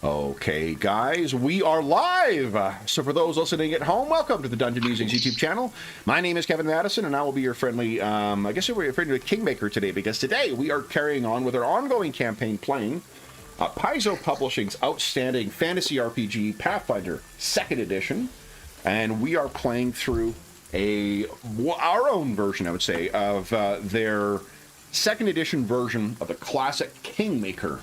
Okay, guys, we are live. So for those listening at home, welcome to the Dungeon Musings YouTube channel. My name is Kevin Madison, and I will be your friendly, I guess we're your friendly Kingmaker today, because today we are carrying on with our ongoing campaign playing Paizo Publishing's outstanding fantasy RPG Pathfinder 2nd edition, and we are playing through our own version, I would say, of their 2nd edition version of the classic Kingmaker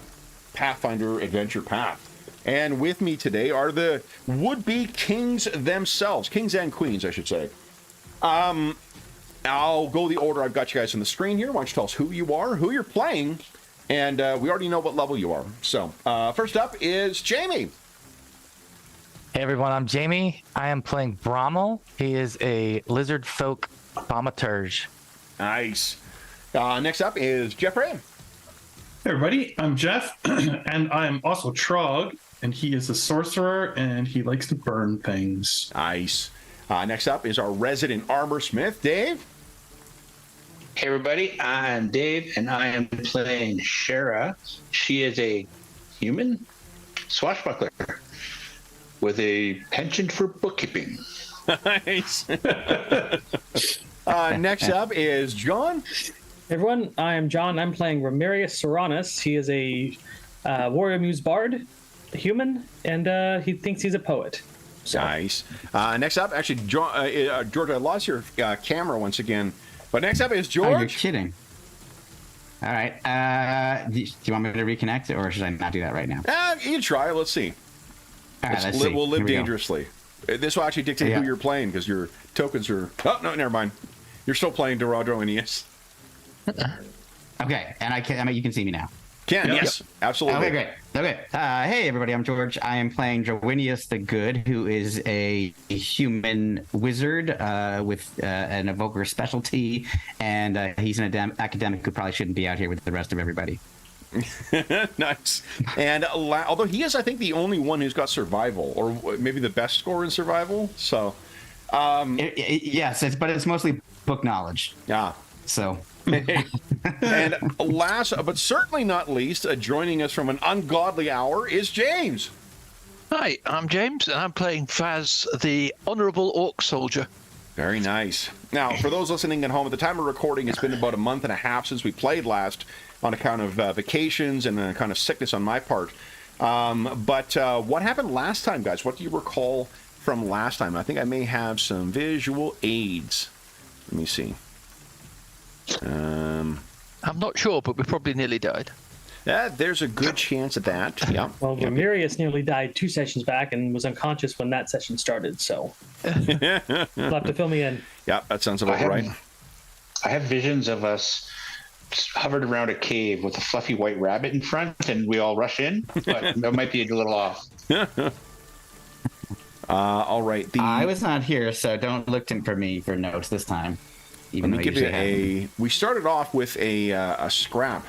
Pathfinder Adventure Path. And with me today are the would-be kings themselves. Kings and queens, I should say. I'll go the order I've got you guys on the screen here. Why don't you tell us who you are, who you're playing, and we already know what level you are. So, first up is Jamie. Hey everyone, I'm Jamie. I am playing Brommel. He is a lizard folk thaumaturge. Nice. Next up is Jeffrey. Hey everybody, I'm Jeff, and I'm also Trog, and he is a sorcerer, and he likes to burn things. Nice. Next up is our resident armor smith, Dave. Hey everybody, I'm Dave, and I am playing Shara. She is a human swashbuckler with a penchant for bookkeeping. Nice. Next up is John. Everyone, I am John. I'm playing Ramirius Serranus. He is a warrior muse bard, a human, and he thinks he's a poet. So. Nice. Next up, actually, George, I lost your camera once again. But next up is George. Oh, you're kidding. All right. Do you want me to reconnect, or should I not do that right now? You try. Let's see. All right, let's see. We'll live Here dangerously. This will actually dictate who you're playing, because your tokens are... Oh, no, never mind. You're still playing Doradro Aeneas. Okay, and I mean, you can see me now. Yes, absolutely. Okay, great. Okay, hey everybody, I'm George. I am playing Drowinius the Good, who is a human wizard with an evoker specialty, and he's an academic who probably shouldn't be out here with the rest of everybody. Nice. And although he is, I think, the only one who's got survival, or maybe the best score in survival. So, yes, but it's mostly book knowledge. Yeah. So. And last, but certainly not least, joining us from an ungodly hour is James. Hi, I'm James, and I'm playing Faz, the Honourable Orc Soldier. Very nice. Now, for those listening at home, at the time of recording, it's been about a month and a half since we played last, on account of vacations and a kind of sickness on my part. But what happened last time, guys? What do you recall from last time? I think I may have some visual aids. Let me see. I'm not sure, but we probably nearly died. There's a good chance of that. Yeah. Well, Ramirius nearly died 2 sessions back and was unconscious when that session started, so you'll have to fill me in. Yeah, that sounds about right. I have visions of us hovered around a cave with a fluffy white rabbit in front, and we all rush in, but that might be a little off. All right. I was not here, so don't look for me for notes this time. Let me give you we started off with a scrap,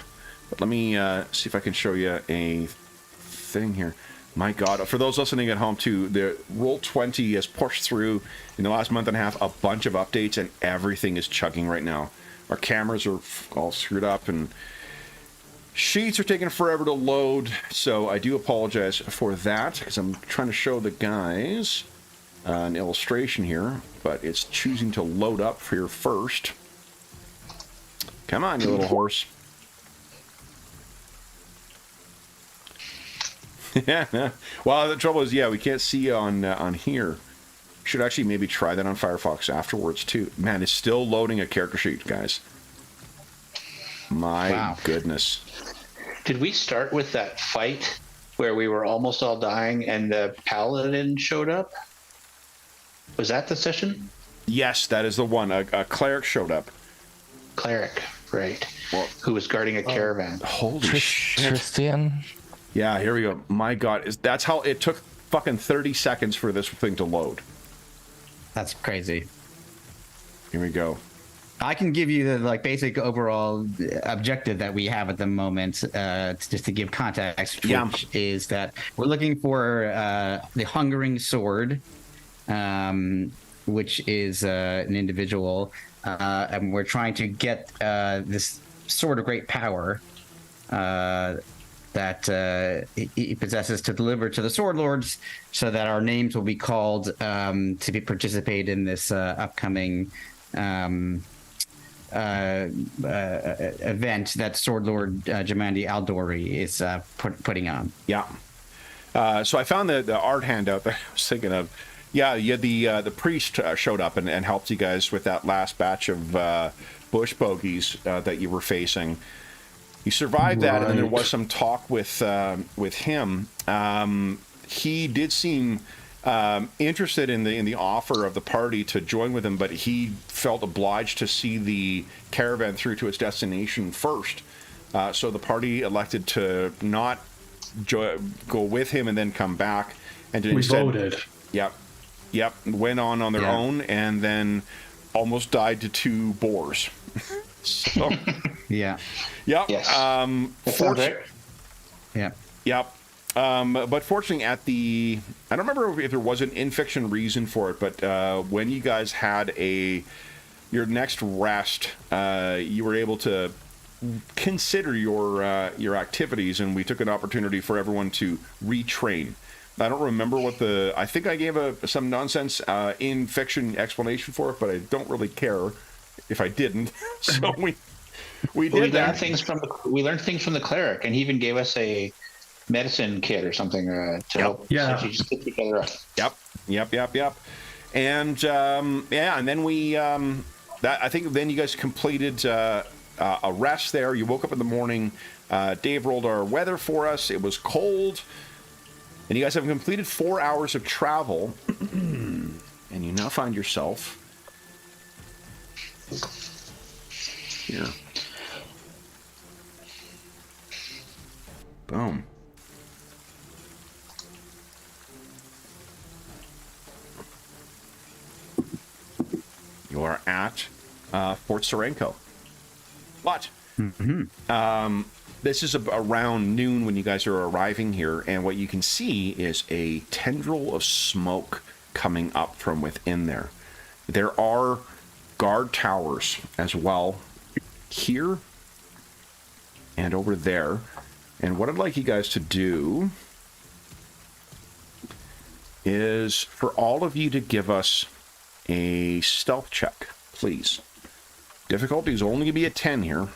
but let me see if I can show you a thing here. My God, for those listening at home too, the Roll20 has pushed through in the last month and a half a bunch of updates, and everything is chugging right now. Our cameras are all screwed up, and sheets are taking forever to load, so I do apologize for that, because I'm trying to show the guys an illustration here, but it's choosing to load up here first. Come on, you little horse. Well, the trouble is, we can't see on here. Should actually maybe try that on Firefox afterwards too. Man, it's still loading a character sheet, guys. My goodness. Did we start with that fight where we were almost all dying and the paladin showed up? Was that the session? Yes, that is the one. A cleric showed up. Cleric, right. Well, who was guarding a caravan. Holy shit. Tristan. Yeah, here we go. My God. That's how it took fucking 30 seconds for this thing to load. That's crazy. Here we go. I can give you the basic overall objective that we have at the moment, just to give context, which is that we're looking for the Hungering Sword, which is an individual, and we're trying to get this Sword of Great Power that he possesses to deliver to the Sword Lords, so that our names will be called to participate in this upcoming event that Sword Lord Jamandi Aldori is putting on. Yeah. So I found the art handout that I was thinking of. Yeah, you had the priest showed up and helped you guys with that last batch of bush bogeys that you were facing. You survived that, and then there was some talk with him. He did seem interested in the offer of the party to join with him, but he felt obliged to see the caravan through to its destination first. So the party elected to not go with him and then come back, and to instead voted. Yep, went on their own, and then almost died to 2 boars. So, yeah. Yep. Yes. Yep. But fortunately, I don't remember if there was an in-fiction reason for it, but when you guys had your next rest, you were able to consider your activities, and we took an opportunity for everyone to retrain. I don't remember I think I gave some nonsense in-fiction explanation for it, but I don't really care if I didn't. So we learned things from the cleric, and he even gave us a medicine kit or something to help. Yeah. So just get together up. Yep. And and then I think then you guys completed a rest there. You woke up in the morning. Dave rolled our weather for us. It was cold, and you guys have completed 4 hours of travel, and you now find yourself here. Boom. You are at Fort Serenco. But this is around noon when you guys are arriving here, and what you can see is a tendril of smoke coming up from within there. There are guard towers as well here and over there. And what I'd like you guys to do is for all of you to give us a stealth check, please. Difficulty is only going to be a 10 here.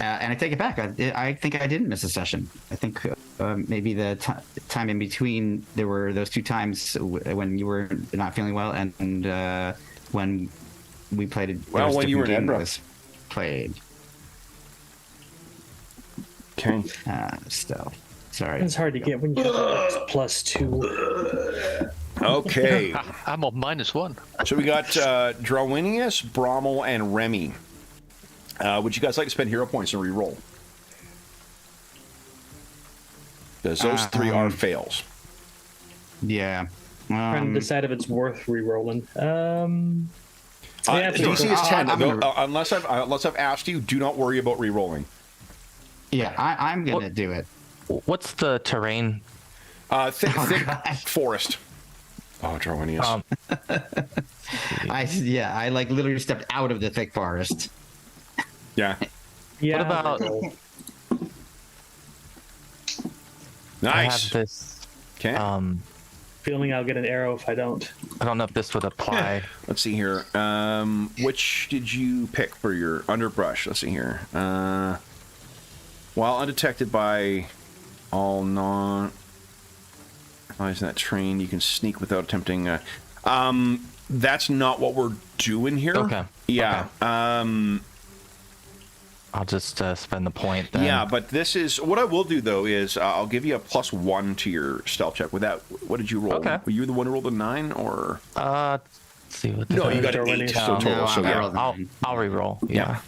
And I take it back. I think I didn't miss a session. I think maybe the time in between, there were those 2 times when you were not feeling well, and when we played. Well, when you were in Edinburgh. Played. Okay. Stealth. Sorry. It's hard to get when you have +2. Okay. I'm on -1. So we got Drowinius, Brommel, and Remy. Would you guys like to spend hero points and re-roll? Because those 3 are fails. Yeah. Trying to decide if it's worth re-rolling. DC is 10. Unless I've asked you, do not worry about re-rolling. Yeah, I'm gonna do it. What's the terrain? Thick forest. Oh, Drowinius. I like literally stepped out of the thick forest. Yeah. Yeah. What about? Nice. I have this. Okay. Feeling I'll get an arrow if I don't. I don't know if this would apply. Let's see here. Which did you pick for your underbrush? Let's see here. While undetected by all non-allies in that train, you can sneak without attempting. That's not what we're doing here. Okay. Yeah. Okay. I'll just spend the point then. Yeah, but this is what I will do though is I'll give you a +1 to your stealth check. With that, what did you roll? Okay. Were you the one who rolled a 9 or? Let's see what. No, you got an 8 total. No, So I yeah. rolled nine. I'll re-roll. Yeah.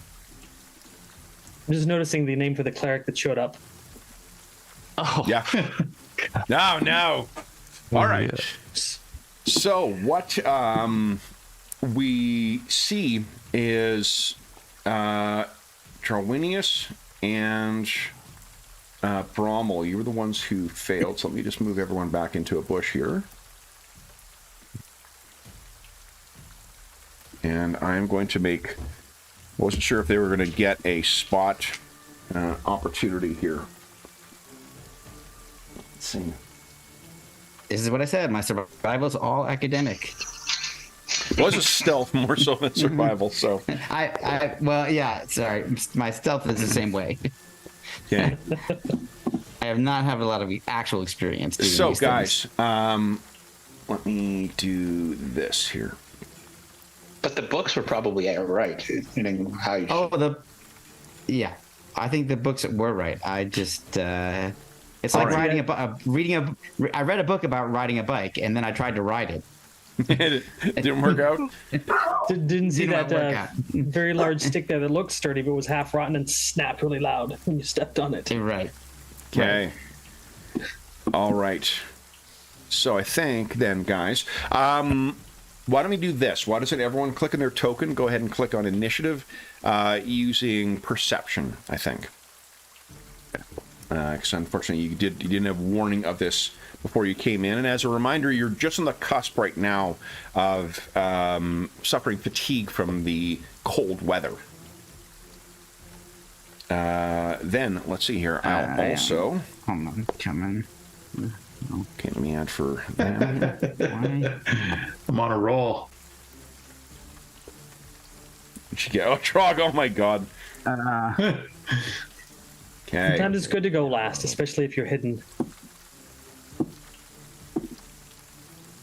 I'm just noticing the name for the cleric that showed up. Oh. Yeah. No. All right. So what we see is Drowinius and Brommel. You were the ones who failed. So let me just move everyone back into a bush here. And I'm going to make Wasn't sure if they were going to get a spot opportunity here. Let's see. This is what I said. My survival is all academic. It was a stealth more so than survival, so. Well, yeah, sorry. My stealth is the same way. Okay. I have not had a lot of actual experience doing So, these guys, things. let me do this here. But the books were probably right. In how you Yeah. I think the books were right. I just, it's All like right. I read a book about riding a bike, and then I tried to ride it. It didn't work out? Didn't see Didn't work that out. very large stick there that looked sturdy but was half rotten and snapped really loud when you stepped on it. Right. Okay. All right. So I think then, guys, why don't we do this? Why doesn't everyone click on their token? Go ahead and click on initiative using perception, I think. Because unfortunately you didn't have warning of this before you came in. And as a reminder, you're just on the cusp right now of suffering fatigue from the cold weather. Then, let's see here. I'll also... Hold on, coming. Okay, let me add for that. I'm on a roll. Oh, Trog, oh my god. Okay. Sometimes it's good to go last, especially if you're hidden.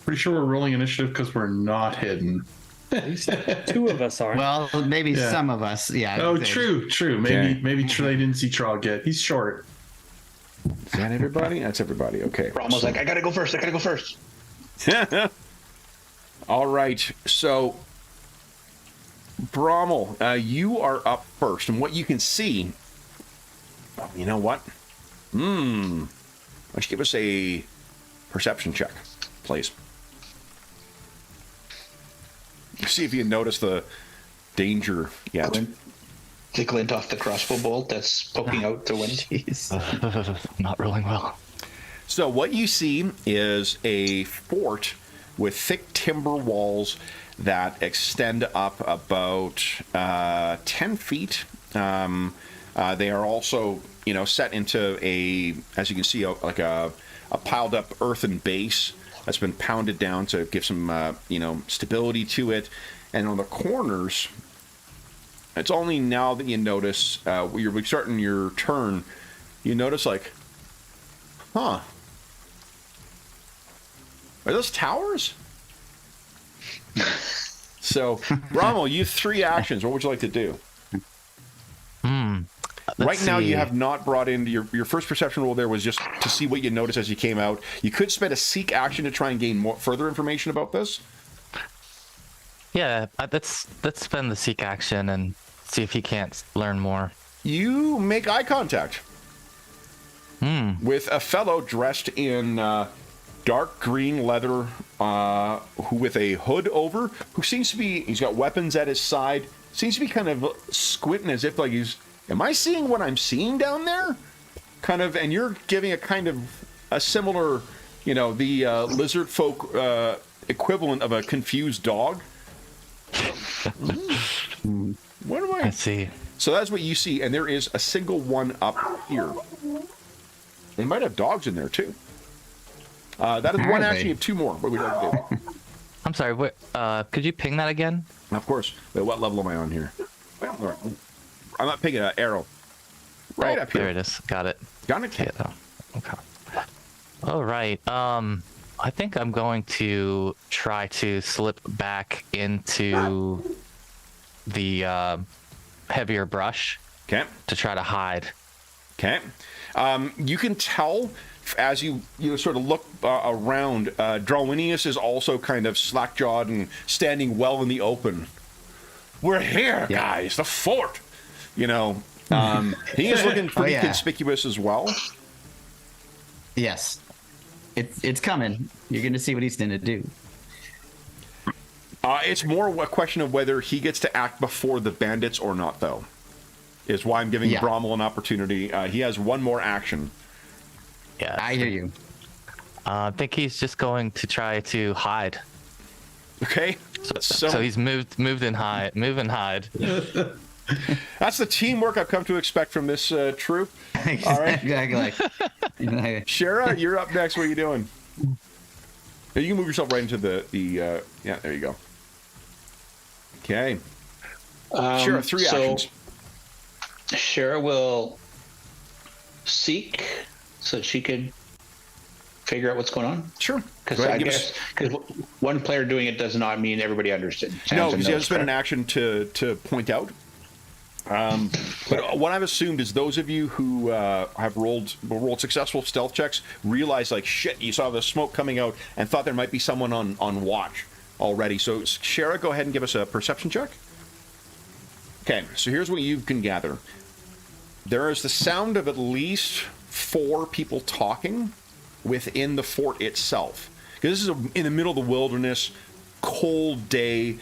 Pretty sure we're rolling initiative because we're not hidden. At least two of us aren't. Well, maybe Yeah. some of us. Yeah. Oh, true. Maybe Okay. maybe they didn't see Trog yet. He's short. Is that everybody? That's everybody. Okay. Almost like, I gotta go first. All right. So, Brommel, you are up first. And what you can see... Oh, you know what? Why don't you give us a perception check, please? See if you notice the danger yet. The glint off the crossbow bolt that's poking out the wind. Jeez. Not rolling well. So what you see is a fort with thick timber walls that extend up about 10 feet. They are also, set into as you can see, like a piled up earthen base that's been pounded down to give some, stability to it. And on the corners, it's only now that you notice, you're starting your turn, you notice like, are those towers? So, Rommel, you have 3 actions. What would you like to do? Right now, you have not brought in your first perception roll. There was just to see what you noticed as you came out. You could spend a seek action to try and gain further information about this. Yeah, let's spend the seek action and see if he can't learn more. You make eye contact with a fellow dressed in dark green leather, who with a hood over, who seems to be, he's got weapons at his side, seems to be kind of squinting as if like am I seeing what I'm seeing down there? Kind of, and you're giving a kind of a similar, the lizard folk equivalent of a confused dog. What am I? Let's see. So that's what you see, and there is a single one up here. They might have dogs in there too. That is one action. You have 2 more. What would you like to do? I'm sorry. What? Could you ping that again? Of course. Wait, what level am I on here? Wait, all right. I'm not picking an arrow. Right up here. There it is. Got it. Got it. Yeah, okay. All right. I think I'm going to try to slip back into the heavier brush. Okay. To try to hide. Okay. You can tell as you sort of look around. Drowinius is also kind of slack-jawed and standing well in the open. We're here, guys. The fort. He is looking pretty conspicuous as well. Yes. It's coming. You're going to see what he's going to do. It's more a question of whether he gets to act before the bandits or not, though. Is why I'm giving Brommel an opportunity. He has 1 more action. Yeah. I hear you. I think he's just going to try to hide. Okay. So he's moved and hide. Move and hide. That's the teamwork I've come to expect from this troop. All right. Exactly. Shara, you're up next. What are you doing? You can move yourself right into the yeah, there you go. Okay. Shara, 3 actions. Shara will seek so she could figure out what's going on. Sure. Because I guess one player doing it does not mean everybody understood. No, because he has spent an action to point out. But what I've assumed is those of you who have rolled successful stealth checks realize, like, shit, you saw the smoke coming out and thought there might be someone on watch already. So, Shara, go ahead and give us a perception check. Okay, so here's what you can gather. There is the sound of at least 4 people talking within the fort itself. Because this is in the middle of the wilderness, cold day.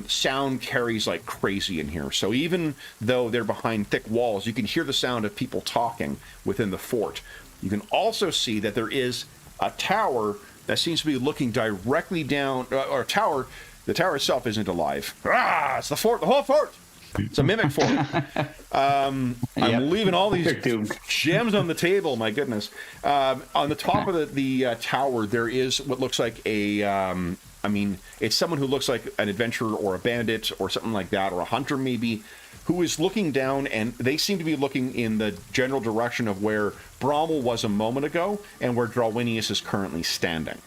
Sound carries like crazy in here. So even though they're behind thick walls, you can hear the sound of people talking within the fort. You can also see that there is a tower that seems to be looking directly down, or tower. The tower itself isn't alive. It's the fort, the whole fort. It's a mimic fort. I'm leaving all these gems on the table. My goodness. On the top of the tower, there is what looks like a. It's someone who looks like an adventurer or a bandit or something like that, or a hunter maybe, who is looking down, and they seem to be looking in the general direction of where Brommel was a moment ago and where Drawinius is currently standing.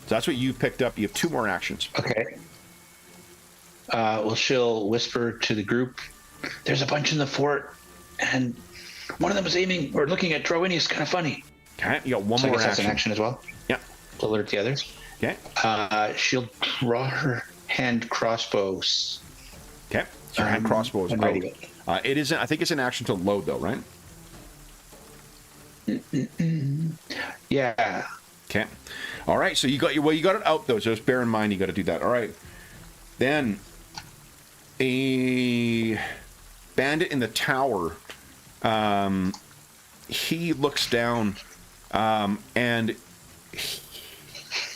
So that's what you picked up. You have 2 more actions. Okay. Well, she'll whisper to the group, there's a bunch in the fort, and one of them is aiming or looking at Drawinius. Kind of funny. Okay, you got one So I more guess that's action. an action as well. Yeah. To alert the others. Okay. She'll draw her hand crossbows. Okay. So your hand crossbow is and out. ready it. It isn't. I think it's an action to load though, right? Yeah. Okay. All right. So you got it out though. So just bear in mind you got to do that. All right. Then a bandit in the tower. He looks down, and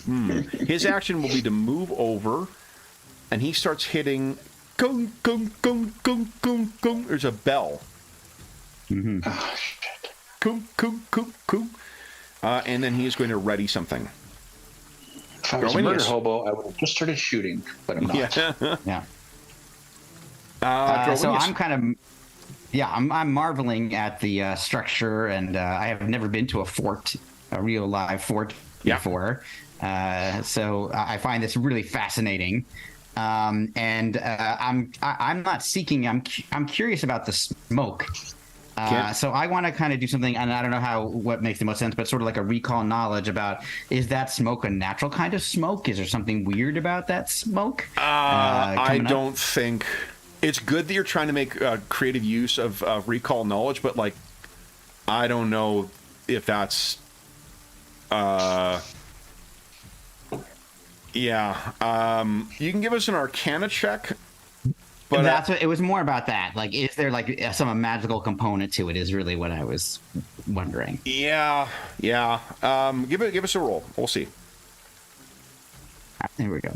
his action will be to move over, and he starts hitting. Gung, gung, gung, gung, gung, gung. There's a bell. Mm-hmm. Oh, shit. Gung, gung, gung, gung. And then he is going to ready something. If I was a murder hobo, I would have just started shooting, but I'm not. Yeah. So I'm kind of, I'm marveling at the structure, and I have never been to a real live fort before. So I find this really fascinating. I'm not seeking. I'm curious about the smoke. So I want to kind of do something, and I don't know what makes the most sense, but sort of like a recall knowledge about, is that smoke a natural kind of smoke? Is there something weird about that smoke? I don't think it's good that you're trying to make creative use of recall knowledge, but like, I don't know if that's. You can give us an Arcana check. But that's what, it was more about that. Like, is there like some magical component to it? Is really what I was wondering. Yeah. Give us a roll. We'll see. There we go.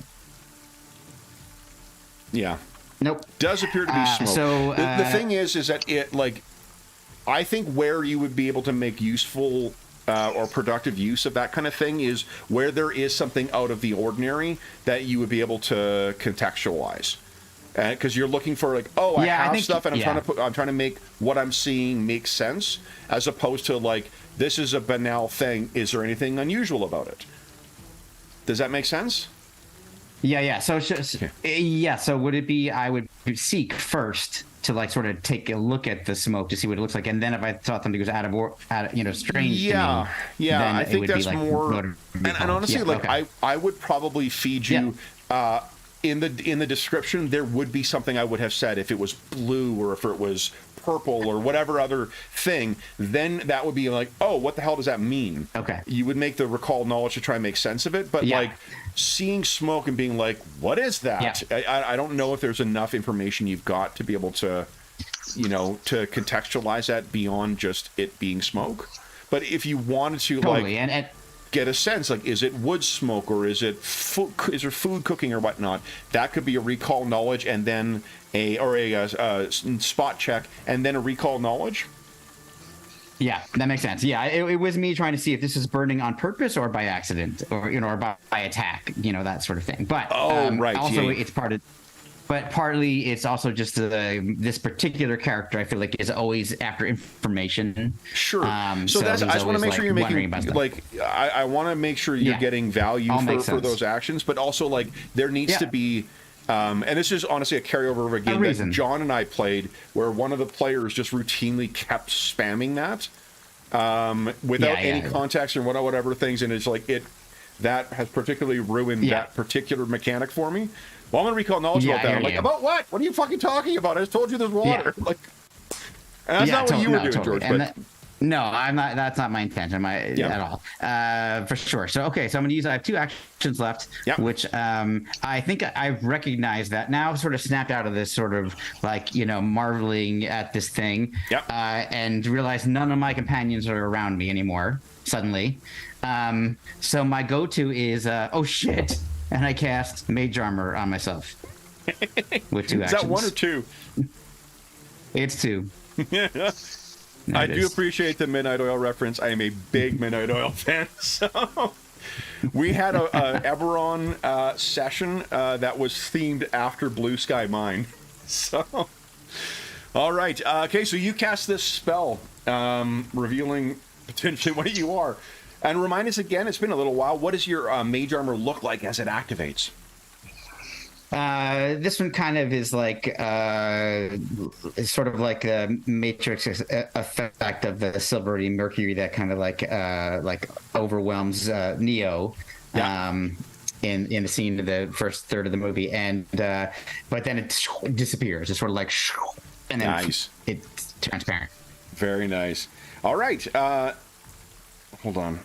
Yeah. Nope. Does appear to be smoke. So the thing is that it, like, I think where you would be able to make useful or productive use of that kind of thing is where there is something out of the ordinary that you would be able to contextualize. Because you're looking for like, I have stuff, and I'm trying to make what I'm seeing make sense, as opposed to like, this is a banal thing. Is there anything unusual about it? Does that make sense? Yeah. So So would it be I would seek first to like sort of take a look at the smoke to see what it looks like, and then if I thought something was out of strange. Yeah. Then I think that's like more. And honestly, I would probably feed you. Yeah. In the description, there would be something I would have said if it was blue or if it was purple or whatever other thing. Then that would be like, oh, what the hell does that mean? Okay. You would make the recall knowledge to try and make sense of it, but like seeing smoke and being like, what is that? Yeah. I don't know if there's enough information you've got to be able to, to contextualize that beyond just it being smoke. But if you wanted to, totally. get a sense, like, is it wood smoke or is there food cooking or whatnot? That could be a recall knowledge and then a spot check and then a recall knowledge. Yeah, that makes sense. Yeah, it was me trying to see if this is burning on purpose or by accident, or or by attack, that sort of thing. But right. Also, yeah. it's part of. But partly, it's also just this particular character. I feel like is always after information. Sure. So that's. I just want to make sure you're making I want to make sure you're getting value for those actions, but also like there needs to be. And this is honestly a carryover of a game that John and I played, where one of the players just routinely kept spamming that without any context or whatever things, and it's like that has particularly ruined that particular mechanic for me. Well, I'm gonna recall knowledge about that. I'm like, about what? What are you fucking talking about? I just told you there's water. Like, and that's not what you were doing, George. But no, I'm not. That's not my intention. At all. For sure. So okay. So I'm gonna use. I have 2 actions left, which I think I've recognized that now. Sort of snapped out of this sort of like marveling at this thing, and realized none of my companions are around me anymore. Suddenly, so my go-to is oh shit, and I cast Mage Armor on myself with 2 actions. Is that 1 or 2? It's 2. I do appreciate the Midnight Oil reference. I am a big Midnight Oil fan. So we had a Eberron session that was themed after Blue Sky Mine. So, all right. Okay, so you cast this spell, revealing potentially what you are. And remind us again, it's been a little while, what does your Mage Armor look like as it activates? This one kind of is like it's sort of like a Matrix effect of the silvery Mercury that kind of like overwhelms Neo in the scene of the first third of the movie, and but then it disappears. It's sort of like and then it's transparent. Very nice. All right. Hold on.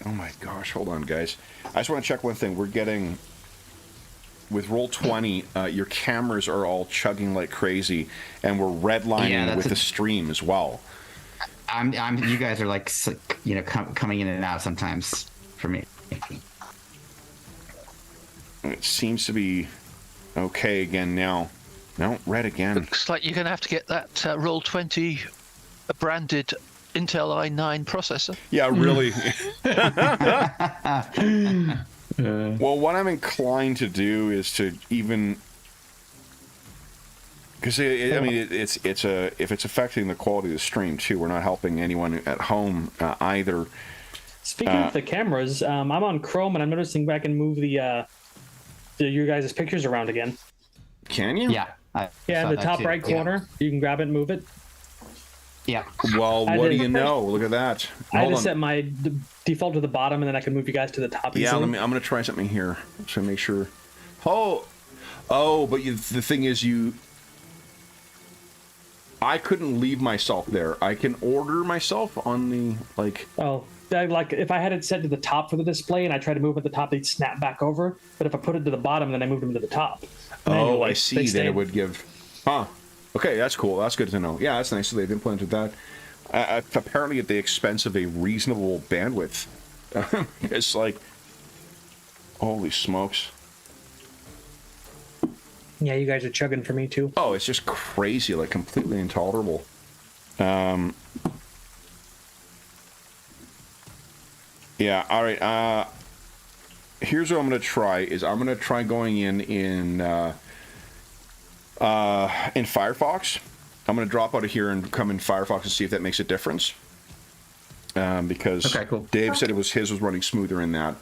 Oh my gosh, hold on, guys. I just want to check one thing. We're getting. With Roll20, your cameras are all chugging like crazy, and we're redlining with the stream as well. You guys are like, coming in and out sometimes for me. It seems to be okay again now. No, red again. Looks like you're going to have to get that Roll20 branded Intel i9 processor. Yeah, really. Well, what I'm inclined to do is to even, because if it's affecting the quality of the stream too, we're not helping anyone at home either. Speaking of the cameras, I'm on Chrome and I'm noticing I can move the your guys' pictures around again. Can you? Yeah. The top right corner. You can grab it and move it. Yeah. Well, what do you know? Look at that. I just set my default to the bottom, and then I can move you guys to the top. Yeah, I'm going to try something here to make sure. But the thing is, I couldn't leave myself there. I can order myself on the if I had it set to the top for the display, and I tried to move at the top, they'd snap back over. But if I put it to the bottom, then I moved them to the top. Oh, I see. Then it would give. Okay, that's cool. That's good to know. Yeah, that's nice. So they've implemented that. Apparently at the expense of a reasonable bandwidth. It's like, holy smokes. Yeah, you guys are chugging for me too. Oh, it's just crazy, like completely intolerable. Yeah, all right. Here's what I'm going to try. I'm going to try going in Firefox. I'm going to drop out of here and come in Firefox and see if that makes a difference. Because Dave said his was running smoother in that.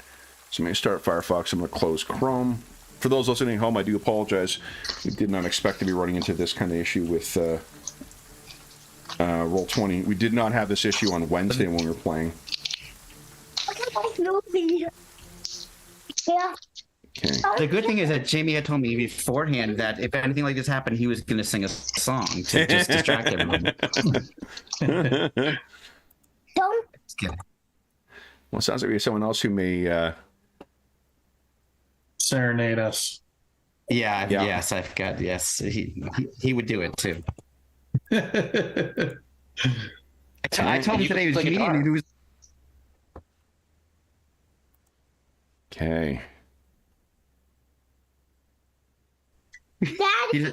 So I'm going to start Firefox. I'm going to close Chrome. For those listening at home, I do apologize. We did not expect to be running into this kind of issue with Roll20. We did not have this issue on Wednesday when we were playing. Yeah. Okay. The good thing is that Jamie had told me beforehand that if anything like this happened, he was going to sing a song to just distract everyone. Don't. Well, it sounds like we have someone else who may serenade us. Yeah. Yes, I forgot. Yes, he would do it too. I told him today he was Okay. He's-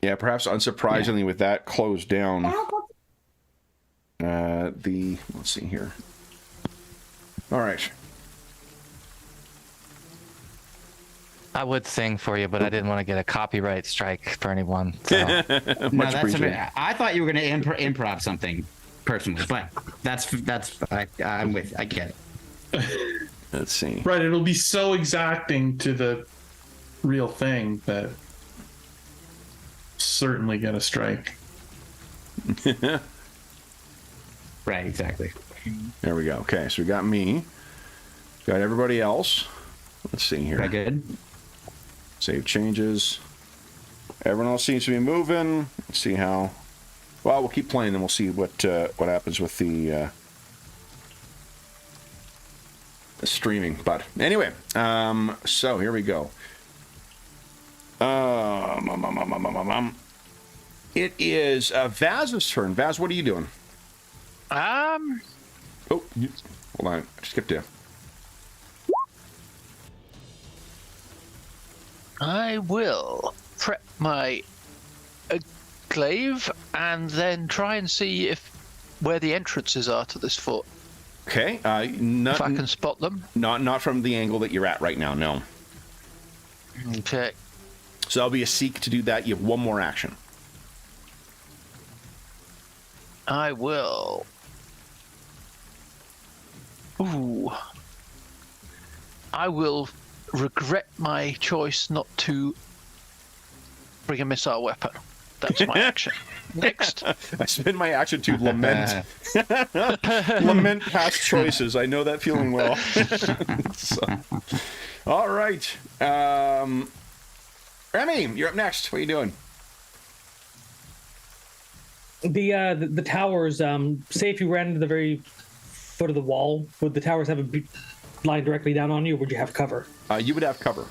Yeah, perhaps unsurprisingly, with that closed down, let's see here. All right. I would sing for you, but I didn't want to get a copyright strike for anyone. So. No, Much that's appreciated. I thought you were going to improv something personally, but I'm with. I get it. Let's see. Right, it'll be so exacting to the real thing that certainly get a strike. Right, exactly. There we go. Okay, so we got me. Got everybody else. Let's see here. Is that good? Save changes. Everyone else seems to be moving. Let's see how. Well, we'll keep playing, and we'll see what happens with the streaming. But anyway, so here we go. It is Vaz's turn. Vaz, what are you doing? Oh, hold on. I skipped you. I will prep my glaive and then try and see where the entrances are to this fort. Okay. If I can spot them. Not from the angle that you're at right now. No. Okay. So that'll be a seek to do that. You have one more action. I will. Ooh. I will regret my choice not to bring a missile weapon. That's my action. Next. I spend my action to lament. Lament past choices. I know that feeling well. So, all right. Remy, you're up next. What are you doing? The towers. Say if you ran to the very foot of the wall, would the towers have a line directly down on you, or would you have cover? You would have cover.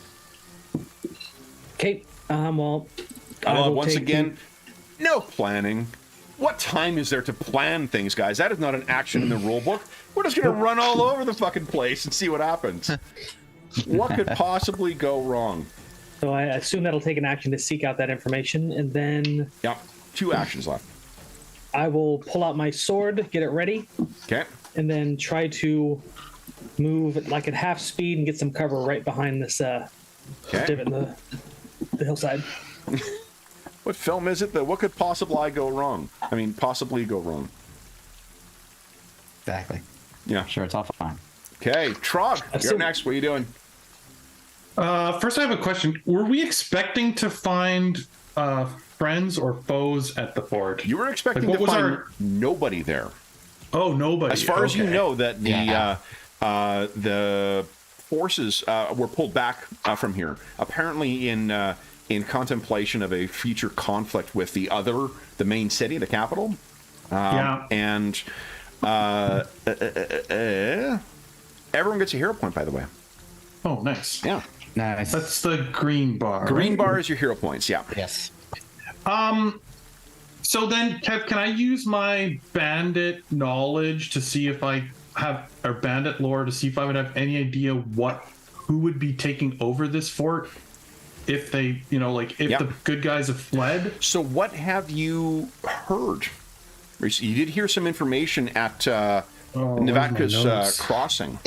Okay. Well, I will once take again, no planning. What time is there to plan things, guys? That is not an action in the rule book. We're just going to run all over the fucking place and see what happens. What could possibly go wrong? So I assume that'll take an action to seek out that information, and then Yep. 2 actions left. I will pull out my sword, get it ready, Okay. and then try to move like at half speed and get some cover right behind this divot in the hillside. What film is it? What could possibly go wrong? I mean, possibly go wrong. Exactly. Yeah. Sure, it's all fine. Okay, Trog, you're up Assume- next. What are you doing? First, I have a question. Were we expecting to find friends or foes at the fort? You were expecting Like, to what was find our- nobody there. Oh, nobody. As far as you Okay. know, that Yeah. the forces were pulled back from here. Apparently, in contemplation of a future conflict with the main city, the capital. Yeah. And everyone gets a hero point, by the way. Oh, nice. Yeah. Nice. That's the green bar. Green right? bar is your hero points. Yeah. Yes. So then, Kev, can I use my bandit knowledge to see if I have, or bandit lore, to see if I would have any idea who would be taking over this fort if they, if Yep. the good guys have fled? So, what have you heard? You did hear some information at where's my Nevatka's notes? crossing.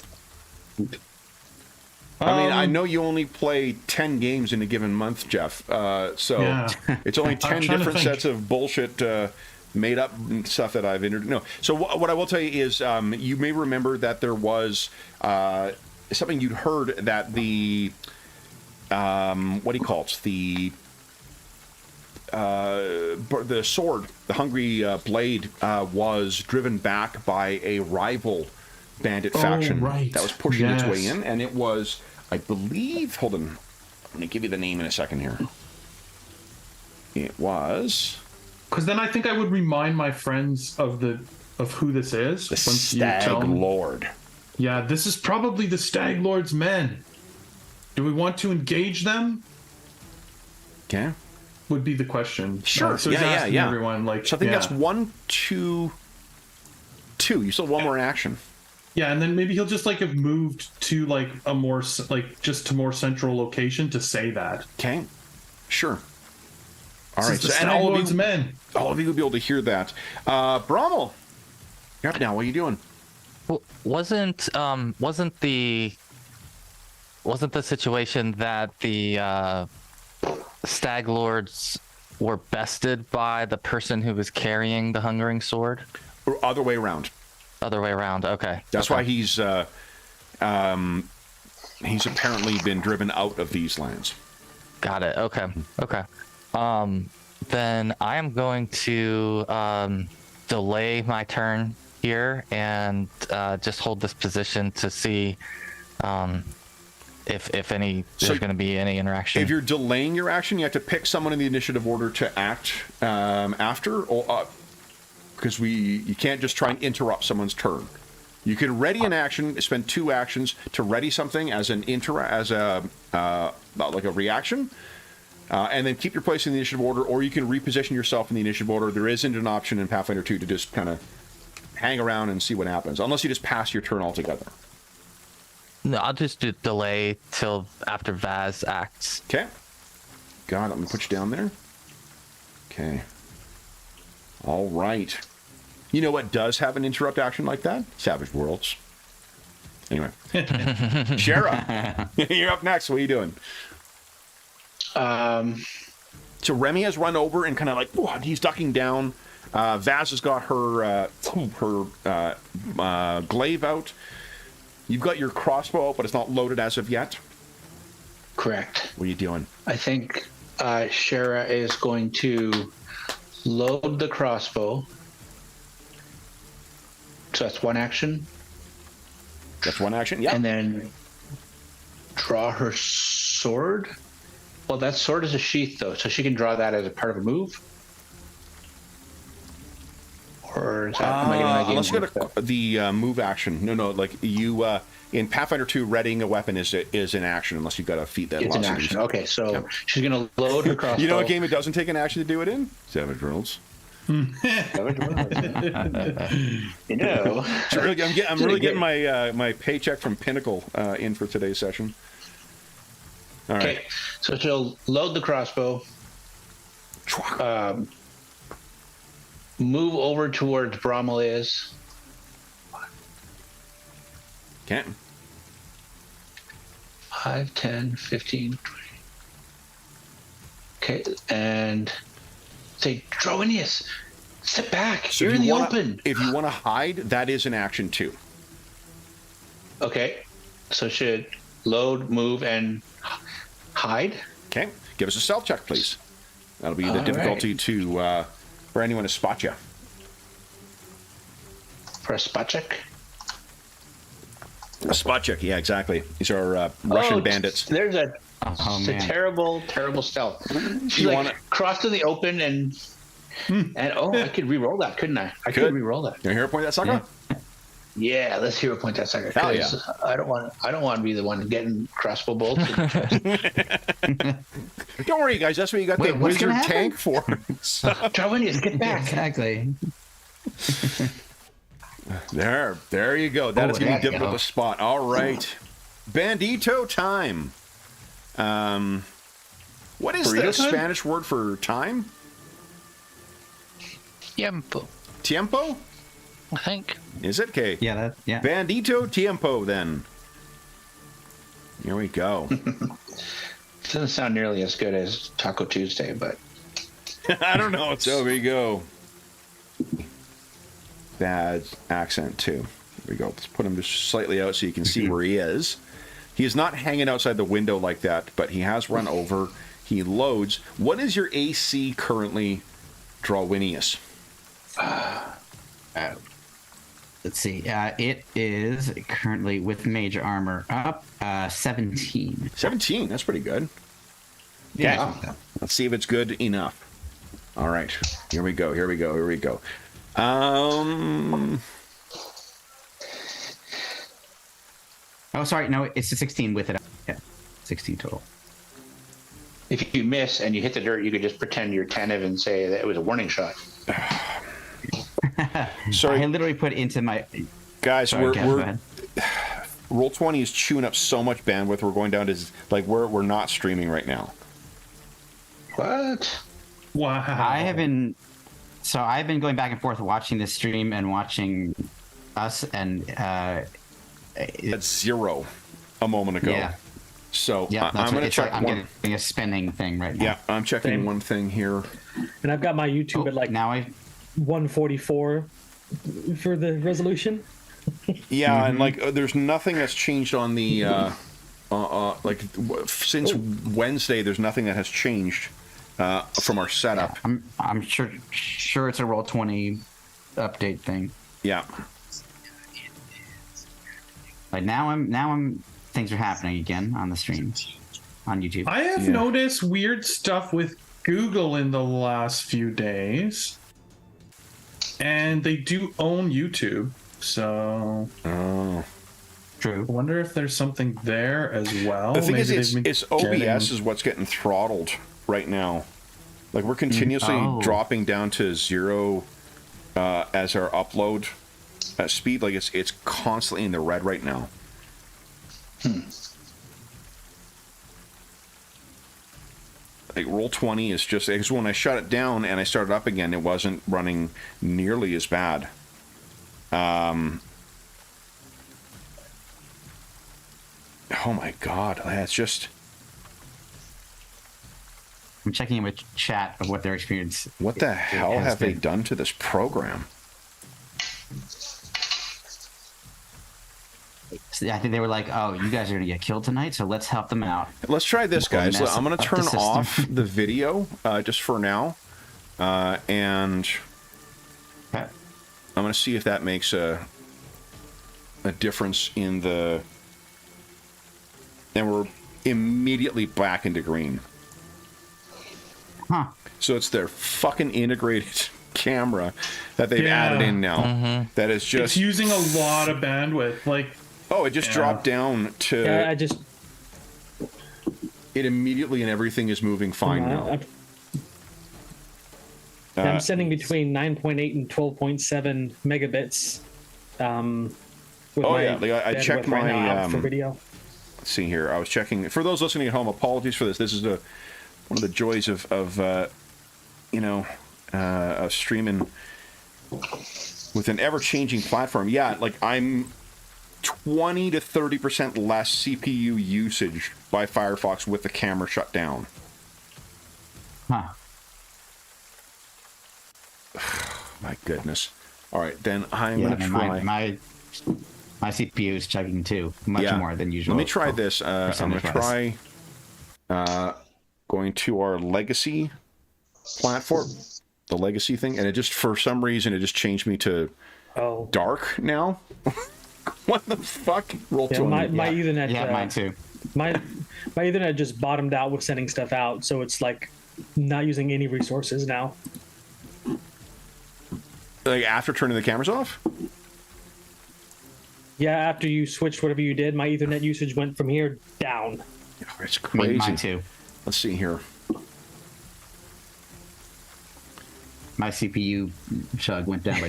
I mean, I know you only play 10 games in a given month, Jeff. So Yeah. it's only I'm 10 trying to different think. sets of bullshit made up stuff that I've entered. No. So what I will tell you is you may remember that there was something you'd heard that the, what do you call it? The sword, the Hungry Blade, was driven back by a rival bandit faction right. that was pushing its way Yes. in, and it was, I believe, hold on, I'm going to give you the name in a second here. It was Because then I think I would remind my friends of who this is. the once you Stag tell me. Lord. Yeah, this is probably the Stag Lord's men. Do we want to engage them? Okay. Would be the question. Sure. So he's Yeah, asking yeah. everyone, So I think yeah. that's 1, 2, 2. You still have one more action. Yeah, and then maybe he'll just like have moved to like a more just to more central location to say that. Okay, sure. All right, The so, and Stag Lord's men. all of you will be able to hear that. Brommel, you're up now. What are you doing? Well, wasn't the situation that the Stag Lords were bested by the person who was carrying the Hungering Sword? Or other way around. Other way around. Okay. That's okay. why he's apparently been driven out of these lands. Got it. Okay. Okay. Then I am going to delay my turn here and just hold this position to see if there's going to be any interaction. If you're delaying your action, you have to pick someone in the initiative order to act after, or because you can't just try and interrupt someone's turn. You can ready an action, spend 2 actions to ready something as like a reaction. And then keep your place in the initiative order, or you can reposition yourself in the initiative order. There isn't an option in Pathfinder 2 to just kind of hang around and see what happens, unless you just pass your turn altogether. No, I'll just delay till after Vaz acts. Okay. Got it. Let me put you down there. Okay. All right. You know what does have an interrupt action like that? Savage Worlds. Anyway. Shara, you're up next. What are you doing? So Remy has run over and kind of like, he's ducking down. Vaz has got her glaive out. You've got your crossbow out, but it's not loaded as of yet. Correct. What are you doing? I think Shara is going to load the crossbow. So that's one action. That's one action, yeah. And then draw her sword. Well, that sword is a sheath, though, so she can draw that as a part of a move. Or is that, am I getting that game let's go to the move action. No, like you in Pathfinder 2, readying a weapon is an action unless you've got a feat that it's an allows action. you to- Okay, so Yeah. she's going to load her crossbow. You know what game it doesn't take an action to do it in? Savage Worlds. You know. So I'm really getting my paycheck from Pinnacle in for today's session. All right. Okay, so she'll load the crossbow, move over towards Brommel is. Okay. 5, 10, 15, 20. Okay, and say, Droinius, sit back. So You're if in you the wanna- open. If you want to hide, that is an action too. Okay, so should load, move, and hide. Okay. Give us a stealth check, please. That'll be the All difficulty right. to for anyone to spot you. For a spot check. A spot check, yeah, exactly. These are Russian bandits. There's a, Oh, it's a man. terrible stealth. She You like wanna- crossed in the open and I could re-roll that, couldn't I? I could Could. re-roll that. You hear a point that sucker? Yeah, let's hero point that sucker. Hell yeah. 'Cause I don't want to be the one getting crossbow bolts. in the chest. Don't worry, guys. That's what you got Wait, the what's wizard gonna happen? tank for. Droinius, get back. Exactly. There you go. That is going to be there you difficult go. to spot. All right. Bandito time. What is the Burrito time? Spanish word for time? Tiempo, Tiempo? I think. Is it? Okay. Yeah, yeah. Bandito tiempo, then. Here we go. Doesn't sound nearly as good as Taco Tuesday, but I don't know. So there we go. Bad accent, too. Here we go. Let's put him just slightly out so you can see where he is. He is not hanging outside the window like that, but he has run over. He loads. What is your AC currently, Drawinius? Let's see. It is currently with major armor up 17. 17. That's pretty good. Yeah. Let's see if it's good enough. All right. Here we go. Oh, sorry. No, it's a 16 with it. Yeah, 16 total. if you miss and you hit the dirt, you could just pretend you're attentive and say that it was a warning shot. Sorry. I literally put into my Guys, Sorry, Kev, go ahead. Roll20 is chewing up so much bandwidth. We're going down to like we're not streaming right now. What? Wow. I've been going back and forth watching this stream and watching us, and It's 0 a moment ago. Yeah. So yeah, I'm going to check I'm one. getting a spinning thing right now. Yeah, I'm checking Same. one thing here. And I've got my YouTube at like now I 144 for the resolution. Yeah, and like there's nothing that's changed on the since Wednesday. There's nothing that has changed from our setup. I'm sure it's a Roll20 update thing. Yeah. Like now I'm things are happening again on the stream on YouTube. I have noticed weird stuff with Google in the last few days. And they do own YouTube, so True. I wonder if there's something there as well. The thing Maybe is, they've been it's OBS getting- is what's getting throttled right now. Like we're continuously dropping down to 0 as our upload speed. Like it's constantly in the red right now. Like Roll20 is just because when I shut it down and I started up again, it wasn't running nearly as bad. Oh my god, that's just. I'm checking in with chat of what their experience. What the hell has have they been. done to this program? I think they were like, "Oh, you guys are gonna get killed tonight, so let's help them out." Let's try this, We'll guys. mess I'm going to up the turn system. off the video just for now, and Okay. I'm going to see if that makes a difference in the. And we're immediately back into green. Huh. So it's their fucking integrated camera that they've Yeah. added in now. That is It's just. using a lot of bandwidth. Like, Oh, it just dropped down to. Yeah, I just It immediately and everything is moving fine now. I'm sending between 9.8 and 12.7 megabits. With Oh, my yeah, like, I checked bandwidth right my, now out for video. Let's see here. I was checking. For those listening at home, apologies for this. This is one of the joys of streaming with an ever-changing platform. Yeah, like I'm 20 to 30% less CPU usage by Firefox with the camera shut down. Huh. My goodness. All right, then I'm Yeah, going to and try. my CPU is chugging too, much more than usual. Let me try this. I'm going to percentage-wise. try going to our legacy platform, the legacy thing, and it just, for some reason, it just changed me to Oh, dark now. What the fuck? Roll yeah, 20. my Ethernet. Yeah, mine too. My Ethernet just bottomed out with sending stuff out, so it's like not using any resources now. Like after turning the cameras off? Yeah, after you switched whatever you did, my Ethernet usage went from here down. Oh, it's Me- crazy. Mine too. Let's see here. My CPU chug went down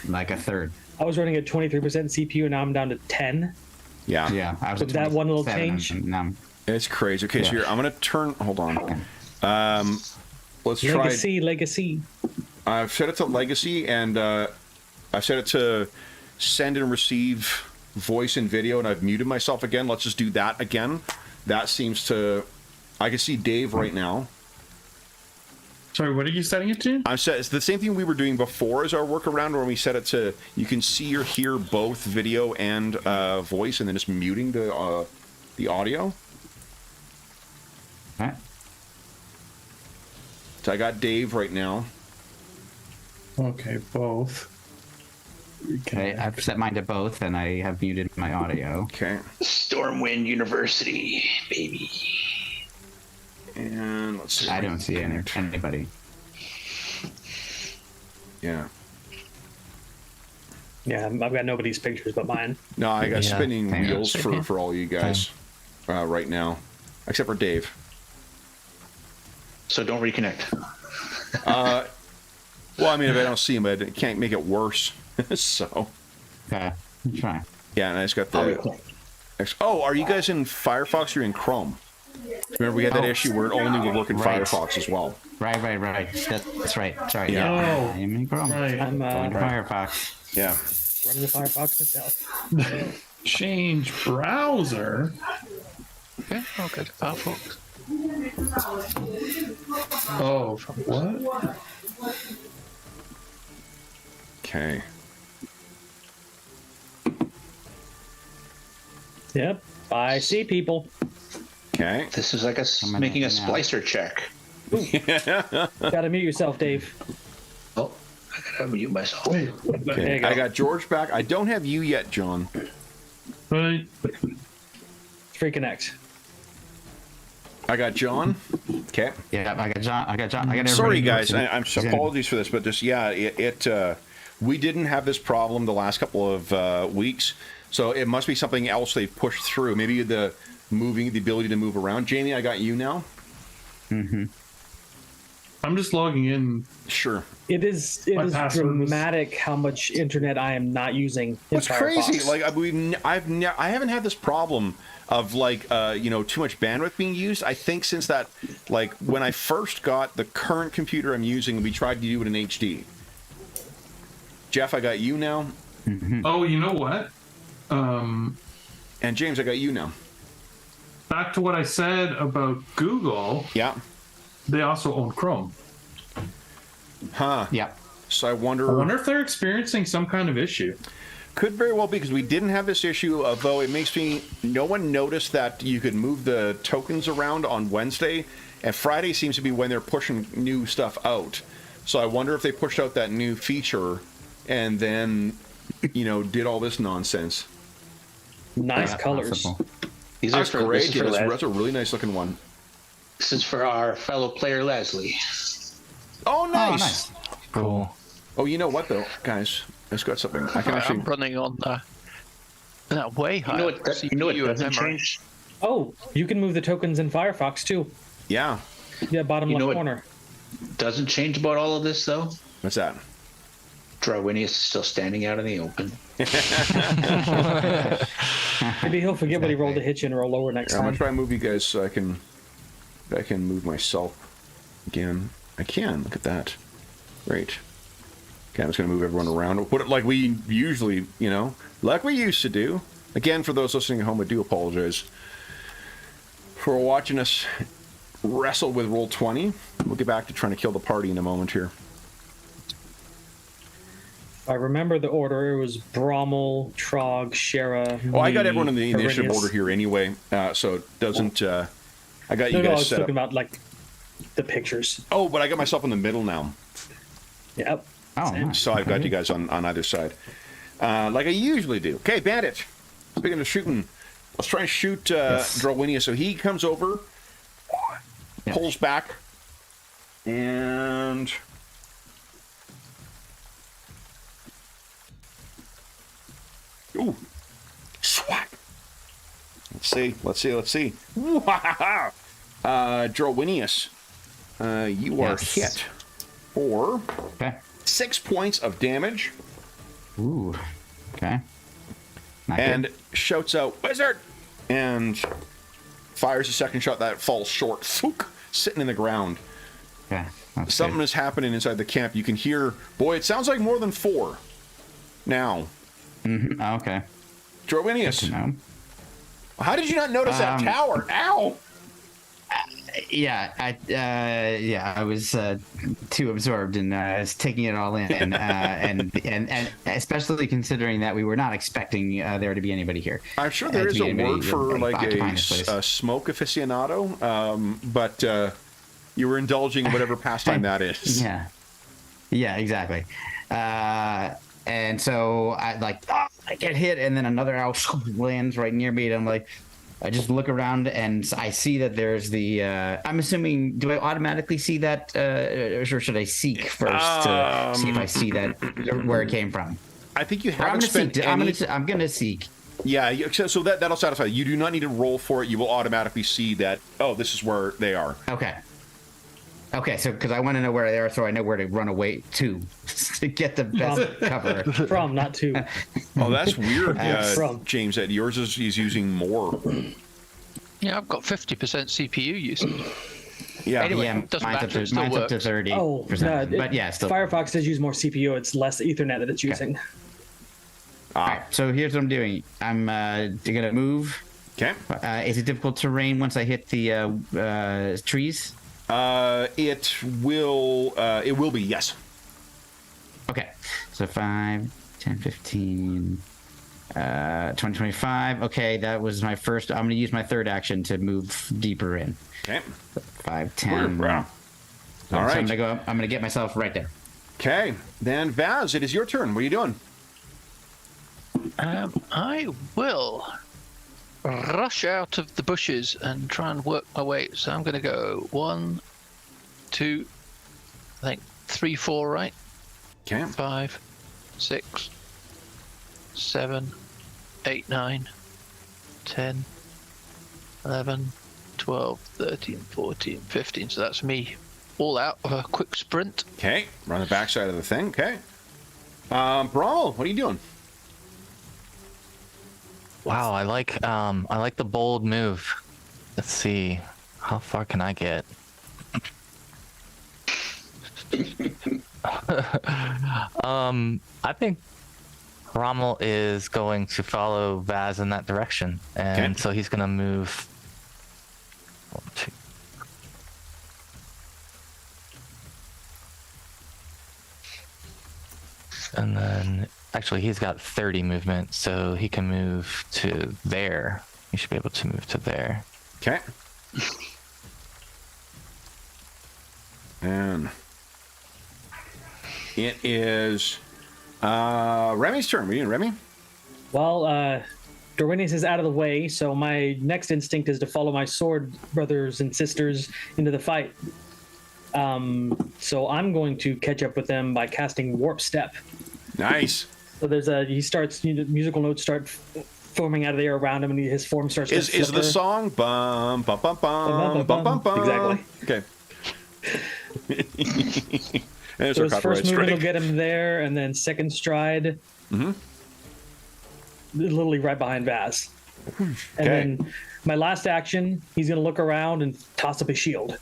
like a third. I was running at 23% CPU, and now I'm down to 10. Yeah. Yeah, I was With at that one little 27, change? and now I'm- It's crazy. Okay, so Yeah. here, I'm going to turn. Hold on. Let's try. Legacy. I've set it to legacy, and I've set it to send and receive voice and video, and I've muted myself again. Let's just do that again. That seems to. I can see Dave right now. sorry, what are you setting it to? I'm set. It's the same thing we were doing before as our workaround, where we set it to you can see or hear both video and voice, and then just muting the audio. Okay. So I got Dave right now. Okay, both. Okay, I've set mine to both, and I have muted my audio. Okay. Stormwind University, baby. And let's see. I don't see anybody. Yeah. Yeah, I've got nobody's pictures but mine. No, I got Yeah. spinning Hang on a wheels second. for all you guys right now, except for Dave. So don't reconnect. Well, I mean, if I don't see him, I can't make it worse. So, Okay. Try. Yeah, and I just got the. Oh, are you guys in Firefox or in Chrome? Remember, we had that issue where it only would work in Right. Firefox as well. Right. That's right. Sorry. Yeah. Yeah. I'm in Chrome. Right. I'm Going to running Firefox. Yeah. the Firefox myself. Change browser. Okay, I'll go to Firefox. Oh, what? Okay. Yep. I see people. Okay. This is like making a splicer check. Gotta mute yourself, Dave. Oh, I gotta mute myself. Wait, what the There you Okay. go. I got George back. I don't have you yet, John. Right. Free connect. I got John. Okay. Yeah, I got John. I got everybody. Sorry, guys. else. I'm apologies for this, but just we didn't have this problem the last couple of weeks, so it must be something else they've pushed through. Maybe the ability to move around. Jamie, I got you now. Mm-hmm. I'm just logging in. Sure. It is My password was- dramatic how much internet I am not using. What's crazy? Firefox. Like I haven't had this problem of like too much bandwidth being used. I think since that, like when I first got the current computer I'm using, we tried to do it in HD. Jeff, I got you now, Oh, you know what? and James, I got you now. Back to what I said about Google. Yeah. They also own Chrome. Huh. Yeah. So I I wonder. wonder if they're experiencing some kind of issue. Could very well be because we didn't have this issue. Although it makes me. No one noticed that you could move the tokens around on Wednesday, and Friday seems to be when they're pushing new stuff out. So I wonder if they pushed out that new feature, and then, did all this nonsense. Nice Yeah, colors. possible. These are That's for, great. this is Yeah, for that's a really nice looking one. This is for our fellow player Leslie. Oh, Oh, nice. nice. Cool. Oh, you know what though, guys? I just got something. I can actually. I'm running on that way You higher. know what? CPU and Doesn't memory. change. Oh, you can move the tokens in Firefox too. Yeah. Yeah, bottom You know left what- corner. Doesn't change about all of this though. What's that? Drowinius is still standing out in the open. Maybe he'll forget what he rolled to hit you and roll lower next I'm gonna time. try and move you guys so I can move myself again. I can. Look at that. Great. Okay, I'm just gonna move everyone around. Put it like we usually, like we used to do. Again, for those listening at home, I do apologize for watching us wrestle with Roll20. We'll get back to trying to kill the party in a moment here. I remember the order. It was Brommel, Trog, Shara. Oh, I got me, everyone in the initiative Arrhenius. order here anyway, so it doesn't. I got you No, I guys was set talking up. about like the pictures. Oh, but I got myself in the middle now. Yep. Oh, Same. nice. So I've got you guys on either side, like I usually do. Okay, Bandit. Speaking of shooting, let's try and shoot Drowinius. So he comes over, pulls back, and ooh, swat. Let's see. Wow. Drowinius, you are Yes. hit for Okay. 6 points of damage. Ooh. Okay. Not And good. shouts out, "Wizard!" and fires a second shot that falls short, Fook, sitting in the ground. Okay. That's Something good. is happening inside the camp. You can hear, boy, it sounds like more than 4. Now, Oh, okay. Drowinius, No. how did you not notice that tower? Ow! Yeah, I was too absorbed in taking it all in, and especially considering that we were not expecting there to be anybody here. I'm sure there to is be a anybody word for like occupying this place. a smoke aficionado, but you were indulging in whatever pastime that is. Yeah, exactly. And so I get hit, and then another arrow lands right near me, and I'm like, I just look around and I see that there's the. I'm assuming, do I automatically see that, or should I seek first to see if I see that where it came from? I think you Or I'm haven't gonna spent seek. any... I'm gonna seek. Yeah, so that'll satisfy you. You do not need to roll for it. You will automatically see that, oh, this is where they are. Okay. Okay, so because I want to know where they are, so I know where to run away to get the best cover. From, not to. Oh, that's weird, From. James. That yours is using more. Yeah, I've got 50% CPU usage. Yeah. Anyway, Yeah, doesn't mine's, matter, up to, it still mine's up to works. 30%. Oh, no, but yeah, still. Firefox does use more CPU. It's less Ethernet that it's using. All right, so here's what I'm doing. I'm gonna move. Okay. Is it difficult terrain once I hit the trees? It will be, yes. Okay, so 5, 10, 15, 20, 25. Okay, that was my first. I'm going to use my third action to move deeper in. Okay. 5, 10. Wow. So All right. I'm going to get myself right there. Okay. Then Vaz, it is your turn. What are you doing? I will rush out of the bushes and try and work my way. So I'm going to go 1, 2, I think 3, 4, right? Okay. 5, 6, 7, 8, 9, 10, 11, 12, 13, 14, 15. So that's me all out of a quick sprint. Okay. Run the backside of the thing. Okay. Brawl, what are you doing? Wow, I like the bold move. Let's see, how far can I get? I think Rommel is going to follow Vaz in that direction, and Okay. so he's going to move. 1, 2. And then, actually, he's got 30 movement, so he can move to there. He should be able to move to there. Okay. And it is Remy's turn. What are you doing, Remy? Well, Dorwinius is out of the way, so my next instinct is to follow my sword brothers and sisters into the fight. So I'm going to catch up with them by casting Warp Step. Nice. So musical notes start forming out of the air around him, and his form starts to Is the flicker. song bum bum bum bum bum bum bum? Exactly. Okay. And there's So our his copyright first movement will strike. get him there, and then second stride, literally right behind Vaz. And Okay. then my last action, he's going to look around and toss up his shield.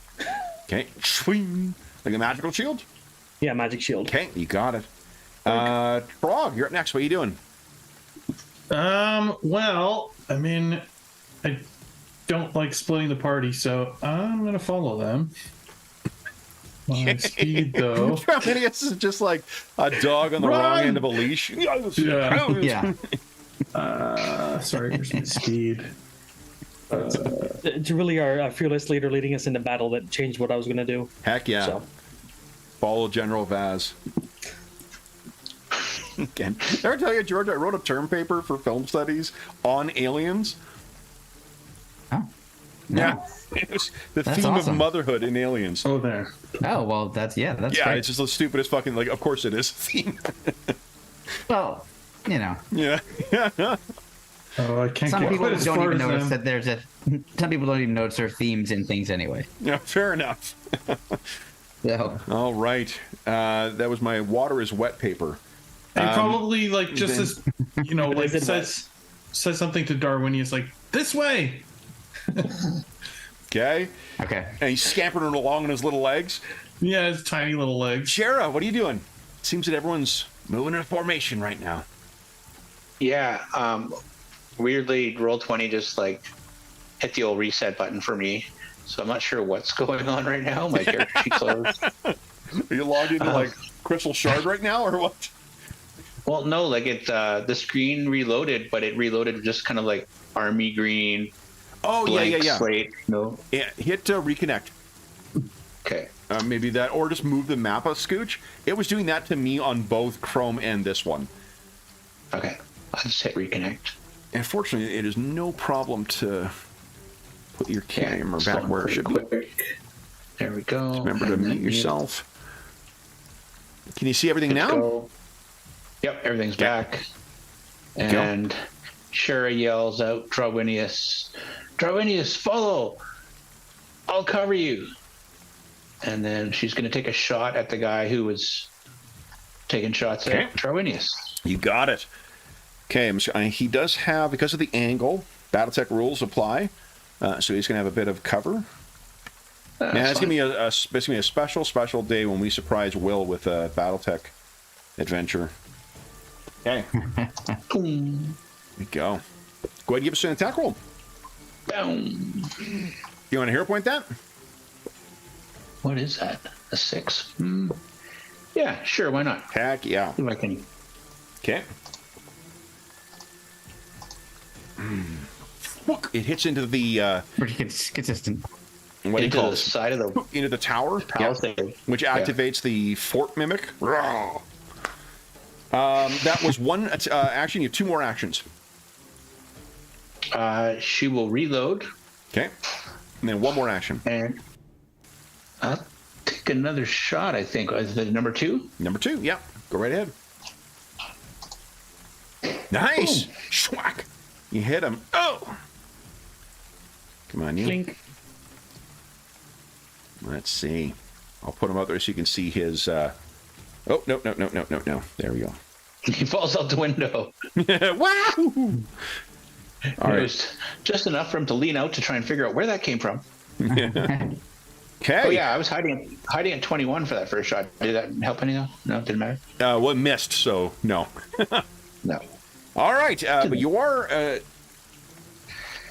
Okay. Swing. Like a magical shield? Yeah, magic shield. Okay, you got it. Frog, you're up next. What are you doing? Well, I mean, I don't like splitting the party, so I'm gonna follow them. My speed, though. This is just like a dog on the wrong Run! end of a leash. Yeah. Yeah. Sorry, where's my speed? It's really our fearless leader leading us into battle that changed what I was going to do. Heck yeah. So. Follow General Vaz. Again, did I ever tell you, George, I wrote a term paper for film studies on aliens? Oh. Yeah. It was the That's theme awesome. of motherhood in aliens. Oh, there. Oh, well, that's Yeah, great. it's just the stupidest fucking, like, of course it is a theme. Well, you know, Yeah. Oh, I can't some get people quite as don't far even as notice them. that some people don't even notice there are themes in things anyway. Yeah, fair enough. So, All right. That was my water is wet paper. And probably like just then- as you know, like Is it says something to Darwinius like this way. Okay. okay. And he's scampering along on his little legs. Yeah, his tiny little legs. Shara, what are you doing? Seems that everyone's moving in a formation right now. Yeah. Weirdly, Roll20 just like hit the old reset button for me. So I'm not sure what's going on right now. My character sheet closed. Are you logged into like Crystal Shard right now, or what? Well, no, like the screen reloaded, but it reloaded just kind of like army green, Oh blank yeah. slate. No. Yeah, hit reconnect. Okay. Maybe that, or just move the map a scooch. It was doing that to me on both Chrome and this one. Okay. I'll just hit reconnect. And fortunately, it is no problem to put your camera slow back where it pretty should be. quick. There we go. Remember to And then mute yourself. Can you see everything Let's now? go. Yep, everything's Okay. back. Go. And Shara yells out, Drawinius, follow! I'll cover you. And then she's going to take a shot at the guy who was taking shots at Trowinius. You got it. Okay, he does have, because of the angle, Battletech rules apply. So he's going to have a bit of cover. Man, it's going to be a special day when we surprise Will with a Battletech adventure. Okay. There we go. Go ahead and give us an attack roll. Boom. You want to hero point that? What is that? A 6? Yeah, sure. Why not? Heck yeah. See if I can. Okay. Look, it hits into the Pretty consistent. what do you call the it? side of the Into the tower, palisade. which activates the fort mimic. That was one action. You have 2 more actions. She will reload. Okay. And then 1 more action. And I'll take another shot, I think. Is it number 2? Number 2, yeah. Go right ahead. Nice! Boom. Schwack! You hit him. Oh! Come on, you. Clink. Let's see. I'll put him out there so you can see his... Oh, no. There we go. He falls out the window. Wow! All It right. was just enough for him to lean out to try and figure out where that came from. Okay. Oh yeah, I was hiding at 21 for that first shot. Did that help anything? No, didn't matter. Well, missed, so no. No. All right, but you are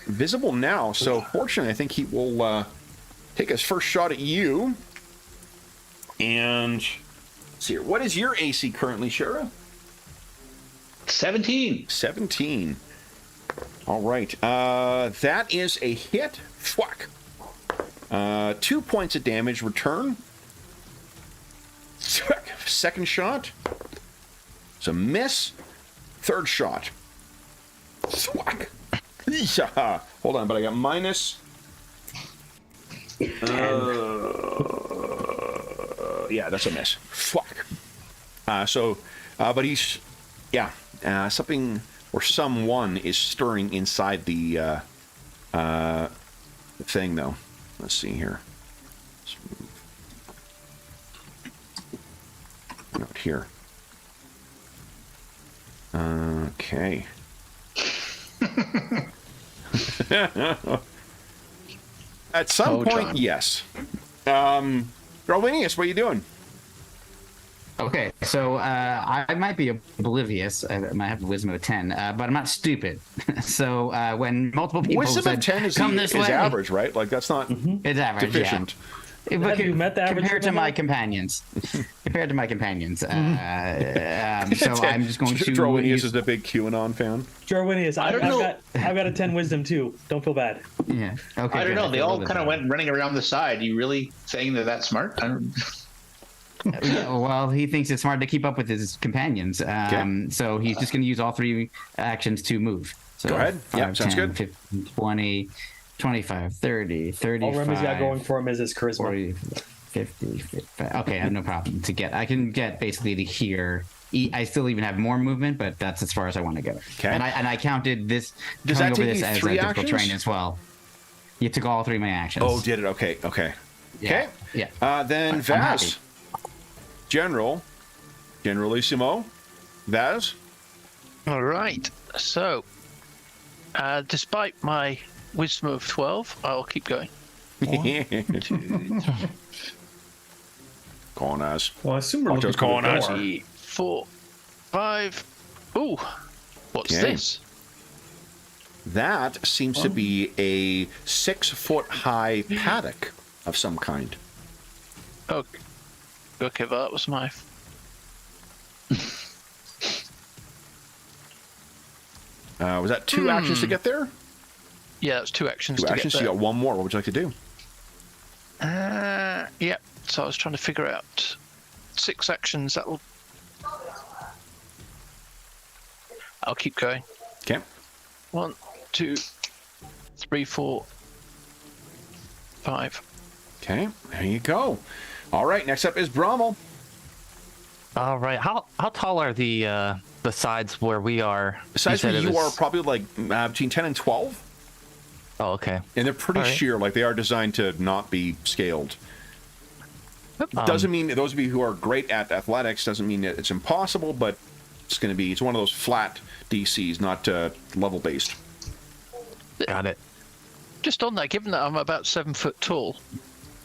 visible now, so fortunately, I think he will take his first shot at you. And let's see here. What is your AC currently, Shara? 17. 17. All right. That is a hit. Fuck. 2 points of damage return. Second shot. It's a miss. Third shot. Fuck. Hold on, but I got minus. Yeah, that's a miss. Fuck. But he's, something or someone is stirring inside the thing, though. Let's see here. Note here. Okay. At some point, John. yes. Rolinius, what are you doing? Okay, so I might be oblivious. I might have a wisdom of 10, but I'm not stupid. So when multiple people Wisdom said, of 10 is, "Come this is way," average, right? Like, that's not it's average, deficient. Yeah. Have you met the average compared to human my though? companions, so I'm just going to Rolinius use. is a big QAnon fan. Jorwinius, I don't know. I've got a 10 wisdom too. Don't feel bad. Yeah. Okay. I don't good. know. They feel a all little kind of bit went running around the side. You really saying they're that smart? I don't. better. Yeah, well, he thinks it's smart to keep up with his companions. So he's just going to use all 3 actions to move. So Go ahead. 5, Yep, sounds 10, good. 15, 20, 25, 30, 35. All Remy's got going for him is his charisma. 40, 50, 55. Okay, I have no problem to get. I can get basically to here. I still even have more movement, but that's as far as I want to go. Okay. And I counted this. Does coming that over take this you as 3 a difficult actions? terrain as well. You took all 3 of my actions. Oh, did it? Okay. Yeah. Okay. Yeah. Then I'm Vaz. Generalissimo. Vaz. All right. So, despite my wisdom of 12, I'll keep going. 1, 2, 3, Corners. Well, I assume we're Watch looking those for the corners. door. 4, 5. Ooh, what's Okay. this? That seems to be a 6-foot-high paddock of some kind. Okay, that was my. Was that 2 actions to get there? Yeah, that's 2 actions 2 to actions. get You there. got 1 more. What would you like to do? Yep. So I was trying to figure out 6 actions. That'll. I'll keep going. Okay. 1, 2, 3, 4, 5. Okay. There you go. All right. Next up is Brommel. All right. How tall are the sides where we are? Besides said where it you are was- probably like between 10 and 12. Oh, okay. And they're pretty All right. sheer. Like, they are designed to not be scaled. Doesn't mean those of you who are great at athletics doesn't mean that it's impossible, but it's one of those flat DCs, not level based. Got it. Just on that, given that I'm about 7 foot tall,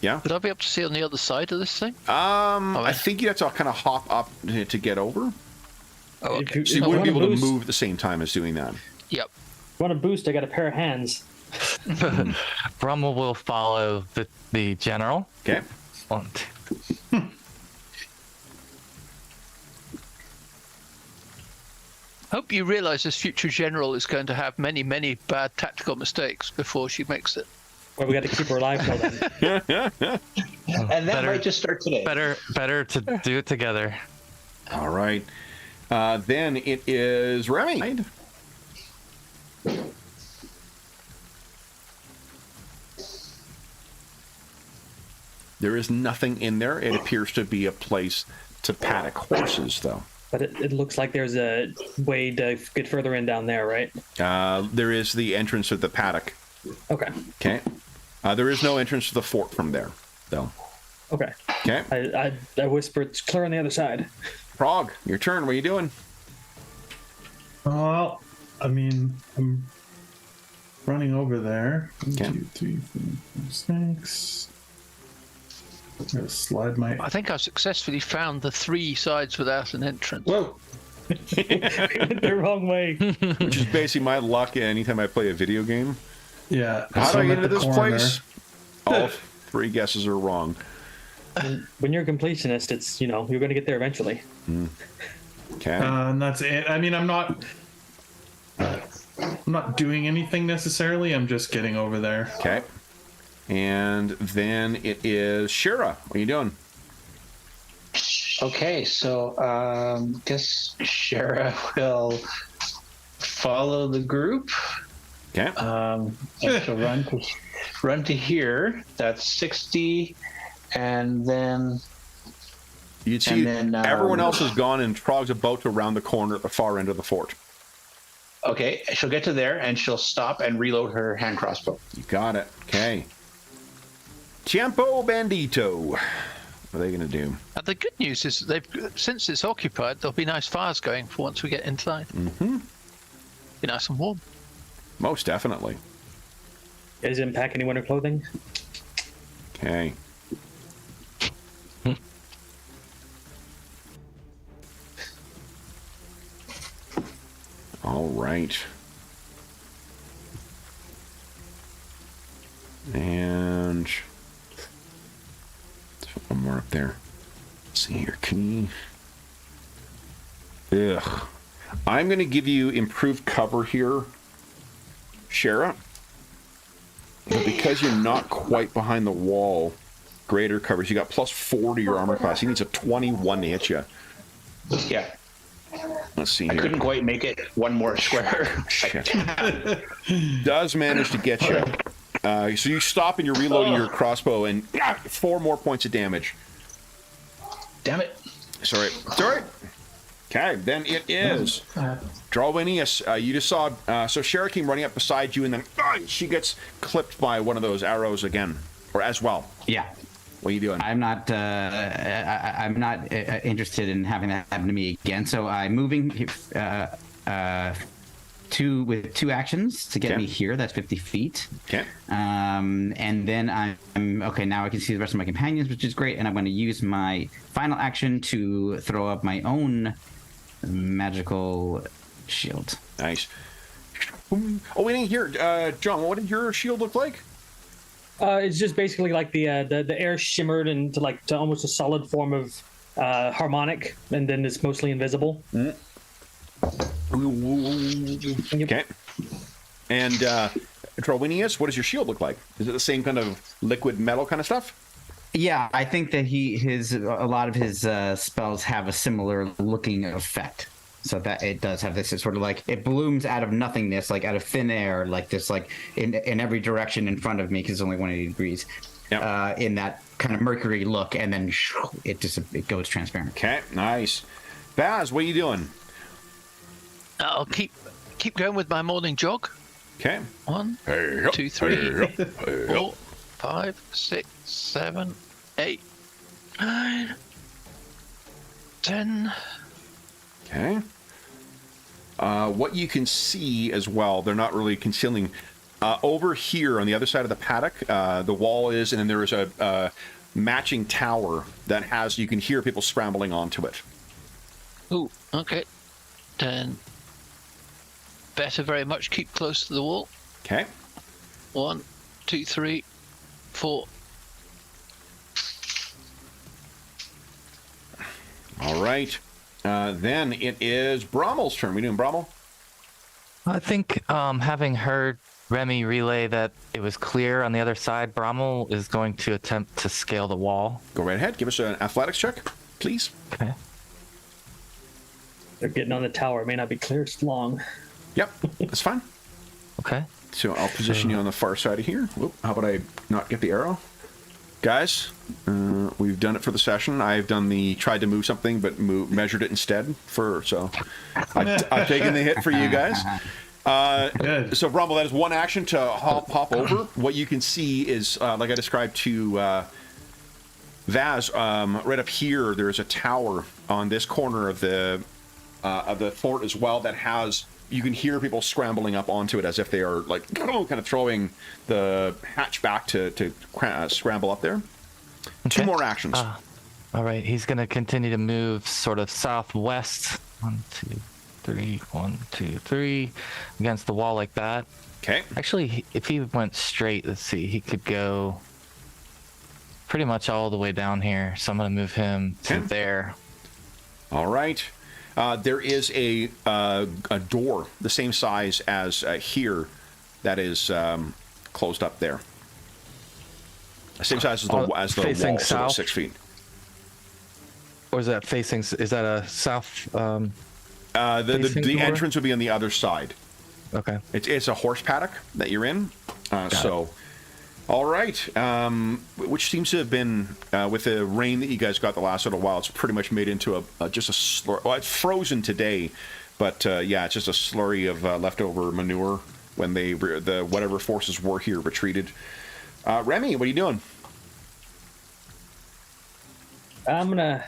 Yeah. would I be able to see on the other side of this thing? I think you have to kind of hop up to get over. Oh, okay. So you wouldn't be able to move at the same time as doing that. Yep. Want a boost? I got a pair of hands. Brummel will follow the general. Okay. 1, 2. Hope you realise this future general is going to have many, many bad tactical mistakes before she makes it. Well, we got to keep her alive till then. And that might just start today. Better to do it together. All right. Then it is Remy. There is nothing in there. It appears to be a place to paddock horses, though. But it looks like there's a way to get further in down there, right? There is the entrance of the paddock. Okay. Okay. There is no entrance to the fort from there, though. Okay. Okay. I whispered, it's clear on the other side. Frog, your turn. What are you doing? Well, I mean, I'm running over there. 1, Okay. 2, 3, 4, 5, 6. I'm gonna slide my. I think I've successfully found the 3 sides without an entrance. Whoa! The wrong way. Which is basically my luck anytime I play a video game. Yeah. How so do I I'm get at into the this corner. place? All 3 guesses are wrong. When you're a completionist, it's, you're going to get there eventually. Okay. And that's it. I mean, I'm not doing anything necessarily. I'm just getting over there. Okay. And then it is Shira. What are you doing? Okay, so guess Shara will follow the group. Okay. And she'll run to here. That's 60, and then You see, and then, everyone else is gone, and Trog's about to round the corner at the far end of the fort. okay, she'll get to there and she'll stop and reload her hand crossbow. You got it. Okay. Tiempo Bandito. What are they going to do? The good news is since it's occupied, there'll be nice fires going for once we get inside. Mm-hmm. Be nice and warm. Most definitely. You guys didn't pack any winter clothing? Okay. All right. And there's one more up there. Let's see here. Can you... Ugh. I'm going to give you improved cover here, Shara. But because you're not quite behind the wall, greater covers. You got +4 to your armor class. He needs a 21 to hit you. Yeah, Let's see I here. couldn't quite make it one more square. Shit. Does manage to get you. So you stop and you're reloading your crossbow, and 4 more points of damage. Damn it. Sorry. Sorry. Okay, then it is Drawinius. You just saw. So Shara came running up beside you, and then she gets clipped by one of those arrows again, or as well. Yeah. What are you doing? I'm not interested in having that happen to me again. So I'm moving with 2 actions to get Okay. me here. That's 50 feet. Okay. And then I'm okay. Now I can see the rest of my companions, which is great. And I'm going to use my final action to throw up my own magical shield. Nice. Oh, we didn't hear. John, what did your shield look like? It's just basically like the air shimmered into to almost a solid form of harmonic, and then it's mostly invisible. Okay. And Drawinius, what does your shield look like? Is it the same kind of liquid metal kind of stuff? Yeah, I think that a lot of his spells have a similar looking effect. So that it does have this, it's sort of like it blooms out of nothingness, like out of thin air, like this, like in every direction in front of me, because it's only 180 degrees. Yep. In that kind of mercury look, and then it goes transparent. Okay, nice. Baz, what are you doing? I'll keep going with my morning jog. Okay. 1, 2, 3, 4, 5, 6, 7, 8, 9, 10. Okay. What you can see as well, they're not really concealing. Over here on the other side of the paddock, the wall is, and then there is a matching tower that has, you can hear people scrambling onto it. Oh, okay. Then better very much keep close to the wall. Okay. 1, 2, 3, 4. All right. Then it is Brommel's turn. We doing Brommel? I think having heard Remy relay that it was clear on the other side, Brommel is going to attempt to scale the wall. Go right ahead. Give us an athletics check, please. Okay. They're getting on the tower. It may not be clear. It's long. Yep, that's fine. Okay. So I'll position you on the far side of here. Whoop, how about I not get the arrow? Guys, we've done it for the session. I've tried to move something, but measured it instead. So I've taken the hit for you guys. So Bromwell, that is one action to hop over. What you can see is, like I described to Vaz, right up here, there's a tower on this corner of the fort as well that has. You can hear people scrambling up onto it as if they are like kind of throwing the hatch back to scramble up there. Okay. 2 more actions. All right, he's going to continue to move sort of southwest. 1, 2, 3, 1, 2, 3 against the wall like that. Okay. Actually, if he went straight, let's see, he could go pretty much all the way down here. So I'm going to move him to there. All right. There is a door the same size as here that is closed up there. Same size as the wall, facing so south? 6 feet. Or is that facing, is that a south? The door? entrance would be on the other side. Okay. It's a horse paddock that you're in. All right. Which seems to have been, with the rain that you guys got the last little while, it's pretty much made into just a slurry. Well, it's frozen today, but yeah, it's just a slurry of leftover manure when the whatever forces were here retreated. Remy, what are you doing? I'm gonna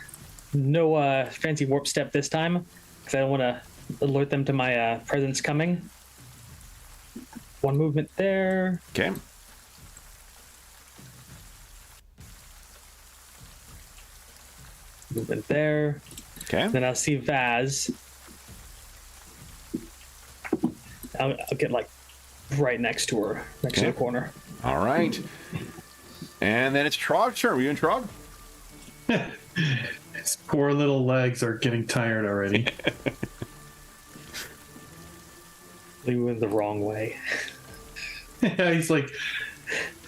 no fancy warp step this time because I don't want to alert them to my presence coming. 1 movement there. Okay. Movement there. Okay. Then I'll see Vaz. I'll get like right next to her, next to the corner. All right. And then it's Trog's turn. Were you in Trog? His poor little legs are getting tired already. They went the wrong way. Yeah, he's like,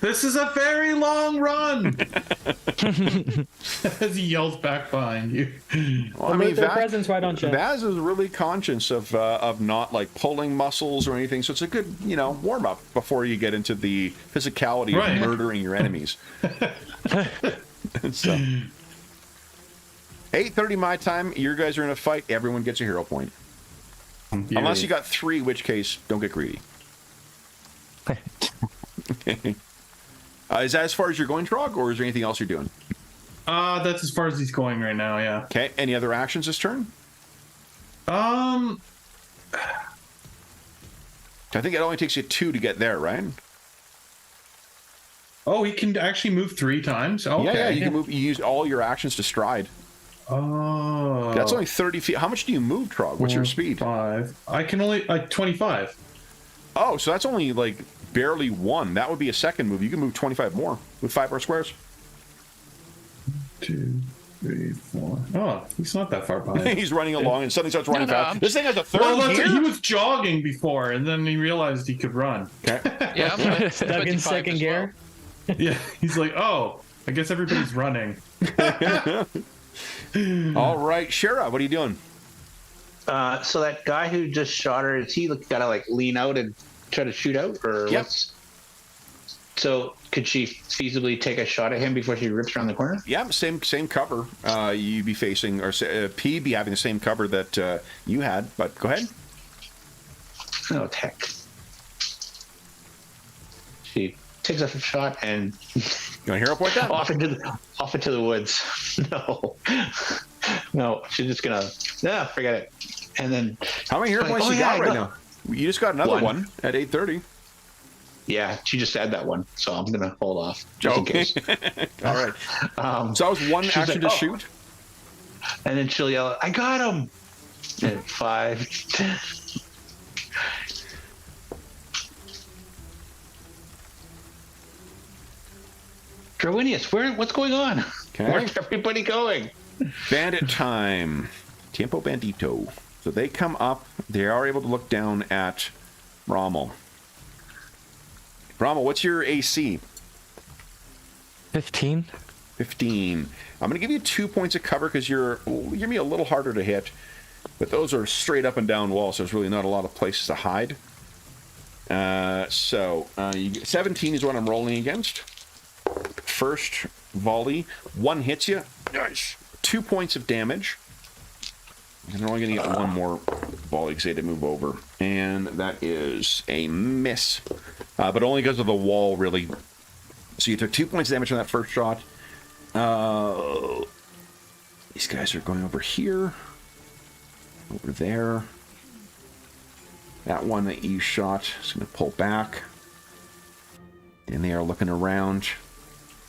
this is a very long run. As he yells back behind you. Well, I mean, their presence, why don't you? Vaz is really conscious of not like pulling muscles or anything, so it's a good warm up before you get into the physicality of murdering your enemies. So 8:30 my time. You guys are in a fight. Everyone gets a hero point, unless you got 3, in which case don't get greedy. Okay. Is that as far as you're going, Trog, or is there anything else you're doing? That's as far as he's going right now, yeah. Okay. Any other actions this turn? Um, I think it only takes you 2 to get there, right? Oh, he can actually move 3 times? Okay. Yeah, you can move. You use all your actions to stride. Oh. That's only 30 feet. How much do you move, Trog? What's your speed? 5. I can only, 25. Oh, so that's only like barely 1. That would be a second move. You can move 25 more with 5 more squares. 2, 3, 4. Oh, he's not that far behind. He's running along and suddenly starts running fast. This thing has a third gear? He was jogging before, and then he realized he could run. Okay. Yeah, I'm at Stuck in 25 second as gear. Yeah, he's like, oh, I guess everybody's running. All right, Shara, what are you doing? So that guy who just shot her, is he gotta like lean out and try to shoot out, or Yep. what's? So could she feasibly take a shot at him before she rips around the corner? Yeah, same cover. You'd be facing, or P be having the same cover that you had. But go ahead. Oh heck! She takes a shot and You want a hero point that? off into the woods. No, she's just gonna forget it. And then How many hero like, points oh, you yeah, got I right got- now? You just got another One. one at 8:30. Yeah, she just said that one, so I'm gonna hold off just in case. All right. So that was one she's action like, to "Oh." shoot. And then she'll yell, "I got him!" And 5, 10. Drowinius, what's going on? Okay. Where's everybody going? Bandit time. Tiempo Bandito. So they come up. They are able to look down at Rommel. Rommel, what's your AC? 15. 15. I'm going to give you 2 points of cover because you're going to be a little harder to hit. But those are straight up and down walls, so there's really not a lot of places to hide. 17 is what I'm rolling against. First volley. 1 hits you. Nice. 2 points of damage. And they're only going to get one more volley because they had to move over. And that is a miss. But only because of the wall, really. So you took 2 points of damage from that first shot. These guys are going over here. Over there. That one that you shot is going to pull back. And they are looking around.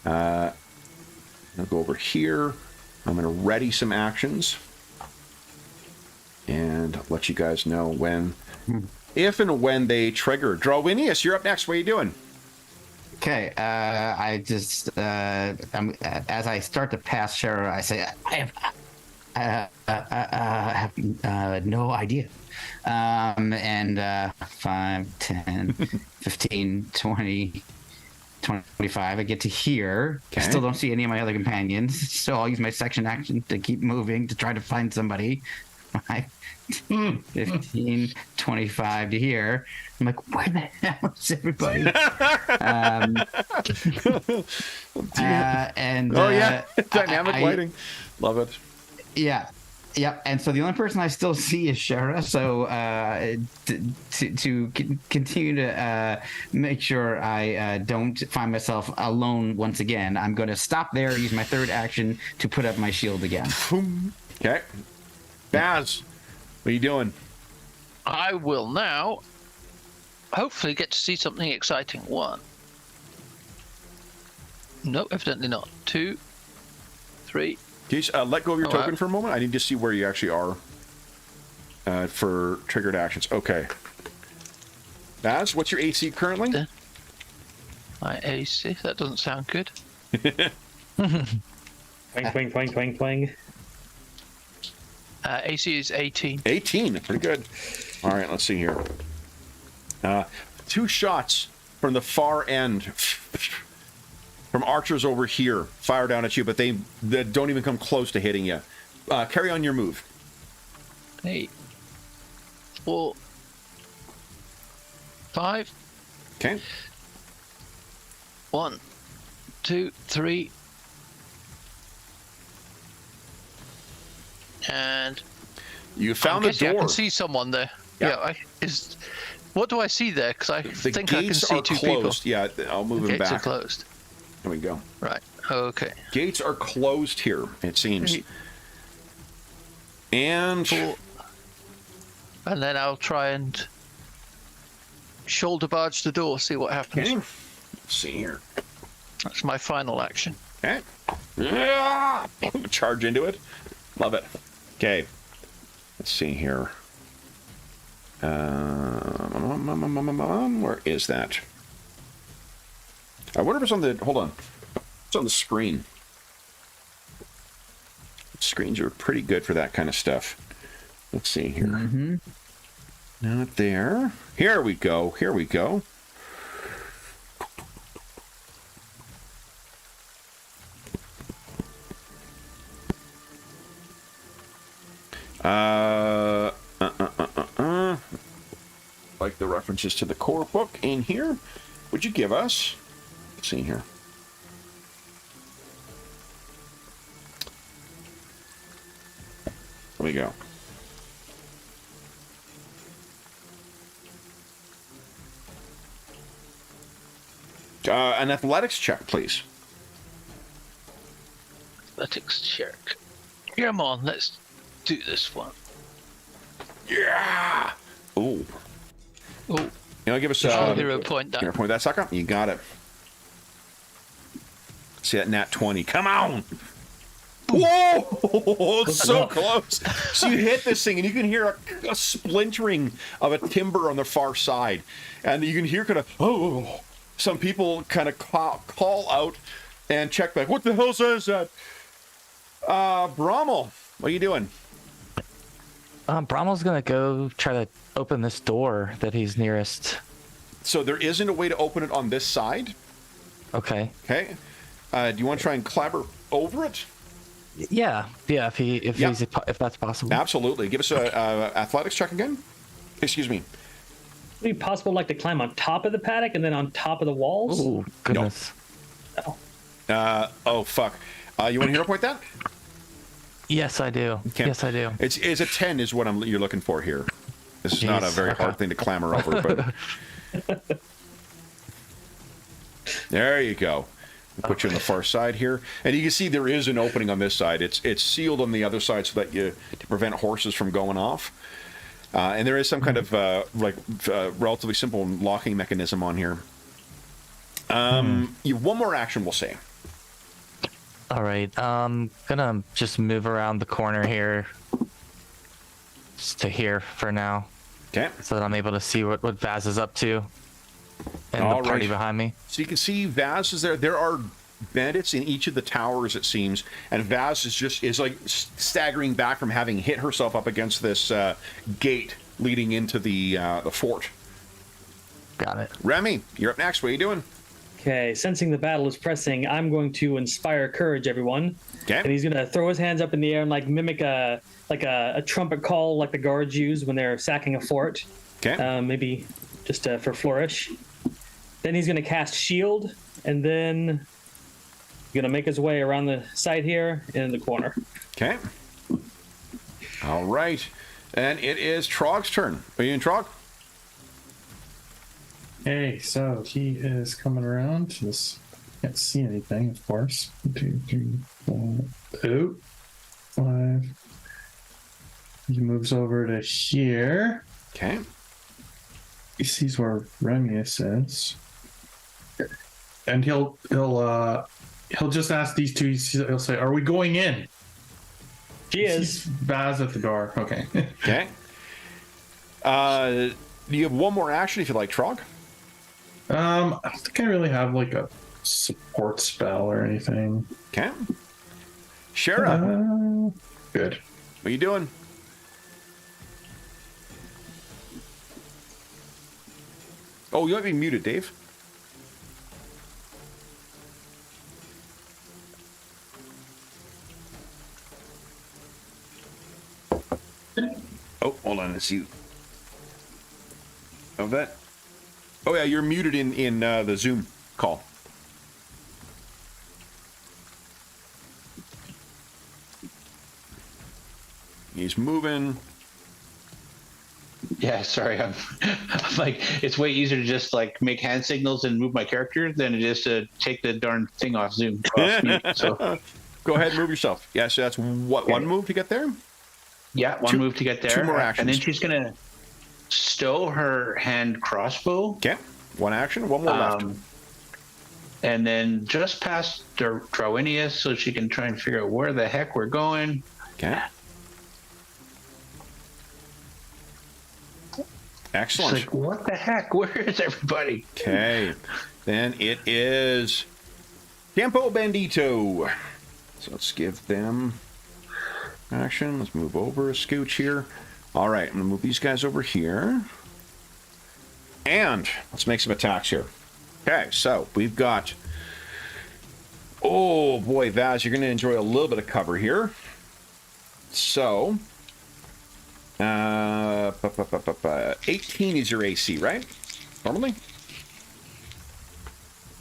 I'll go over here. I'm going to ready some actions. And let you guys know when, if and when they trigger. Drowinius, you're up next. What are you doing? Okay, I just as I start to pass Shara, I say I have no idea. And 5, 10, 15, 20, 25. I get to here. Okay. Still don't see any of my other companions, so I'll use my section action to keep moving to try to find somebody. 5, 15, 25 to here. I'm like, where the hell is everybody? Dynamic lighting. Love it. Yeah. Yep. And so the only person I still see is Shara. So to continue to make sure I don't find myself alone once again, I'm going to stop there, use my third action to put up my shield again. Okay. Baz, what are you doing? I will now hopefully get to see something exciting. 1. No, evidently not. 2, 3. Can you let go of your token for a moment? I need to see where you actually are for triggered actions. Okay. Baz, what's your AC currently? My AC. That doesn't sound good. Twang, twang, twang, twang, twang. AC is 18. 18. Pretty good. All right, let's see here. 2 shots from the far end. From archers over here, fire down at you, but they don't even come close to hitting you. Carry on your move. 8, 4, 5. Okay. 1, 2, 3. And You found the door. I can see someone there. Yeah. What do I see there? Because I The think I can gates see are 2 closed. people. Yeah, I'll move The them gates are back. closed. There we go. Right. Okay. Gates are closed here, it seems. 3, And 4. And then I'll try and shoulder barge the door, see what happens. okay. Let's see here. That's my final action. Okay. Charge into it. Love it. Okay. Let's see here. Where is that? I wonder if it's on the... Hold on. It's on the screen. Screens are pretty good for that kind of stuff. Let's see here. Mm-hmm. Not there. Here we go. Here we go. Like the references to the core book in here. Would you give us? Let's see here. There we go. An athletics check, please. Athletics check. Come on, let's do this one. Yeah. Ooh. Oh, You know, give us hero point that. Hero point that sucker. You got it. See that nat 20. Come on. Whoa! So close. So you hit this thing, and you can hear a splintering of a timber on the far side, and you can hear kind of some people kind of call out and check back. What the hell is that? Brommel, what are you doing? Bromwell's gonna go try to open this door that he's nearest. So there isn't a way to open it on this side. Okay. Okay. Do you want to try and clamber over it? Yeah. If that's possible. Absolutely. Give us a athletics check again. Excuse me. Would it be possible, like, to climb on top of the paddock and then on top of the walls? Oh goodness. Oh fuck. You want to hero point that? Yes, I do. Okay. Yes, I do. It's a 10 is what you're looking for here. This is not a very hard thing to clamber over, but there you go. Put you on the far side here, and you can see there is an opening on this side. It's sealed on the other side so that to prevent horses from going off. And there is some kind of relatively simple locking mechanism on here. You have one more action, we'll say. All right. Gonna just move around the corner here, just to here for now. Okay. So that I'm able to see what Vaz is up to, and All the party right. behind me. So you can see Vaz is there. There are bandits in each of the towers, it seems, and Vaz is like staggering back from having hit herself up against this gate leading into the fort. Got it. Remy, you're up next. What are you doing? Okay, sensing the battle is pressing, I'm going to inspire courage, everyone. Okay. And he's gonna throw his hands up in the air and like mimic a trumpet call like the guards use when they're sacking a fort. Okay. Maybe just for flourish. Then he's gonna cast shield, and then he's gonna make his way around the side here and in the corner. Okay. All right. And it is Trog's turn. Are you in Trog? Okay, so he is coming around to this. Can't see anything, of course. 1, 2, 3, 4, 5. He moves over to here. Okay. He sees where Remius is, and he'll just ask these two. He'll say, "Are we going in?" She is. Vaz at the door. Okay. Okay. You have one more action if you like, Trog. I don't think I really have like a support spell or anything. Okay. Shara, Good. what are you doing? Oh, you might be muted, Dave. Oh, hold on. Let's see. Oh, that. Oh, yeah, you're muted in the Zoom call. He's moving. Yeah, sorry. I'm like, it's way easier to just like make hand signals and move my character than it is to take the darn thing off Zoom. Off mute. So Go ahead and move yourself. Yeah, so that's what, Okay. one move to get there? yeah, one move to get there. 2 more And actions. then she's gonna stow her hand crossbow. Okay. One action, one more left. And then just past Drowinius so she can try and figure out where the heck we're going. Okay. She's Excellent. like, what the heck? Where is everybody? Okay. Then it is Campo Bandito. So let's give them action. Let's move over a scooch here. All right, I'm going to move these guys over here. And let's make some attacks here. Okay, so we've got... Oh, boy, Vaz, you're going to enjoy a little bit of cover here. So... 18 is your AC, right? Normally?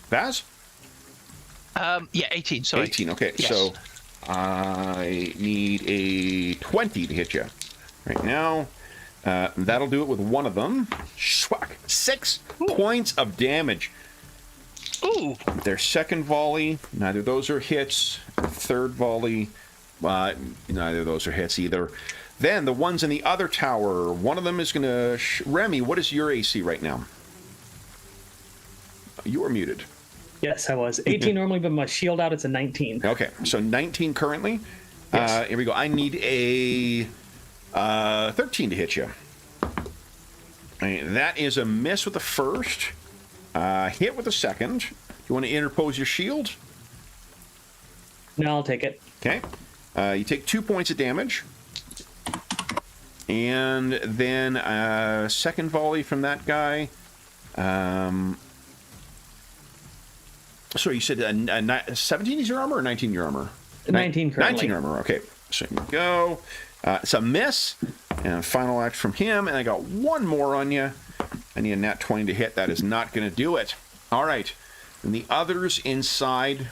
Vaz? Yeah, 18. Sorry. 18, okay. Yes. So I need a 20 to hit you right now. That'll do it with one of them. Schwack. 6 points of damage. Ooh. Their second volley, neither of those are hits. Third volley, neither of those are hits either. Then the ones in the other tower, one of them is going to... Remy, what is your AC right now? You are muted. Yes, I was 18 normally, but my shield out, it's a 19. Okay, so 19 currently. Yes. Here we go. I need a 13 to hit you. And that is a miss with the first. Hit with the second. You want to interpose your shield? No, I'll take it. Okay. You take 2 points of damage. And then second volley from that guy. Sorry, you said 17 is your armor or 19 your armor? 19 currently. 19 armor, okay. So here we go. It's a miss. And final act from him. And I got one more on you. I need a nat 20 to hit. That is not going to do it. All right. And the others inside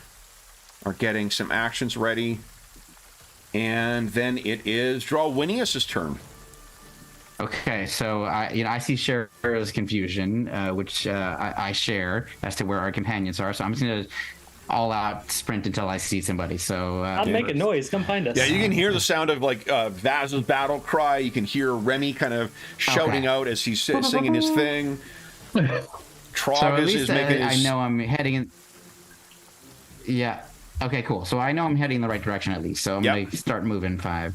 are getting some actions ready. And then it is Drawinius' turn. Okay, so I see Shara's confusion, which I share as to where our companions are. So I'm just gonna all out sprint until I see somebody. So I'll make a noise. Come find us. Yeah, you can hear the sound of like Vaz's battle cry. You can hear Remy kind of shouting out as he's singing his thing. Trog so at least is making his... I know I'm heading in. Yeah. Okay, cool. So I know I'm heading in the right direction at least. So I'm going to start moving 5,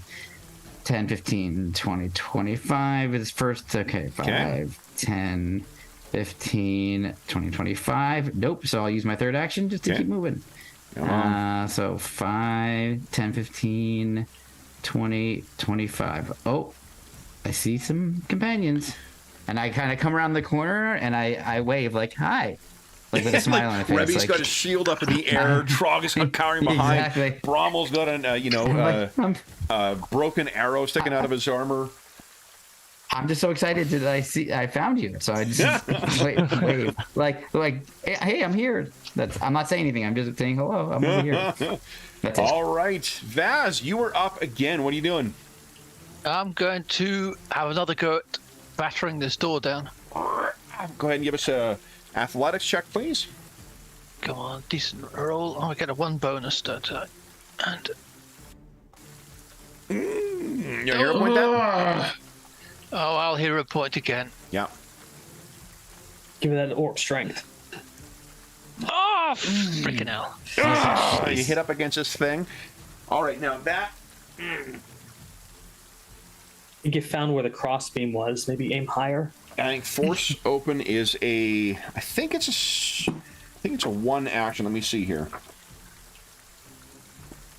10, 15, 20, 25 is first. Okay, 5, 10, 15, 20, 25. Nope. So I'll use my third action just to keep moving. So 5, 10, 15, 20, 25. Oh, I see some companions. And I kind of come around the corner and I wave like, hi. Like with a smile on my face. Remy's got his shield up in the air. Trog is cowering behind. Exactly. Brommel's got a broken arrow sticking out of his armor. I'm just so excited that I found you. So I just wave. Like, hey, I'm here. I'm not saying anything. I'm just saying hello. I'm over here. That's it. All right. Vaz, you are up again. What are you doing? I'm going to have another go at battering this door down. Go ahead and give us a athletics check, please. Come on, decent roll. Oh, I get a 1 bonus, don't I? And Your hero point that? oh, I'll hero point again. Yeah. Give it that orc strength. Oh, freaking hell! You hit up against this thing. All right, now that. You get found where the crossbeam was. Maybe aim higher. I think force open is a. I think it's a one action. Let me see here.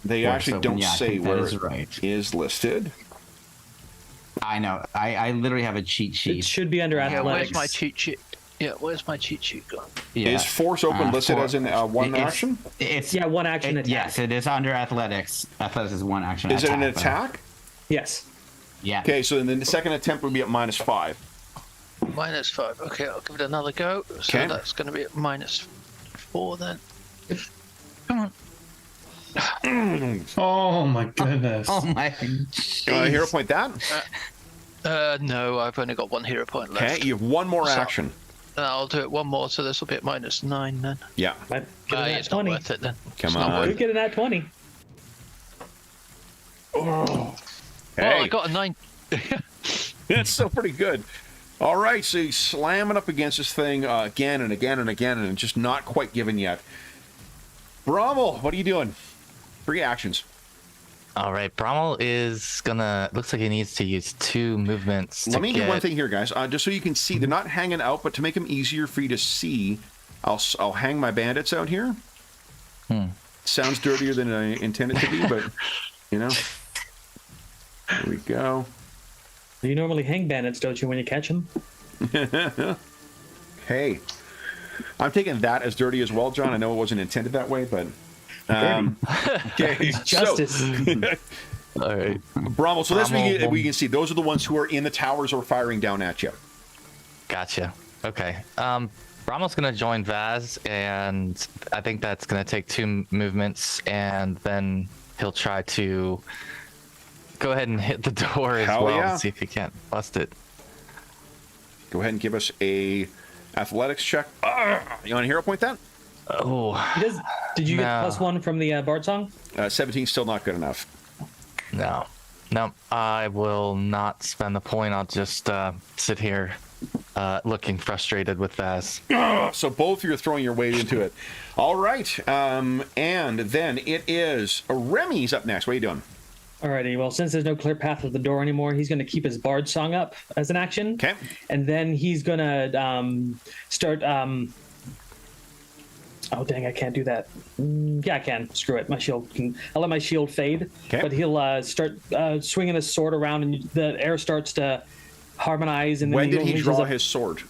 They Force actually open, don't yeah, I say think that where is it right. is listed. I know. I literally have a cheat It sheet. should be under Yeah, athletics. where's my cheat sheet? Yeah, where's my cheat sheet gone? Yeah. Is force open listed as in one it's- action? It's Yeah, one action attack. Yes, it is under athletics. Athletics is one action. Is it an though. attack? Yes. Yeah. Okay, so then the second attempt would be at -5. -5. Okay, I'll give it another go. So Okay. that's going to be at -4 then. Come on. Oh my goodness. Oh my. Hero point that. No, I've only got 1 hero point left. Okay, you have one more So- action. I'll do it one more, so this will be at -9 then. Yeah, Might get a nat It's not 20. worth it then. come It's not on. Could get a nat 20. Well, Hey, I got a 9. that's still pretty good. All right, so he's slamming up against this thing again and again and again, and just not quite giving yet. Brommel, what are you doing? 3 actions. All right, Brommel is gonna. Looks like he needs to use 2 movements. Let me do one thing here, guys, just so you can see. They're not hanging out, but to make them easier for you to see, I'll hang my bandits out here. Sounds dirtier than I intended to be, but you know. Here we go. You normally hang bandits, don't you, when you catch them? Hey, I'm taking that as dirty as well, John. I know it wasn't intended that way, but okay. Justice. All right. Brommel. So this we can see those are the ones who are in the towers or firing down at you. Gotcha. Okay. Brommel's gonna join Vaz, and I think that's gonna take 2 movements, and then he'll try to go ahead and hit the door as Hell well yeah. and see if he can't bust it. Go ahead and give us a athletics check. You want to hero point that? Oh, He does. Did you get No. +1 from the Bard song? 17 still not good enough. no. No, I will not spend the point. I'll just sit here looking frustrated with Vaz. So both of you are throwing your weight into it. All right. And then it is Remy's up next. What are you doing? Alrighty, well, since there's no clear path of the door anymore, he's going to keep his Bard song up as an action. Okay. And then he's going to start... Oh, dang, I can't do that. Yeah, I can. Screw it. My shield can... I'll let my shield fade. Okay. But he'll start swinging his sword around, and the air starts to harmonize. And then When did he unleashes draw a- his sword?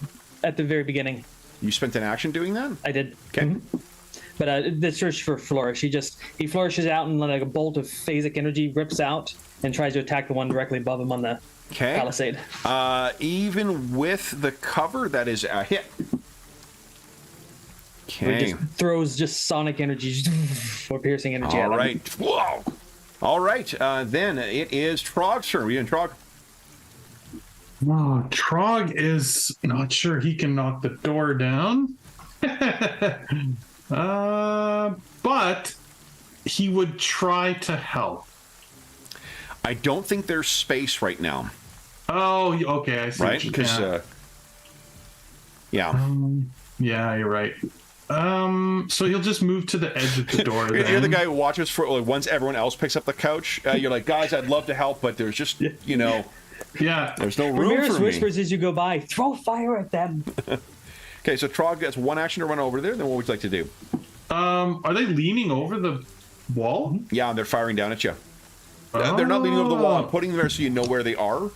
At the very beginning. You spent an action doing that? I did. Okay. But this search for flourish. He flourishes out, and like a bolt of phasic energy rips out and tries to attack the one directly above him on the Okay. palisade. Even with the cover, that is a hit. He Okay. just throws just sonic energy or piercing energy at All him. right. Whoa. All right. Then it is Trog's turn. Are you in Trog? Oh, Trog is not sure he can knock the door down. But he would try to help. I don't think there's space right now. Oh, okay. I see. Right? what you- Because, yeah. yeah. Yeah, you're right. So he'll just move to the edge of the door. You're the then. guy who watches for like, once everyone else picks up the couch. You're like, guys, I'd love to help, but there's just, you know, Yeah. there's no room Ramirez for me. whispers as you go by, throw fire at them. Okay, so Trog gets one action to run over there. Then what would you like to do? Are they leaning over the wall? Yeah, they're firing down at you. They're not leaning over the wall. I'm putting them there so you know where they are.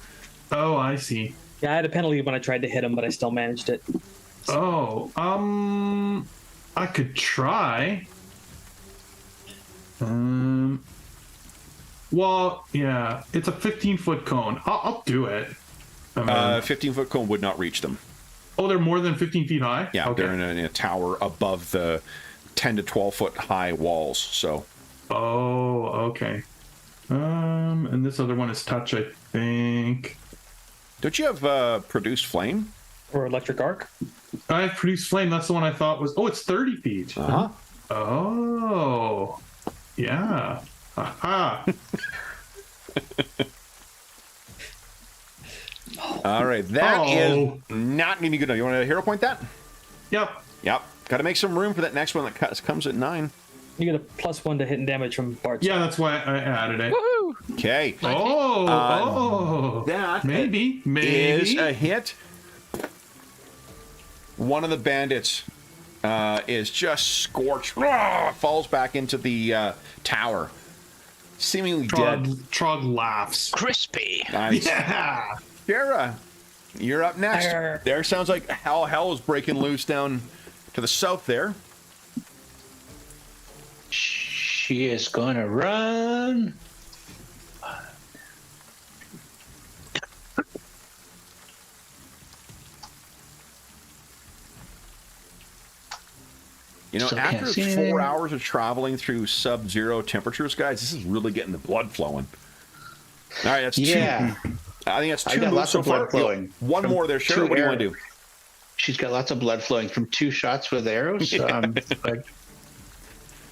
Oh, I see. Yeah, I had a penalty when I tried to hit him, but I still managed it. Oh, I could try. Well, yeah, it's a 15-foot cone. I'll do it. I mean, 15-foot cone would not reach them. oh, they're more than 15 feet high? Yeah, Okay. they're in a tower above the 10 to 12-foot high walls. So Oh, okay. And this other one is touch, I think. don't you have produced flame? Or electric arc. I have produced flame. That's the one I thought was. Oh, it's 30 feet. Uh-huh. Oh, yeah. Aha. All right, that Oh. is not going to be good enough. You want to hero point that? Yep. Yep. Got to make some room for that next one that comes at 9. You get a +1 to hit and damage from Bard's. Yeah, that's why I added it. Okay. Oh, that maybe is a hit. One of the bandits is just scorched. Falls back into the tower. Seemingly dead. Trog laughs. Crispy. Nice. Yeah. Shara, you're up next. Arr. There sounds like hell is breaking loose down to the south there. She is going to run. You know, So after can't see 4 anything. hours of traveling through sub-zero temperatures, guys, this is really getting the blood flowing. All right, that's Yeah. two. I think that's I two got moves lots so of blood far. flowing One from more there, Shara. two What do you want to arrows. do? She's got lots of blood flowing from 2 shots with arrows. But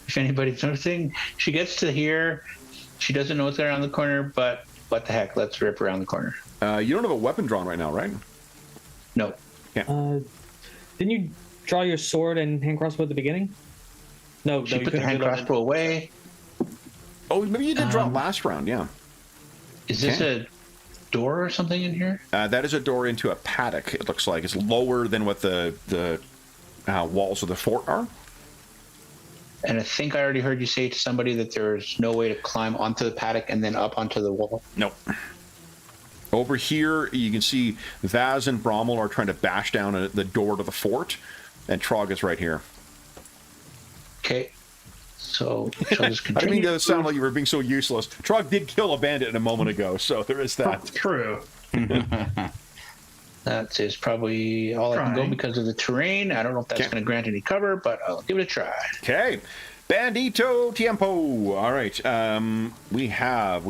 if anybody's noticing, she gets to here. She doesn't know what's around the corner, but what the heck? Let's rip around the corner. You don't have a weapon drawn right now, right? No. Didn't you draw your sword and hand crossbow at the beginning? No, She no, put you the couldn't hand do that. crossbow away. Oh, maybe you did draw it last round, yeah. Is this a door or something in here? That is a door into a paddock, it looks like. It's lower than what the walls of the fort are. And I think I already heard you say to somebody that there's no way to climb onto the paddock and then up onto the wall. Nope. Over here, you can see Vaz and Brommel are trying to bash down the door to the fort, and Trog is right here. Okay. So she'll just I continue. mean, that sounded like you were being so useless. Trog did kill a bandit a moment ago, so there is that. True. That is probably all I can go Trying. because of the terrain. I don't know if that's Okay. going to grant any cover, but I'll give it a try. Okay. Bandito Tiempo. All right. We have.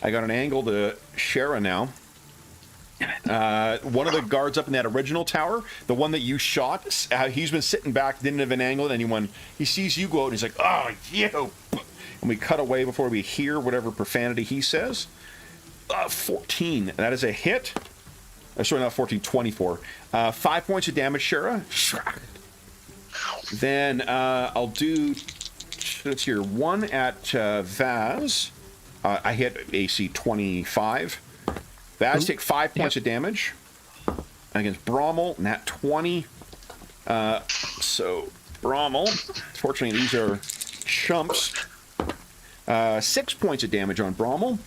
I got an angle to Shara now. One of the guards up in that original tower, the one that you shot, he's been sitting back, didn't have an angle at anyone. He sees you go out and he's like, oh, you. And we cut away before we hear whatever profanity he says. 14. That is a hit. Sorry, not 14, 24. 5 points of damage, Shara. Then I'll do, let's hear, one at Vaz. I hit AC 25. Vaz take 5 points of damage. Against Brommel, nat 20. So, Brommel, fortunately these are chumps. 6 points of damage on Brommel.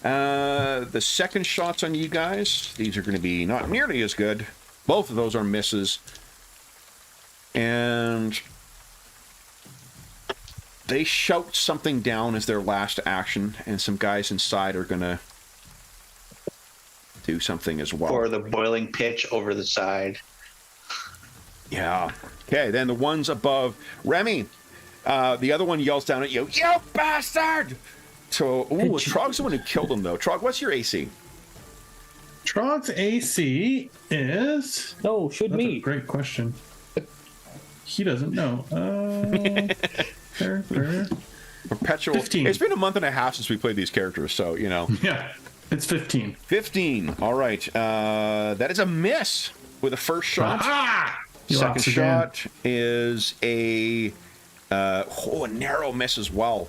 The second shots on you guys, these are going to be not nearly as good. Both of those are misses. And they shout something down as their last action, and some guys inside are going to do something as well. Or the boiling pitch over the side. Yeah. Okay, then the ones above Remy. The other one yells down at you, "You bastard!" So, ooh, Trog's the one who killed him, though. Trog, what's your AC? Trog's AC is. No, should That's me. a great question. He doesn't know. Perpetual. 15. It's been a month and a half since we played these characters, so, you know. Yeah, it's 15. 15. All right. That is a miss with a first shot. Ah! Second shot is a narrow miss as well.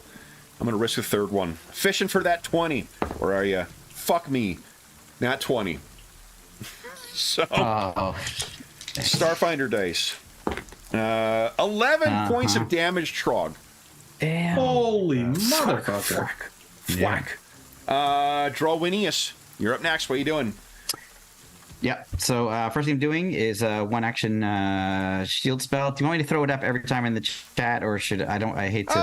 I'm going to risk a third one. Fishing for that 20. Where are you? Fuck me. Not 20. So, Starfinder dice. 11 points of damage, Trog. Damn. Holy motherfucker. Whack. Drawinius, you're up next. What are you doing? Yep. So first thing I'm doing is one action shield spell. Do you want me to throw it up every time in the chat, or should I? Don't. I hate to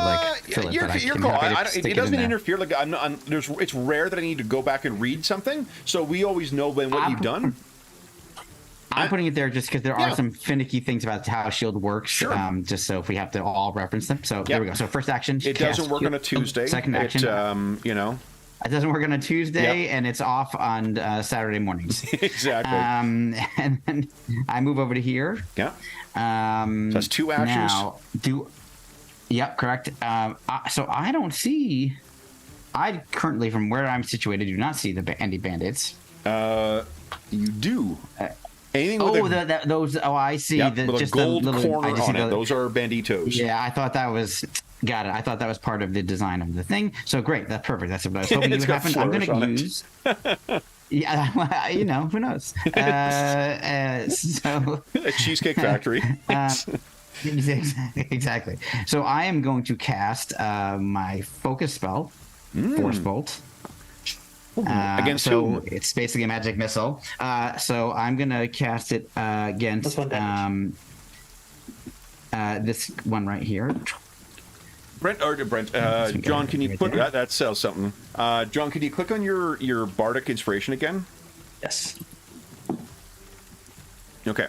fill it. Your But I call. can happy to It doesn't interfere. Like it's rare that I need to go back and read something, so we always know what you've done. I'm putting it there just because there are some finicky things about how shield works. Sure. Just so if we have to all reference them. So there we go. So first action. It doesn't work on a Tuesday. Second action. It doesn't work on a Tuesday, and it's off on Saturday mornings. Exactly. And then I move over to here. Yeah. So that's 2 actions. Now, yep, correct. So I don't see. I currently, from where I'm situated, do not see the Andy Bandits. You do. Anything with those. Oh, I see. Yep, with a gold corner on it. Those are banditos. Yeah, I thought that was. Got it. I thought that was part of the design of the thing. So great. That's perfect. That's what I was hoping would happen. I'm going to use. Yeah, who knows? So a Cheesecake Factory. Exactly. So I am going to cast my focus spell, Force Bolt. Against so whom? It's basically a magic missile. So I'm going to cast it against this one right here. John, can you put that says something? John, can you click on your bardic inspiration again? Yes. Okay.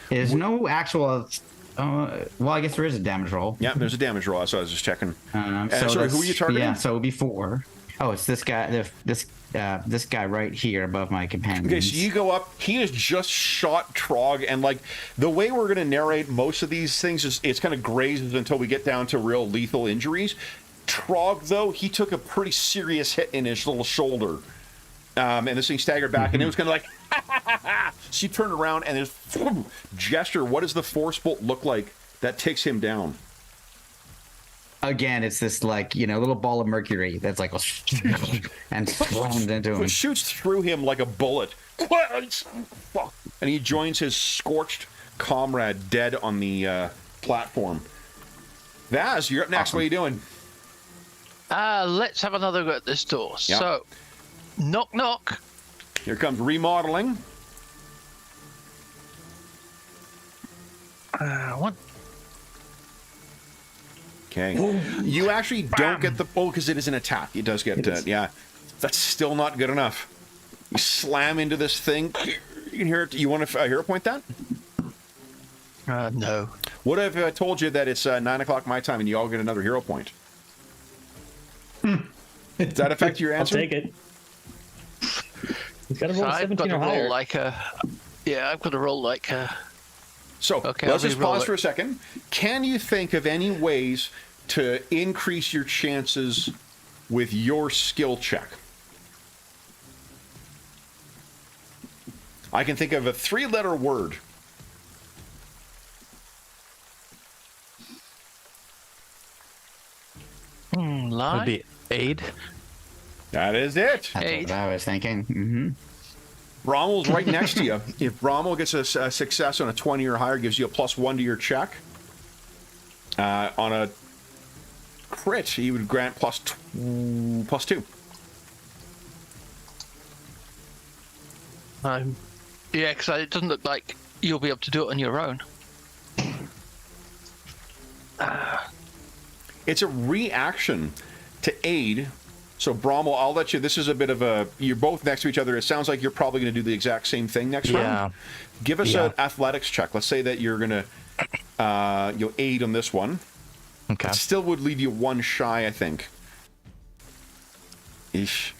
There's no actual. Well, I guess there is a damage roll. Yeah, there's a damage roll. So I was just checking. So sorry, who are you targeting? Yeah, so it would be 4. Oh, it's this guy. This guy right here above my companion. Okay, so you go up. He has just shot Trog, and like the way we're going to narrate most of these things is it's kind of grazes until we get down to real lethal injuries. Trog, though, he took a pretty serious hit in his little shoulder, and this thing staggered back, and it was kind of like. So you turn around and there's gesture. What does the force bolt look like that takes him down? Again, it's this little ball of mercury that's like and thrown into him. It shoots through him like a bullet, and he joins his scorched comrade dead on the platform. Vaz, you're up next. Awesome. What are you doing? Let's have another go at this door. Yep. So, knock knock. Here comes remodeling. 1. Okay. You actually don't get the... Oh, because it is an attack. It does get... yeah. That's still not good enough. You slam into this thing. You can hear it. You want to hero point that? No. What if I told you that it's 9 o'clock my time and you all get another hero point? Does that affect your answer? I'll take it. He's got to roll I've got 17 to or roll higher. like a. Yeah, I've got to roll like a. So Okay, let's I'll just re-roll pause it. for a second. Can you think of any ways to increase your chances with your skill check? I can think of a 3-letter word. Lie. Would be aid. That is it. That's Eight. what I was thinking. Mm-hmm. Bromwell's right next to you. If Bromwell gets a success on a 20 or higher, gives you a +1 to your check. On a crit, he would grant +2. Yeah, because it doesn't look like you'll be able to do it on your own. It's a reaction to aid. So Bromwell, I'll let you. This is a bit of a. You're both next to each other. It sounds like you're probably going to do the exact same thing next round. Give us an athletics check. Let's say that you're going to you'll aid on this one. Okay. It still would leave you 1 shy, I think. Ish.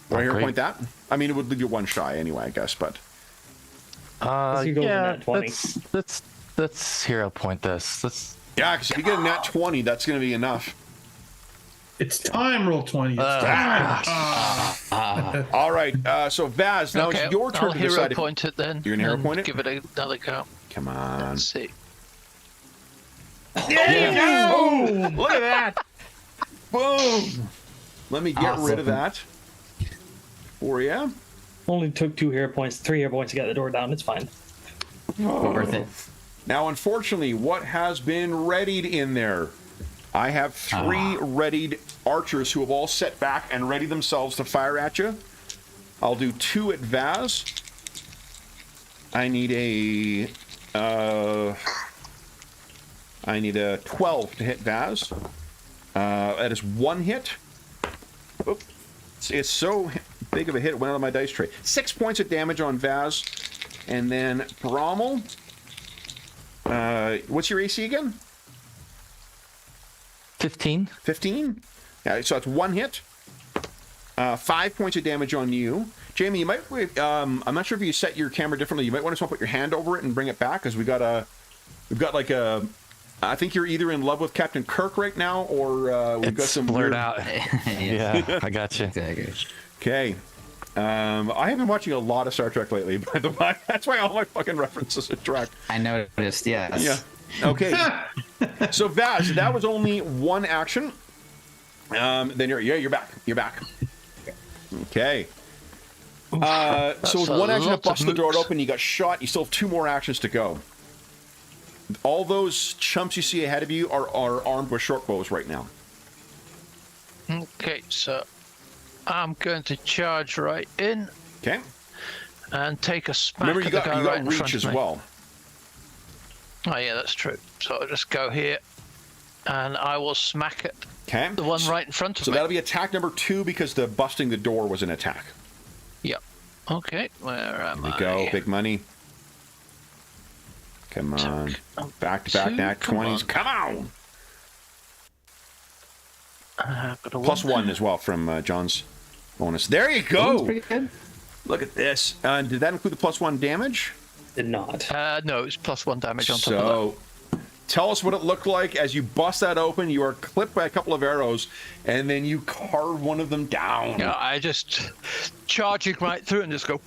Want to hero great. point that? I mean, it would leave you 1 shy anyway, I guess. But Unless you go with a yeah, nat 20. let's hero point this. Let's. yeah, because if you get a nat 20, that's going to be enough. It's time, roll 20. It's time. All right. So Vaz, now Okay, it's your turn I'll to hero decide. point it then. You're gonna hero and point it? Give it another go. Come on. Let's see. There you go! Look at that! Boom! Let me get rid of that for you. Only took 3 hero points to get the door down. It's fine. Worth it. Now, unfortunately, what has been readied in there? I have 3 readied archers who have all set back and ready themselves to fire at you. I'll do 2 at Vaz. I need a 12 to hit Vaz. That is 1 hit. Oop. It's so big of a hit. It went out of my dice tray. 6 points of damage on Vaz. And then Brommel. What's your AC again? 15. 15? Yeah, so that's 1 hit. 5 points of damage on you. Jamie, you might... I'm not sure if you set your camera differently. You might want to put your hand over it and bring it back, because we've got like a... I think you're either in love with Captain Kirk right now, or we've got It's some blurred weird... out. Yeah, I got you. Exactly. Okay. I have been watching a lot of Star Trek lately, by the way. That's why all my fucking references are Trek. I noticed, yes. Yeah. Okay. So Vaz, that was only 1 action. Then you're back. You're back. Okay. So with 1 action to lots of bust the door mooks. open, you got shot. You still have 2 more actions to go. All those chumps you see ahead of you are armed with short bows right now. Okay, so I'm going to charge right in Okay. and take a smack Remember, you at the got guy right in reach front as of me. well. Oh yeah, that's true. So I'll just go here, and I will smack at Okay. the one right in front of So me. that'll be attack number 2 because the busting the door was an attack. Yep. Okay, where am There I? we go. Big money. Come on. Back to back Two, nat come 20s. on. Come on. Got a +1 as well from John's bonus. There you That's go. pretty good. Look at this. Did that include the +1 damage? Did not. No, it's +1 damage on top of So, tell us what it looked like as you bust that open. You are clipped by a couple of arrows, and then you carve one of them down. that. Yeah, I just charging right through and just go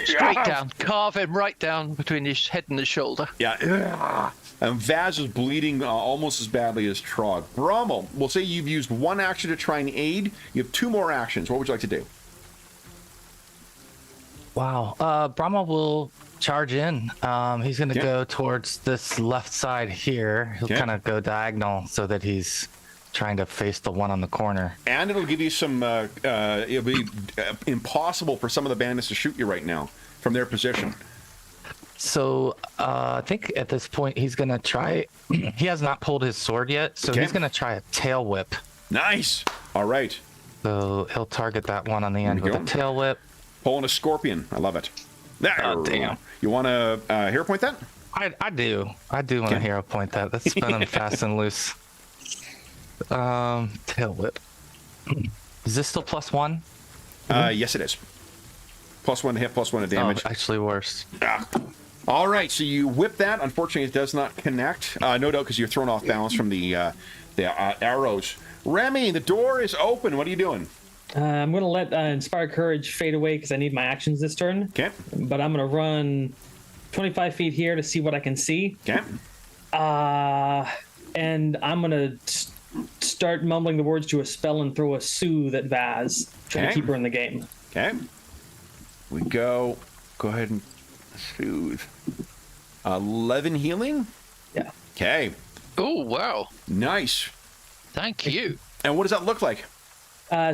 straight down, carve him right down between his head and his shoulder. Yeah. And Vaz is bleeding almost as badly as Trog. Brommel, we'll say you've used 1 action to try and aid. You have 2 more actions. What would you like to do? Wow. Brahma will charge in. He's going to go towards this left side here. He'll Okay. kind of go diagonal so that he's trying to face the one on the corner. And it'll give you some... it'll be impossible for some of the bandits to shoot you right now from their position. So I think at this point he's going to try... he has not pulled his sword yet, so Okay. he's going to try a tail whip. Nice. All right. So he'll target that one on the end we with a go. tail whip. Pulling a scorpion. I love it. There. Oh, damn. You want to hero point that? I do want to hero point that. Let's spin him fast and loose. Tail whip. Is this still +1? Yes, it is. +1 to hit, +1 to damage. Oh, actually worse. All right, so you whip that. Unfortunately, it does not connect. No doubt because you're thrown off balance from the arrows. Remy, the door is open. What are you doing? I'm going to let Inspire Courage fade away because I need my actions this turn. Okay. But I'm going to run 25 feet here to see what I can see. Okay. And I'm going to start mumbling the words to a spell and throw a soothe at Vaz. Try to keep her in the game. Okay. We go. Go ahead and soothe. 11 healing? Yeah. Okay. Oh, wow. Nice. Thank you. And what does that look like?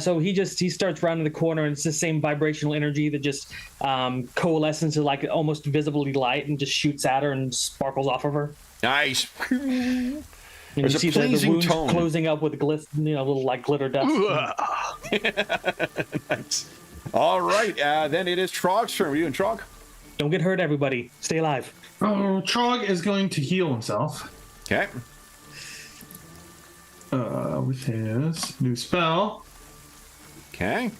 So he starts rounding the corner, and it's the same vibrational energy that just coalesces into like almost visibly light and just shoots at her and sparkles off of her. Nice. And There's you a see the pleasing wounds tone. closing up with little like glitter dust. Nice. All right. Then it is Trog's turn. What are you doing, Trog? Don't get hurt, everybody. Stay alive. Oh, Trog is going to heal himself Okay. with his new spell. Okay.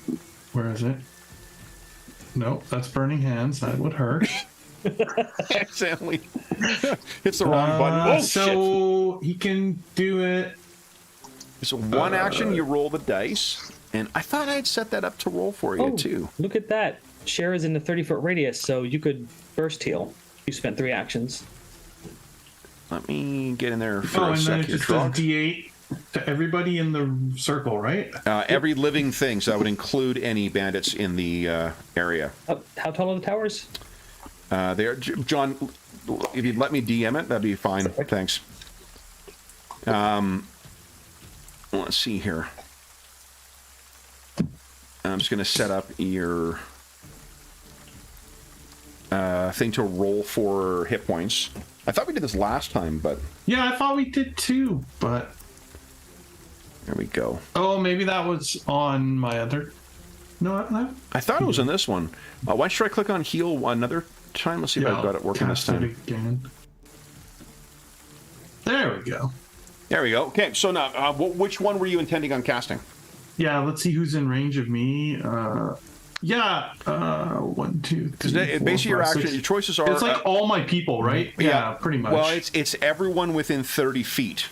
Where is it? Nope, that's Burning Hands. That would hurt. Accidentally. It's the wrong button. Oh, shit. So he can do it. So one action, you roll the dice. And I thought I'd set that up to roll for you, too. Look at that. Shara's in the 30-foot radius, so you could burst heal. You spent 3 actions. Let me get in there for Oh, a and then sec it here, just does Trog. D8 to everybody in the circle, right? Every living thing, so that would include any bandits in the area. How tall are the towers? They are, John, if you'd let me DM it, that'd be fine. Thanks. Let's see here. I'm just going to set up your thing to roll for hit points. I thought we did this last time, but... Yeah, I thought we did too, but... There we go. Oh, maybe that was on my other... No. I thought it was on this one. Why don't you try click on heal another time? Let's see if I've got it working this time. Again. There we go. There we go. Okay, so now, which one were you intending on casting? Yeah, let's see who's in range of me. 1, 2, 3, Because 4, basically your 5, action, 6. your choices are... It's like all my people, right? Yeah, pretty much. Well, it's everyone within 30 feet.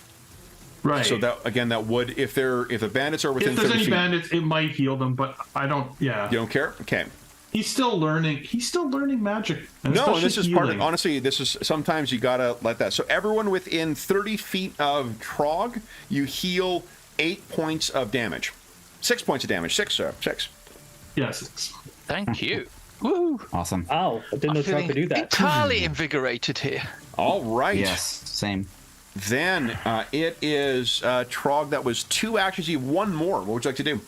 right. So that again, that would if the bandits are within if there's 30 any feet, bandits, it might heal them, but I don't. Yeah, you don't care. Okay. he's still learning. He's still learning magic. And No, and this is part of. healing. Honestly, this is sometimes you gotta let that. So everyone within 30 feet of Trog, you heal 8 points of damage. 6 points of damage. 6. Yes. Thank you. Woo! Awesome. Oh, I didn't know Trog Feeling could do that. entirely invigorated here. All right. Yes, same. Then it is Trog. That was 2 actions. You have 1 more. What would you like to do?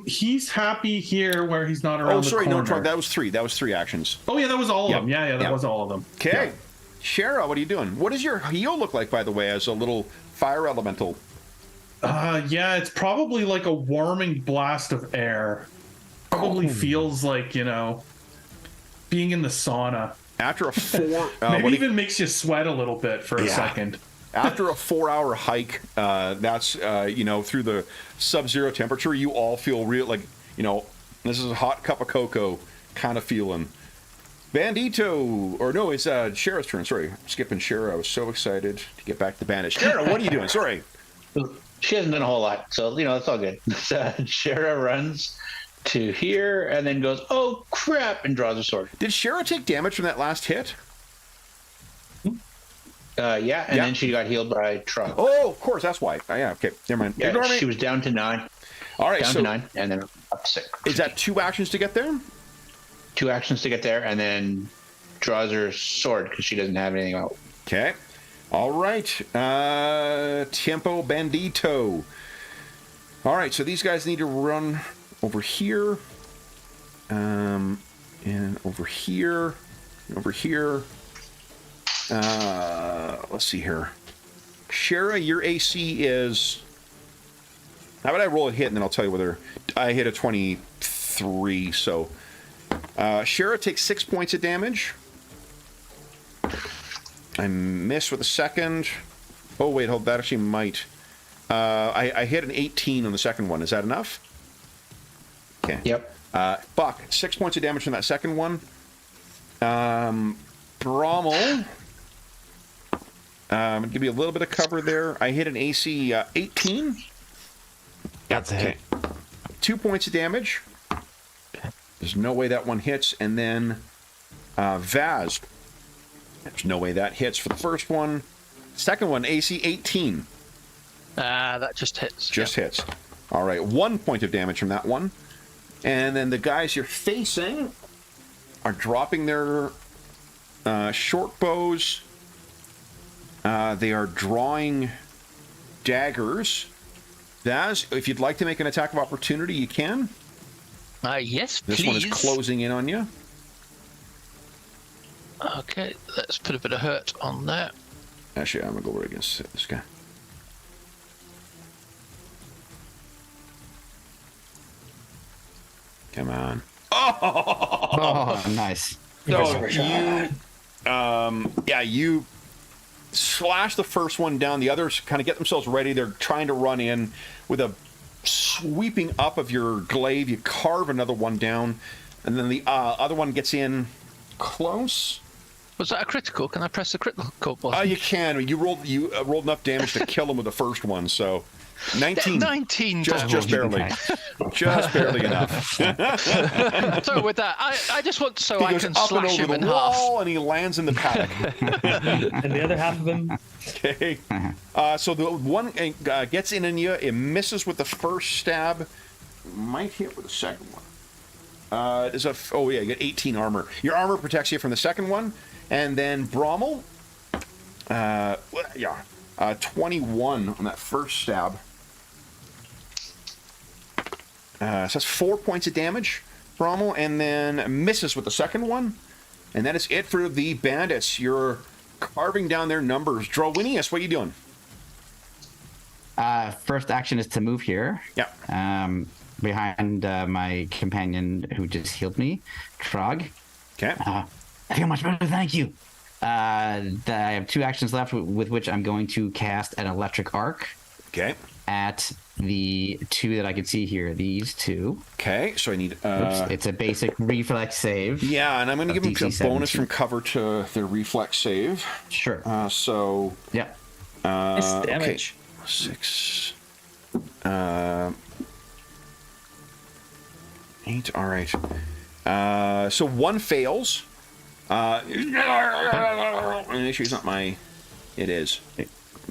He's happy here where he's not around. Oh, sorry, the no, corner. Trog. That was 3. That was 3 actions. Oh yeah, that was all of Yep. them. Yeah, that Yep. was all of them. Okay. Yeah. Shara, what are you doing? What does your heal look like, by the way, as a little fire elemental? Yeah, it's probably like a warming blast of air. Probably feels like, being in the sauna. After a 4... Maybe even makes you sweat a little bit for a Yeah. second. After a 4-hour hike, that's, through the sub-zero temperature, you all feel real, like, this is a hot cup of cocoa kind of feeling. Bandito, or no, it's Shara's turn. Sorry, I'm skipping Shara. I was so excited to get back to Bandit. Shara, what are you doing? Sorry. She hasn't done a whole lot, so it's all good. Shara runs to here and then goes, "Oh crap!" and draws a sword. Did Shara take damage from that last hit? Yeah, and then she got healed by Trog. Oh, of course, that's why. Yeah, okay, never mind. Yeah, Ignore me. she was down to 9. All right, Down so to 9, and then up to 6. is that 2 actions to get there? 2 actions to get there, and then draws her sword because she doesn't have anything out. Okay. All right. Tiempo Bandito. All right, so these guys need to run over here. And over here. And over here. Let's see here. Shara, your AC is... How about I roll a hit and then I'll tell you whether... I hit a 23, so... Shara takes 6 points of damage. I miss with a second. Oh, wait, hold. That actually might. I hit an 18 on the second one. Is that enough? Okay. Yep. Buck, 6 points of damage from that second one. Brommel. Give you a little bit of cover there. I hit an AC 18. That's a hit. 2 points of damage. There's no way that one hits. And then Vaz. There's no way that hits for the first one. Second one, AC 18. That just hits. Just hits. All right, 1 point of damage from that one. And then the guys you're facing are dropping their short bows. They are drawing daggers. Daz, if you'd like to make an attack of opportunity, you can. Yes, please. This one is closing in on you. Okay, let's put a bit of hurt on that. Actually, I'm going to go over against this guy. Come on. Oh, nice. So you slash the first one down. The others kind of get themselves ready. They're trying to run in with a sweeping up of your glaive. You carve another one down, and then the other one gets in close. Was that a critical? Can I press the critical button? You can. You rolled enough damage to kill him with the first one. So 19. 19 just barely. Just barely enough. So with that, I just want He I goes can up and slash over him the in half. wall, and he lands in the paddock. And the other half of him. Okay. So the one gets in on you. It misses with the first stab. Might hit with the second one. You get 18 armor. Your armor protects you from the second one. And then Brommel. 21 on that first stab. So that's 4 points of damage, Brommel, and then misses with the second one. And that is it for the bandits. You're carving down their numbers. Drowinius, what are you doing? First action is to move here. Yeah. Behind my companion who just healed me, Trog. Okay. I feel much better, thank you. I have 2 actions left with which I'm going to cast an electric arc. Okay. At the 2 that I can see here, these 2. Okay, so I need... Oops, it's a basic reflex save. Yeah, and I'm going to give them a DC bonus 17. from cover to their reflex save. Sure. So... Yeah. Nice damage. Okay. 6... 8, all right. So 1 fails. Actually, it's not my... It is.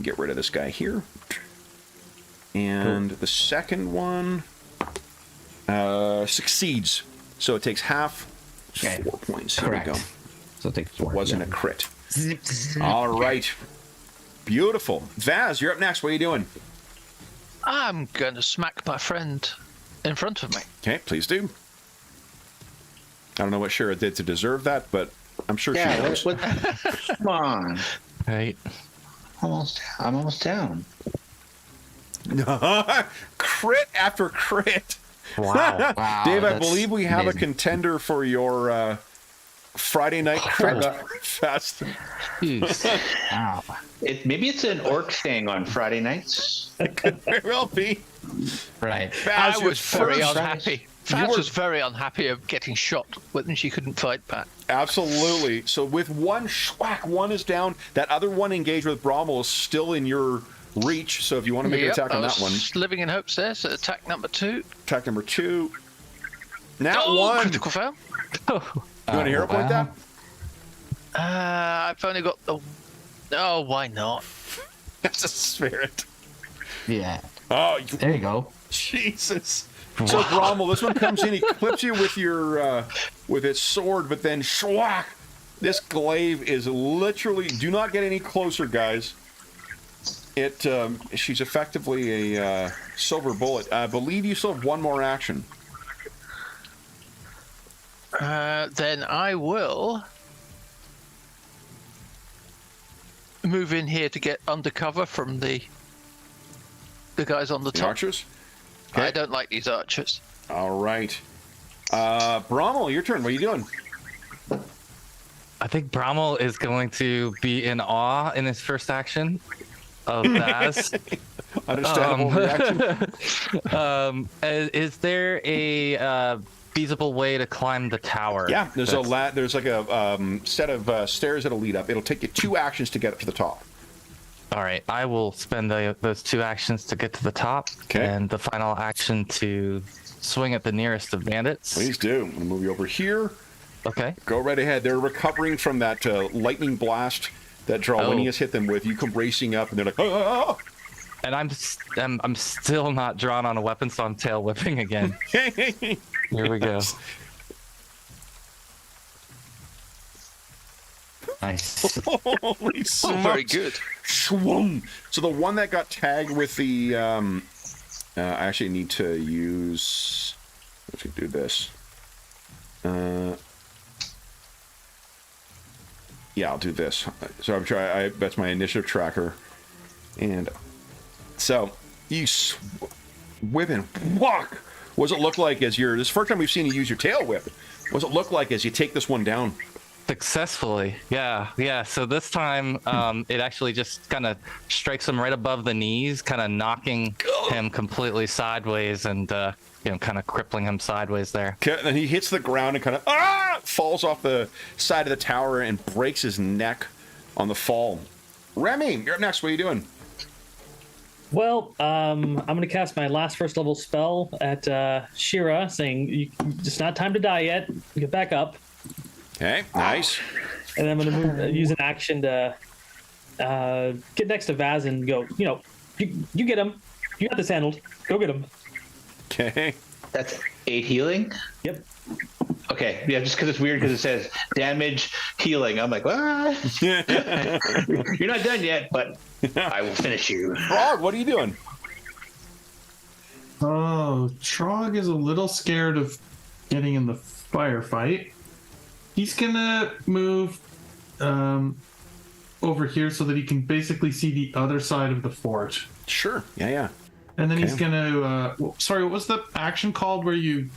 Get rid of this guy here. And the second one succeeds. So it takes half. Okay. 4 points. Correct. Here we go. So it takes 4. Wasn't a crit. All right. Beautiful. Vaz, you're up next. What are you doing? I'm going to smack my friend in front of me. Okay, please do. I don't know what Shira did to deserve that, but I'm sure she knows. Come on. Right. I'm almost down. Crit after crit. Wow. Wow, Dave, I that's believe we have amazing. a contender for your Friday night crit fest. Wow. Maybe it's an orc thing on Friday nights. It will be. Right. Vaz, I your was very first- unhappy. You Faz were- was very unhappy of getting shot when she couldn't fight back. Absolutely. So with one schwack, one is down. That other one engaged with Brommel is still in your reach. So if you want to make an attack on that one, Living in hopes there. So attack number 2. attack number 2. Now Oh, one. critical fail. You want to hear up like that? I've only got the. Oh, why not? That's a spirit. Yeah. Oh, There you go. Jesus. So Brommel, this one comes in, he clips you with your with its sword, but then schwack! This glaive is literally. Do not get any closer, guys. She's effectively a silver bullet. I believe you still have one more action. Then I will move in here to get undercover from the guys on the The top. archers. I don't like these archers. All right. Brommel, your turn. What are you doing? I think Brommel is going to be in awe in his first action of Baz. Understandable reaction. Is there a feasible way to climb the tower? Yeah, there's there's like a set of stairs that'll lead up. It'll take you 2 actions to get up to the top. All right, I will spend those 2 actions to get to the top, and the final action to swing at the nearest of bandits. Please do. I'm gonna move you over here. Okay. Go right ahead. They're recovering from that lightning blast that Drawinius hit them with. You come racing up, and they're like, oh! And I'm still not drawn on a weapon, so I'm tail whipping again. Here we go. Nice. Holy smokes. Very good. Shwoom. So the one that got tagged with the... I actually need to use... Let's do this. Yeah, I'll do this. So I'm trying. That's my initiative tracker, and so you whipping. Walk. What does it look like as you're? This is the first time we've seen you use your tail whip. What does it look like as you take this one down? Successfully, yeah. So this time, it actually just kind of strikes him right above the knees, kind of knocking him completely sideways, and kind of crippling him sideways there. Okay, and then he hits the ground and kind of falls off the side of the tower and breaks his neck on the fall. Remy, you're up next. What are you doing? Well, I'm going to cast my last first level spell at Shira, saying, it's not time to die yet. Get back up. Okay, nice. And then I'm going to use an action to get next to Vaz and go, you get him. You got this handled. Go get him. Okay. That's 8 healing? Yep. Okay, yeah, just because it's weird because it says damage, healing. I'm like, what? You're not done yet, but I will finish you. Frog, what are you doing? Oh, Trog is a little scared of getting in the firefight. He's gonna move over here so that he can basically see the other side of the fort. Sure. Yeah. And then he's gonna. Sorry, what was the action called where you,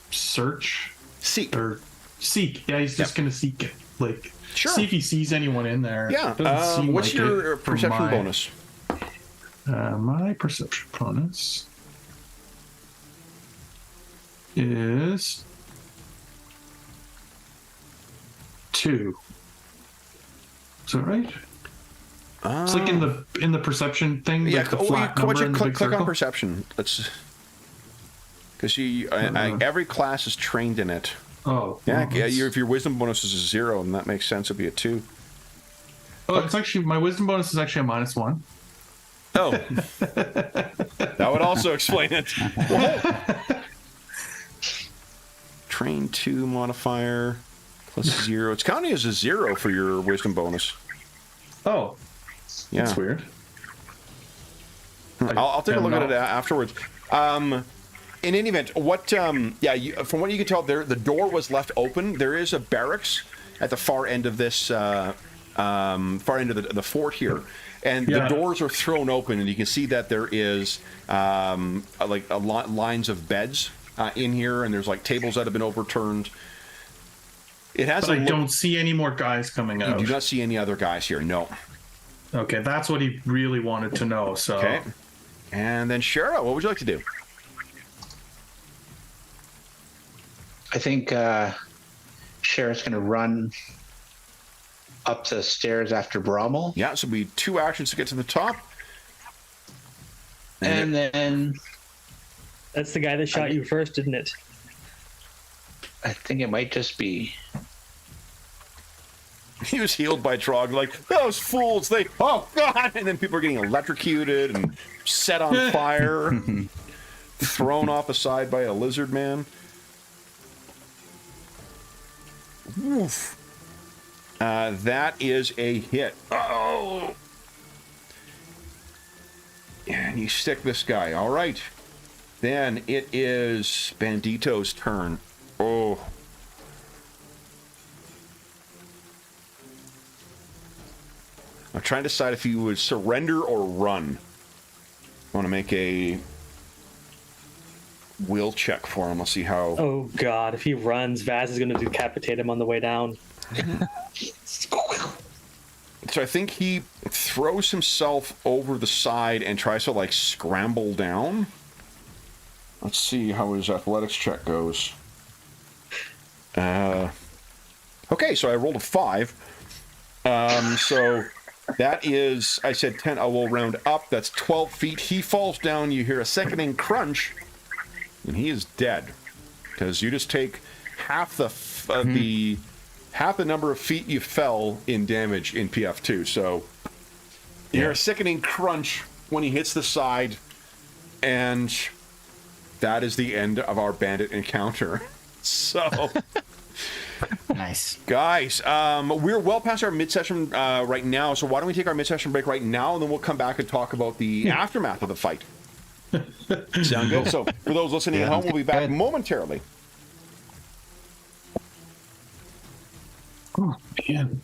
search? Seek. Or seek. Yeah, he's just gonna seek it. Sure. See if he sees anyone in there. Yeah. Doesn't seem What's like your it from perception bonus? My perception bonus is 2. Is that right? It's like in the perception thing. Yeah. The flat number in the big click on circle? perception. Let's. Because every class is trained in it. Oh. Yeah. well, If your wisdom bonus is a 0, and that makes sense. It'd be a 2. Oh, it's actually my wisdom bonus is actually a -1. Oh. That would also explain it. Train 2 modifier plus 0. It's counting as a 0 for your wisdom bonus. Oh. Yeah. That's weird. I'll take a look at it afterwards. In any event, what? From what you can tell, the door was left open. There is a barracks at the far end of this, far end of the fort here, and the doors are thrown open, and you can see that there is lines of beds in here, and there's tables that have been overturned. It has. But I don't see any more guys coming out. You do not see any other guys here. No. Okay, that's what he really wanted to know. So. Okay. And then Shara, what would you like to do? I think Sheriff's going to run up the stairs after Brommel. Yeah, so it'll be 2 actions to get to the top. And then... That's the guy that shot you first, isn't it? I think it might just be... He was healed by Trog, those fools, oh God! And then people are getting electrocuted and set on fire, thrown off the side by a lizard man. Oof. That is a hit. Oh! And you stick this guy. All right. Then it is Bandito's turn. Oh. I'm trying to decide if you would surrender or run. I want to make a will check for him. I'll see how... Oh, God. If he runs, Vaz is going to decapitate him on the way down. So I think he throws himself over the side and tries to, like, scramble down. Let's see how his athletics check goes. Okay, so I rolled a 5. So that is, I said 10, I will round up. That's 12 feet. He falls down. You hear a sickening crunch, and he is dead. Because you just take half the number of feet you fell in damage in PF2. So you hear a sickening crunch when he hits the side, and that is the end of our bandit encounter. So... Nice. Guys, we're well past our mid-session right now, so why don't we take our mid-session break right now, and then we'll come back and talk about the aftermath of the fight. Sound good? So, for those listening at home, we'll be back momentarily. Oh, man.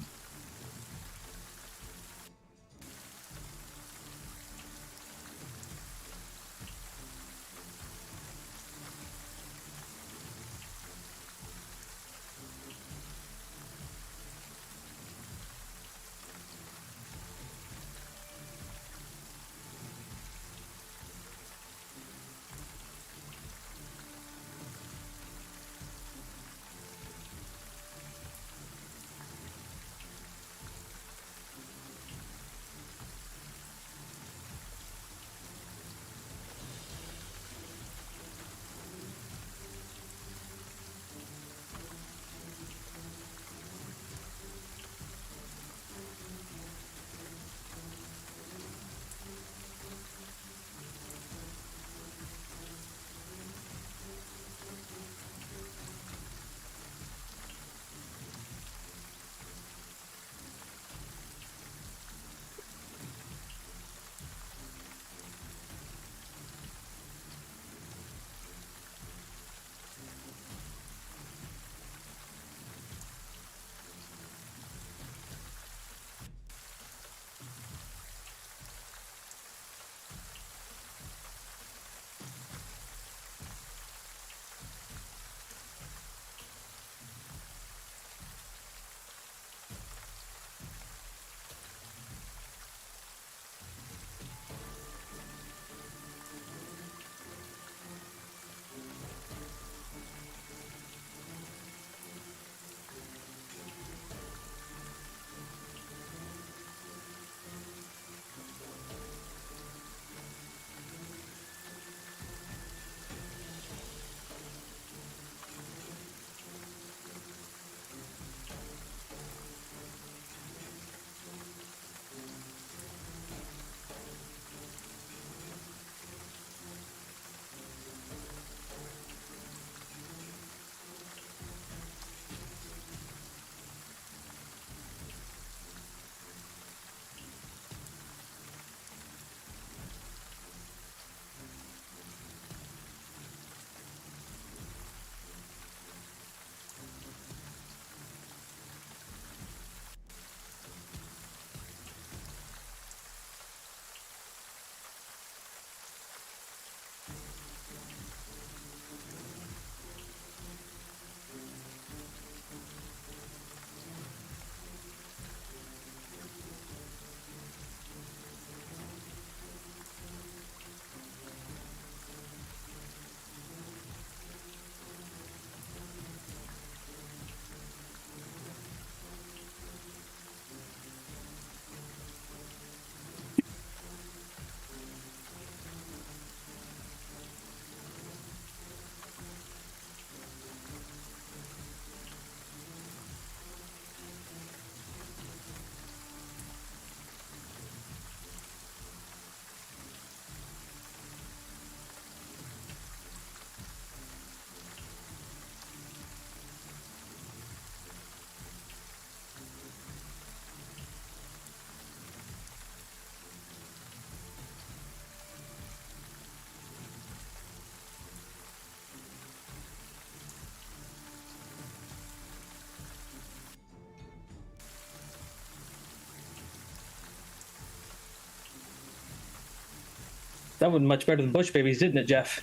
That went much better than Bush Babies, didn't it, Jeff?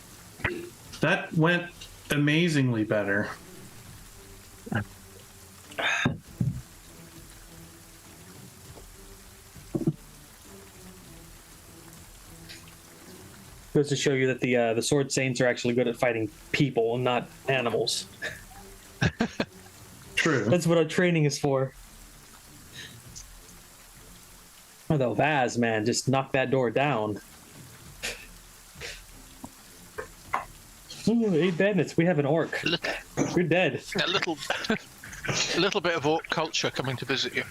That went amazingly better. Goes to show you that the sword saints are actually good at fighting people and not animals. True. That's what our training is for. Although Vaz, man, just knock that door down. Ooh, 8 bandits. We have an orc. You're dead. A little, a little bit of orc culture coming to visit you.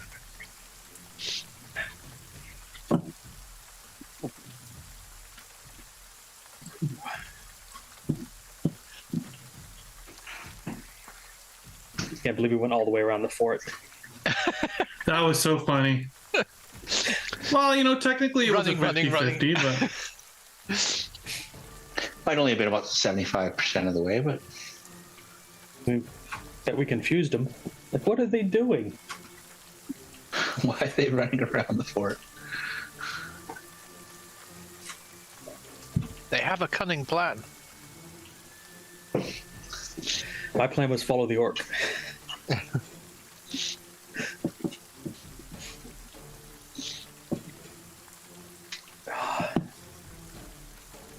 Can't believe we went all the way around the fort. That was so funny. Well, technically it was a Running, 50-50, but I'd only been about 75% of the way, but That we confused them. Like, what are they doing? why are they running around the fort? They have a cunning plan. My plan was follow the orc.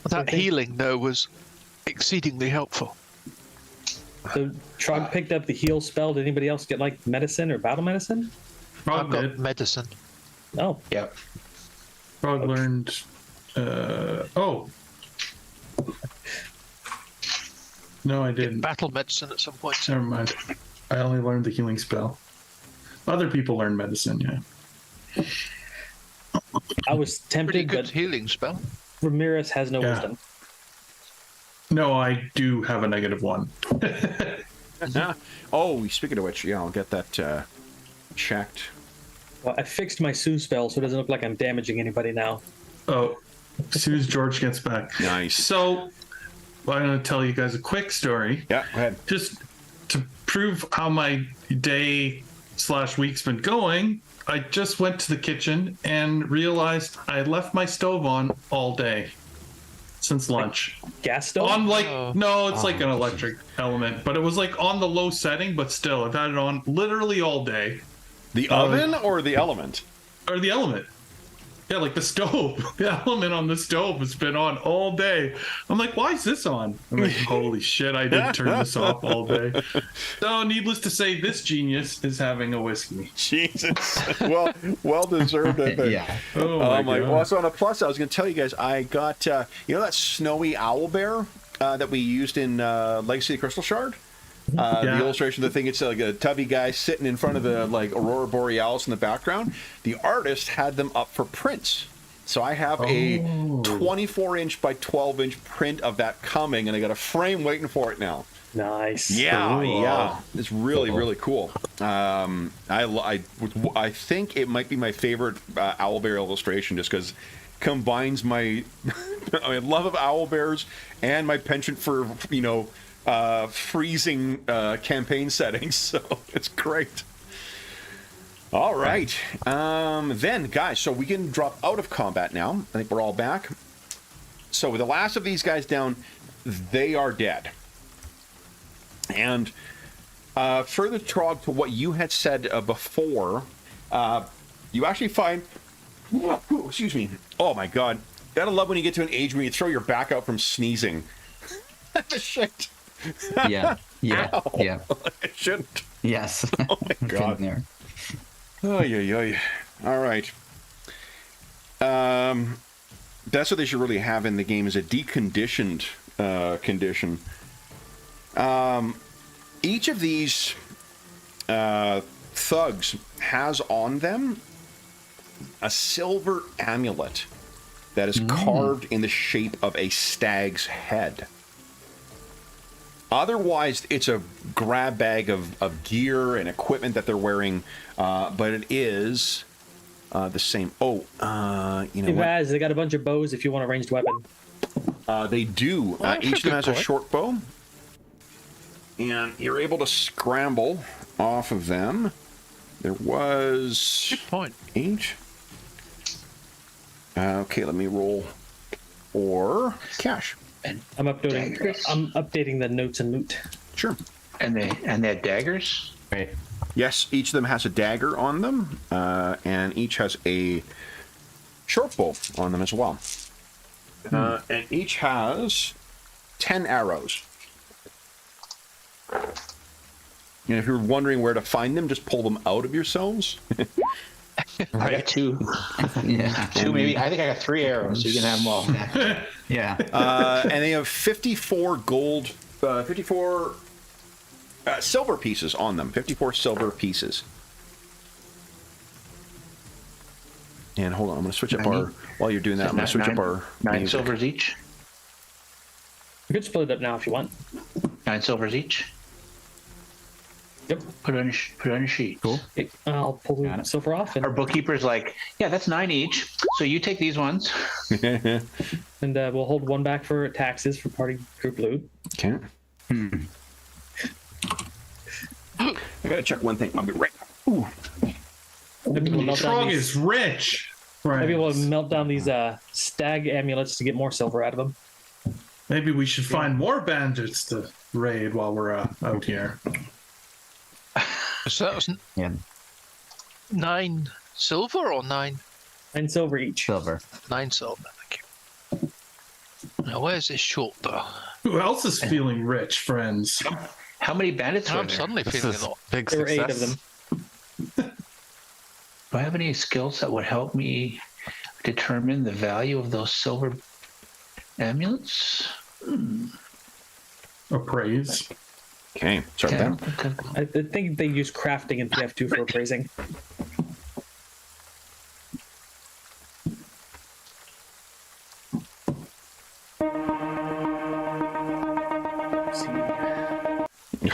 That healing, though, was exceedingly helpful. So Trog picked up the heal spell. Did anybody else get like medicine or battle medicine? I've got Frog medicine. Oh, Yep. learned. Oh. No, I didn't. Battle medicine at some point. Never mind. I only learned the healing spell. Other people learn medicine, yeah. I was Pretty tempted, good but healing spell. Ramirez has no Yeah. wisdom. No, I do have a -1. Oh, speaking of which, yeah, I'll get that checked. Well, I fixed my Sue spell, so it doesn't look like I'm damaging anybody now. Oh, as soon as George gets back. Nice. So, I'm going to tell you guys a quick story. Yeah, go ahead. Just to prove how my day/week's been going, I just went to the kitchen and realized I left my stove on all day since lunch. Gas stove? On like Oh. no, it's like an electric element, but it was like on the low setting, but still, I've had it on literally all day. The oven or the element? Or the element. Yeah, like the stove. The element on the stove has been on all day. I'm like, why is this on? I'm like, holy shit, I didn't turn this off all day. So, needless to say, this genius is having a whiskey. Jesus. Well deserved, I think. Yeah. Oh my god. Well, so on a plus, I was going to tell you guys, I got, that snowy owl bear that we used in Legacy of the Crystal Shard? Yeah. The illustration of the thing, it's like a tubby guy sitting in front of the Aurora Borealis in the background. The artist had them up for prints. So I have a 24-inch by 12-inch print of that coming, and I got a frame waiting for it now. Nice. Yeah, Cool. yeah, it's really, really cool. I think it might be my favorite owlbear illustration, just because combines my love of owlbears and my penchant for freezing campaign settings. So it's great. All right, then guys, so we can drop out of combat now. I think we're all back. So with the last of these guys down, they are dead. And further Trog to what you had said before, you actually find, excuse me, oh my god, gotta love when you get to an age when you throw your back out from sneezing. Shit. Yeah. Yeah. Ow. Yeah. I shouldn't. Yes. Oh my god. Been there. Oh, yeah. All right. That's what they should really have in the game, is a deconditioned condition. Each of these thugs has on them a silver amulet that is carved in the shape of a stag's head. Otherwise, it's a grab bag of gear and equipment that they're wearing, but it is the same. Oh, you know Hey, what? Vaz, they got a bunch of bows if you want a ranged weapon. They do. that's Each a of them good has a point. short bow, and you're able to scramble off of them. There was Good point. 8. Okay, let me roll. Or cash. I'm updating. Daggers. I'm updating the notes and loot. Sure. And they had daggers. Right. Yes, each of them has a dagger on them, and each has a short bow on them as well. and each has 10 arrows. And if you're wondering where to find them, just pull them out of yourselves. I got two. Yeah. Two, maybe. I think I got 3 arrows, so you can have them all. Yeah. And they have 54 gold, 54 silver pieces on them. 54 silver pieces. And hold on, I'm going to switch up our, while you're doing that, I'm going to switch up our 9 music. silvers each. You could split it up now if you want. 9 silvers each. Yep. Put it on your sheet. Cool. I'll pull the silver off, Our and bookkeeper's like, yeah, that's 9 each. So you take these ones. we'll hold one back for taxes for party group loot. Okay. I gotta check one thing. I'll be right. Ooh. Maybe we'll melt down Trog these, is rich. Right. maybe we'll melt down these stag amulets to get more silver out of them. Maybe we should find more bandits to raid while we're out here. So that was Yeah. 9 silver or 9? 9 silver each. Silver. 9 silver, thank you. Now, where's this short though? Who else is feeling rich, friends? How many bandits are I'm there? suddenly This feeling is a lot. big There were 8 success. of them. Do I have any skills that would help me determine the value of those silver amulets? Appraise. Okay, start Yeah, that. okay. I think they use crafting in PF2 for appraising.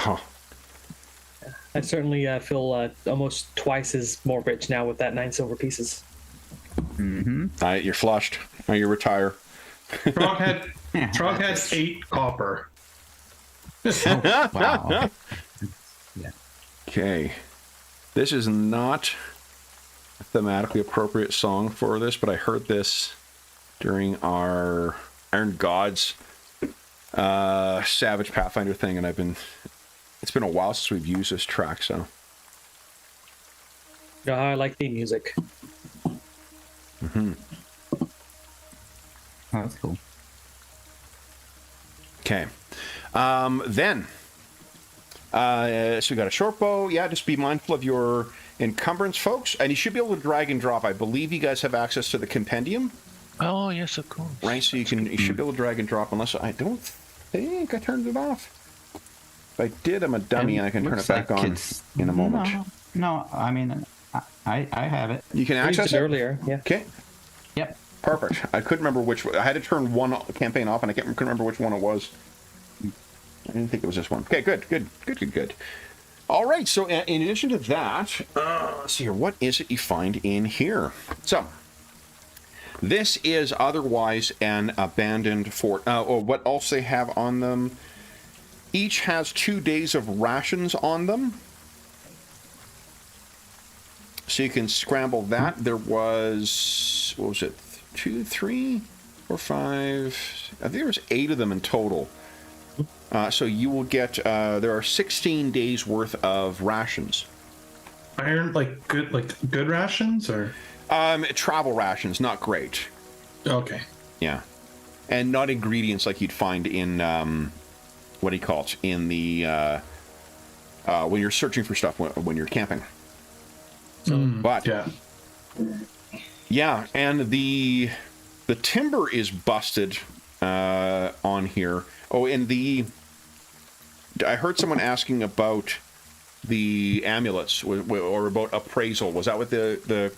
Oh, I certainly feel almost twice as more rich now with that 9 silver pieces. you're flushed. Now you retire. Trog had 8 copper. Wow. Okay. This is not a thematically appropriate song for this, but I heard this during our Iron Gods Savage Pathfinder thing, and it's been a while since we've used this track, so. You know how I like the music. Oh, that's cool. Okay. Then, so we got a short bow. Yeah, just be mindful of your encumbrance, folks. And you should be able to drag and drop. I believe you guys have access to the compendium, Oh, yes, of course. right? So you should be able to drag and drop, unless I don't think I turned it off. If I did, I'm a dummy, and I can turn it Looks back like on it's- in a moment. No, I mean, I have it. You can I used access it it earlier, yeah. Okay, Yep. perfect. I couldn't remember which. I had to turn one campaign off, and I couldn't remember which one it was. I didn't think it was this one. Okay, good. All right, so in addition to that, let's see here. What is it you find in here? So, this is otherwise an abandoned fort. Or what else they have on them? Each has 2 days of rations on them. So you can scramble that. There was, what was it? 2, 3, 4, 5. I think there was 8 of them in total. So you will get, there are 16 days worth of rations. Iron, like good rations, or Travel rations, not great. okay. Yeah. And not ingredients like you'd find in, what do you call it? In the, when you're searching for stuff when you're camping. But, yeah, and the timber is busted on here. Oh, and I heard someone asking about the amulets or about appraisal. Was that what the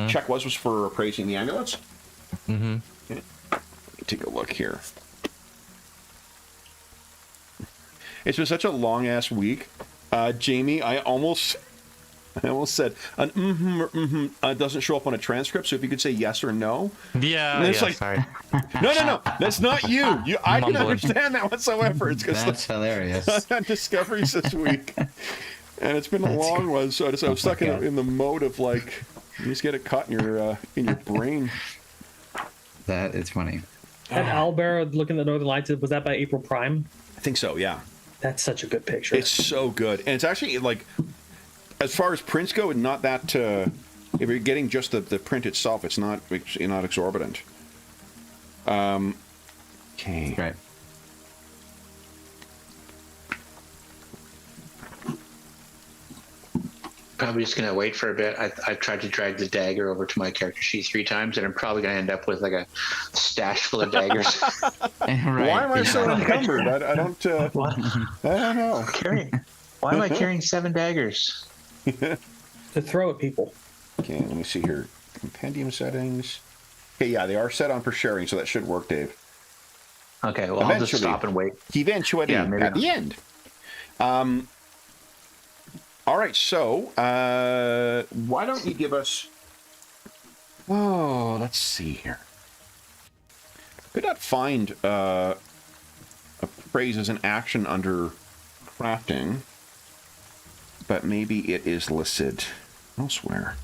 check was for appraising the amulets? Mm-hmm. Okay. Let me take a look here. It's been such a long ass week, Jamie. I almost said an doesn't show up on a transcript. So if you could say yes or no. Yeah, it's yeah, like, sorry. No, that's not you. I can Mumbling. understand that whatsoever. It's because That's hilarious. I've had discoveries this week, and it's been a long one. So I was stuck in the mode of like, you just get it caught in your brain. That is funny. That owlbear looking at the Northern Lights, was that by April Prime? I think so. Yeah, That's such a good picture. it's so good, and it's actually like, as far as prints go, not that. If you're getting just the print itself, it's not exorbitant. Okay. Right. Probably just gonna wait for a bit. I've tried to drag the dagger over to my character sheet 3 times, and I'm probably gonna end up with like a stash full of daggers. Right. Why am I so yeah. encumbered? I don't. What? I don't know. Why am I carrying 7 daggers? To throw at people. Okay, let me see here. Compendium settings. Okay, yeah, they are set on for sharing, so that should work, Dave. Okay, well, I'll just stop and wait. Eventually, Yeah, maybe at the end. All right, so why don't you give us... Oh, let's see here. Could not find a phrase as an action under crafting, but maybe it is listed elsewhere.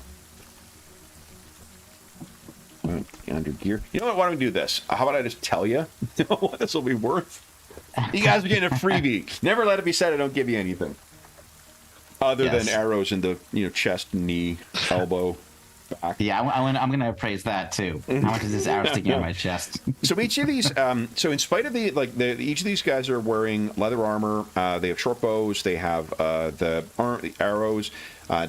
Under gear. You know what? Why don't we do this? How about I just tell you what this will be worth? You guys are getting a freebie. Never let it be said I don't give you anything. Other than arrows in the chest, knee, elbow, back. Yeah, I'm going to appraise that too. How much is this arrow sticking out of my chest? So each of these, so in spite of each of these guys are wearing leather armor. They have short bows. They have the arrows,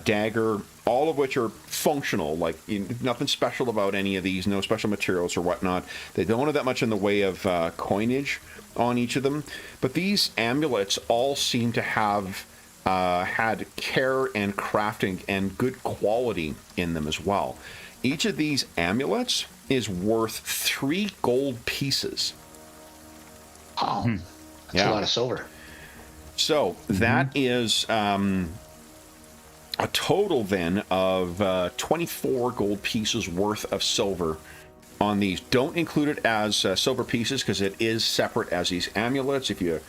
dagger, all of which are functional. Like nothing special about any of these. No special materials or whatnot. They don't have that much in the way of coinage on each of them. But these amulets all seem to have had care and crafting and good quality in them as well. Each of these amulets is worth 3 gold pieces. Oh, that's a lot of silver. So that is a total then of 24 gold pieces worth of silver on these. Don't include it as silver pieces because it is separate as these amulets. If you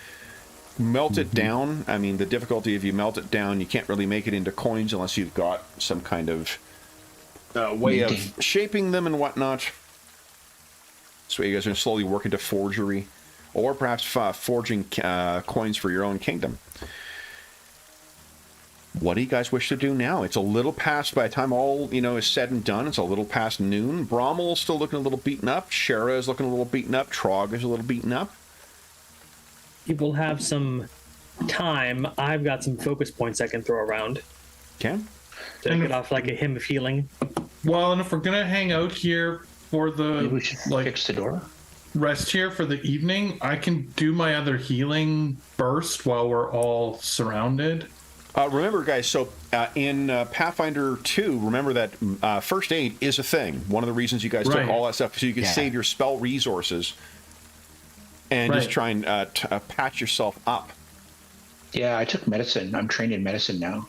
melt it down, I mean, the difficulty if you melt it down, you can't really make it into coins unless you've got some kind of way of shaping them and whatnot. So you guys are slowly work into forgery, or perhaps forging coins for your own kingdom. What do you guys wish to do now? It's a little past, by the time all is said and done, it's a little past noon. Brommel's still looking a little beaten up. Shara is looking a little beaten up. Trog is a little beaten up. People have some time. I've got some focus points I can throw around Okay. to get off like a hymn of healing. Well, and if we're gonna hang out here for Maybe we the should fix the door. rest here for the evening, I can do my other healing burst while we're all surrounded. Remember, guys, so in Pathfinder 2, remember that first aid is a thing. One of the reasons you guys took all that stuff so you could save your spell resources and just try and patch yourself up. Yeah, I took medicine. I'm trained in medicine now.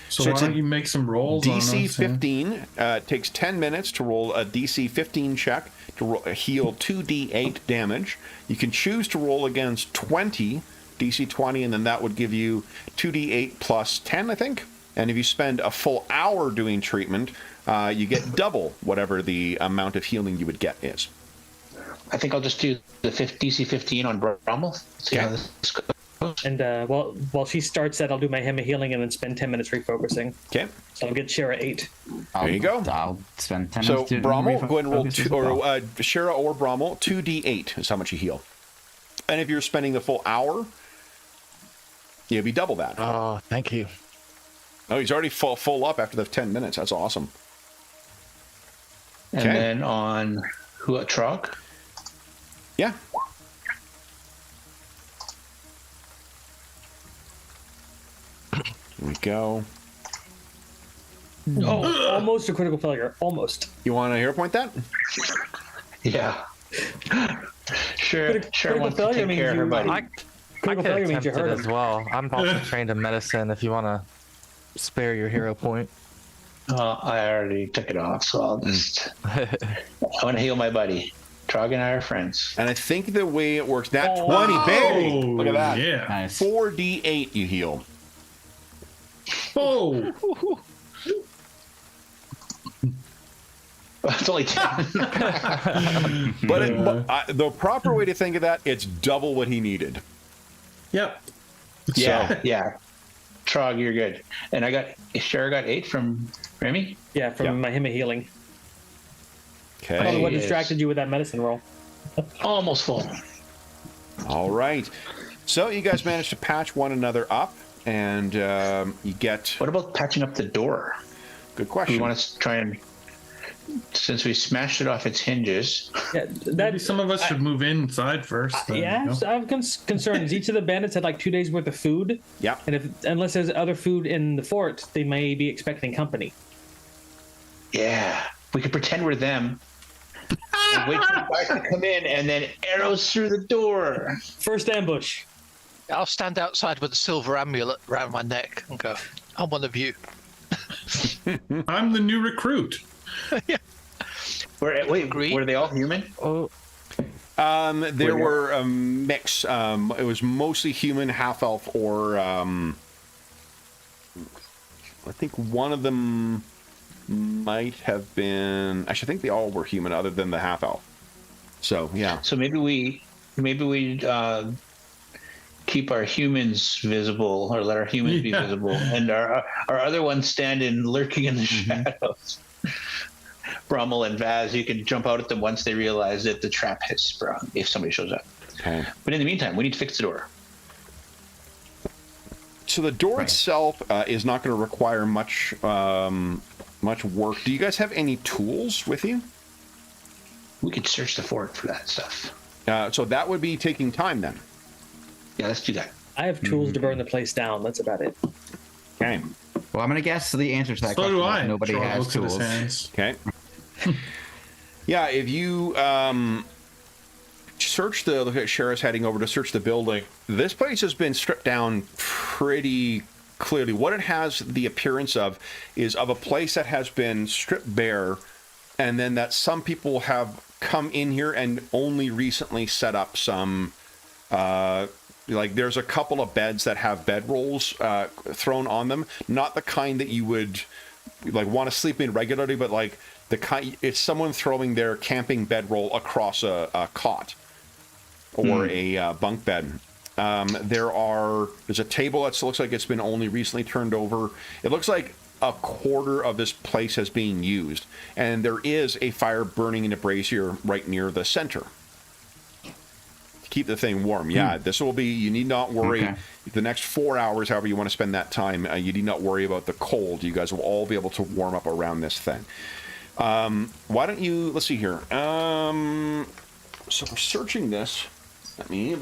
So So why it's don't a you make some rolls on DC us, 15 takes 10 minutes to roll a DC 15 check to heal 2d8 damage. You can choose to roll against 20, DC 20, and then that would give you 2d8 plus 10, I think. And if you spend a full hour doing treatment, you get double whatever the amount of healing you would get is. I think I'll just do the DC 15 on Brommel. See how this goes. And while she starts that, I'll do my hymn of healing and then spend 10 minutes refocusing. Okay. So I'll get Shara 8. There you go. I'll spend 10 So minutes to Brommel, go ahead and roll refocus 2, as well. or Shara or Brommel, 2d8 is how much you heal. And if you're spending the full hour, you'll be double that. Oh, thank you. Oh, he's already full up after the 10 minutes. That's awesome. And Okay. then on Trog. Yeah. Here we go. Oh, almost a critical failure. Almost. You want to hero point that? Yeah. Sure. Critical Wants to failure take means care of her you- buddy. I Critical could failure means you attempt it hurt as him. well. I'm also trained in medicine if you want to spare your hero point. I already took it off, so I'll just. I want to heal my buddy. Trog and I are friends. And I think the way it works, that 20, baby! Look at that. Yeah. Nice. 4d8 you heal. Oh, It's only 10. But the proper way to think of that, it's double what he needed. yep. Yeah. Trog, you're good. And I got 8 from Remy. Yeah, from Yeah. my hymn of healing. Okay. Probably what Yes. distracted you with that medicine roll. Almost full. All right. So you guys managed to patch one another up, and you get... What about patching up the door? Good We question. want to try and, since we smashed it off its hinges. Yeah, Maybe that. some of us should move inside first. then, Yeah, you know? so I have concerns. Each of the bandits had like 2 days worth of food, Yep. and unless there's other food in the fort, they may be expecting company. Yeah, we could pretend we're them. And wait for the guys to come in, and then arrows through the door. First ambush. I'll stand outside with a silver amulet around my neck and go, I'm one of you. I'm the new recruit. Wait, Agree. were they all human? Oh, There were a mix. It was mostly human, half-elf, or... I think one of them might have been... Actually, I think they all were human, other than the half-elf. So, yeah. So maybe we keep our humans visible, or let our humans be visible, and our other ones stand in lurking in the shadows. Brummel and Vaz, you can jump out at them once they realize that the trap has sprung, if somebody shows up. Okay. But in the meantime, we need to fix the door. So the door itself is not going to require much work. Do you guys have any tools with you? We could search the fort for that stuff. So that would be taking time then. Yeah, let's do that. I have tools to burn the place down. That's about it. Okay. Well, I'm going to guess the answer to that So question do is I. nobody Charles has looks at his tools. hands. Okay. Yeah, if you look at Sheriff's heading over to search the building, this place has been stripped down pretty clearly. What it has the appearance of is of a place that has been stripped bare, and then that some people have come in here and only recently set up some... like there's a couple of beds that have bedrolls thrown on them, not the kind that you would like want to sleep in regularly, but like the kind, it's someone throwing their camping bedroll across a cot or a bunk bed. There's a table that looks like it's been only recently turned over. It looks like a quarter of this place has been used, and there is a fire burning in a brazier right near the center. Keep the thing warm. Yeah, this will be, you need not worry. Okay. The next 4 hours, however you want to spend that time, you need not worry about the cold. You guys will all be able to warm up around this thing. Why don't you, let's see here. So we're searching this. Let me.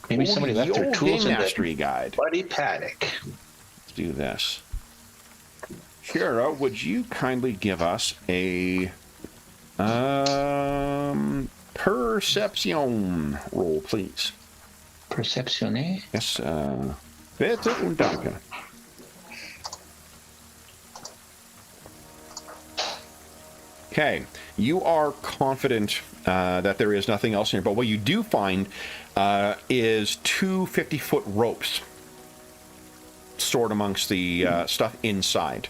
Maybe somebody left their tools in mastery the guide. buddy paddock. Let's do this. Shara, would you kindly give us a perception roll, please? Perceptione. Yes, bitte und danke. Okay, you are confident that there is nothing else in here, but what you do find is 2 50-foot ropes stored amongst the stuff inside.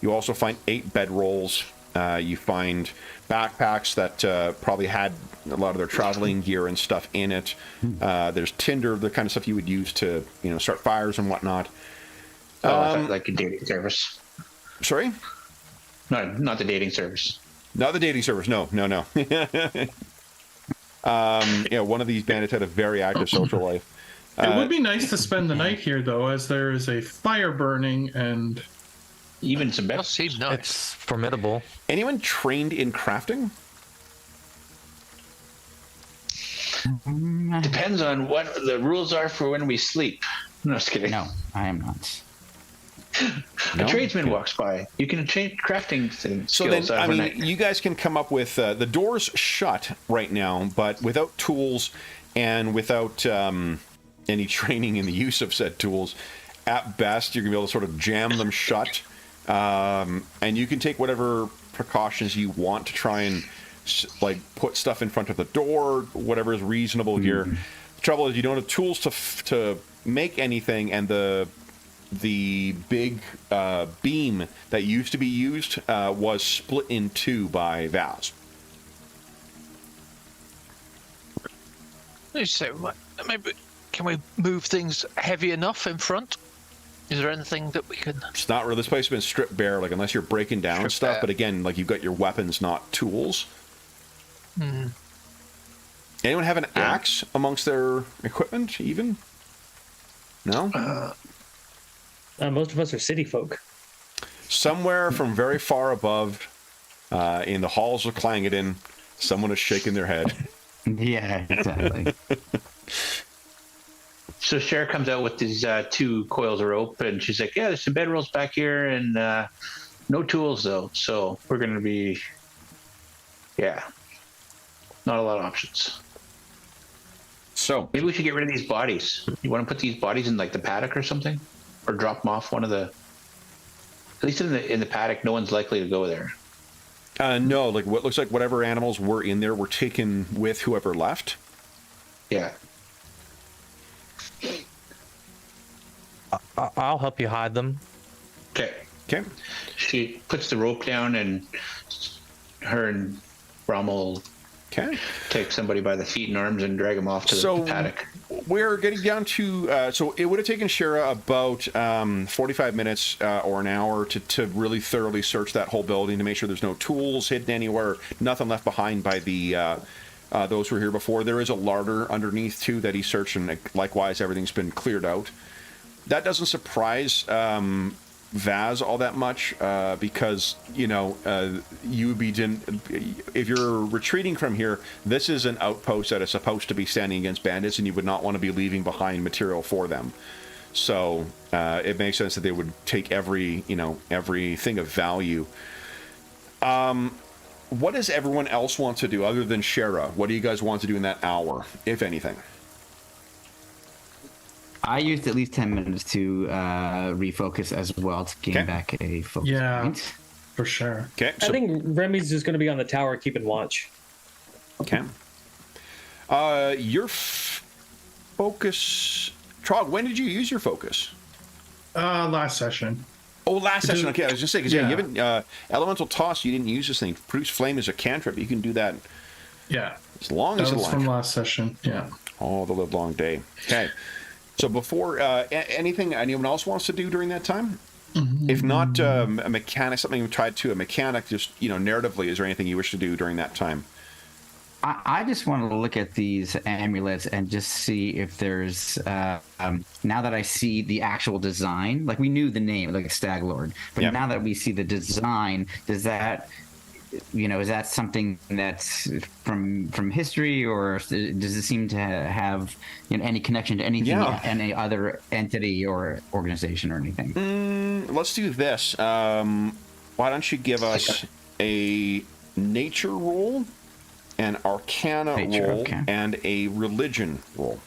You also find 8 bedrolls. You find backpacks that probably had a lot of their traveling gear and stuff in it. There's tinder, the kind of stuff you would use to, start fires and whatnot. I thought like a dating service. Sorry? Not the dating service. Not the dating service. No. One of these bandits had a very active social life. It would be nice to spend the night here, though, as there is a fire burning and... Even some That beds. seems nice. it's formidable. Anyone trained in crafting? Depends on what the rules are for when we sleep. No, just kidding. No, I am not. A tradesman walks by. You can change crafting things. So then, you guys can come up with the doors shut right now, but without tools and without any training in the use of said tools. At best, you're gonna be able to sort of jam them shut, and you can take whatever precautions you want to try and like put stuff in front of the door, whatever is reasonable here. The trouble is you don't have tools to make anything, and the big beam that used to be used was split in two by Vaz. So maybe can we move things heavy enough in front? Is there anything that we can? It's not really. This place has been stripped bare, like unless you're breaking down Stripped stuff. bare. But again, like you've got your weapons, not tools. Hmm. Anyone have an axe amongst their equipment? Even? No. Most of us are city folk. Somewhere from very far above, in the halls of Clangeddon, someone is shaking their head. Yeah, exactly. So Cher comes out with these 2 coils of rope, and she's like, "Yeah, there's some bedrolls back here, and no tools though. So we're gonna be, not a lot of options. So Maybe we should get rid of these bodies. You want to put these bodies in like the paddock or something, or drop them off one of the. At least in the paddock, no one's likely to go there. no, like what looks like whatever animals were in there were taken with whoever left. Yeah. I'll help you hide them. Okay. Okay. She puts the rope down, and her and Rommel Okay. take somebody by the feet and arms and drag them off to So the paddock. we're getting down to so it would have taken Shara about 45 minutes or an hour to really thoroughly search that whole building to make sure there's no tools hidden anywhere, nothing left behind by the those who were here before. There is a larder underneath too that he searched, and likewise everything's been cleared out. That doesn't surprise Vaz all that much because you would be if you're retreating from here, this is an outpost that is supposed to be standing against bandits, and you would not want to be leaving behind material for them. So it makes sense that they would take everything of value. What does everyone else want to do other than Shara? What do you guys want to do in that hour, if anything? I used at least 10 minutes to refocus as well to gain back a focus point. For sure. Okay. I think Remy's just going to be on the tower keeping watch. Okay. Your focus, Trog. When did you use your focus? Last session. Oh, last session. Okay, I was just saying because you Yeah. haven't elemental toss. You didn't use this thing. Produce flame is a cantrip. You can do that Yeah. as long That as you was like. from last session. Yeah. All the live long day. Okay. So before anything anyone else wants to do during that time? If not a mechanic, something you tried to a mechanic, just narratively, is there anything you wish to do during that time? I just want to look at these amulets and just see if there's now that I see the actual design, like we knew the name, like a Stag Lord, but Yeah. now that we see the design, does that is that something that's from history, or does it seem to have any connection to anything, any other entity or organization or anything? Let's do this. Why don't you give us a nature roll, an arcana roll, and a religion roll?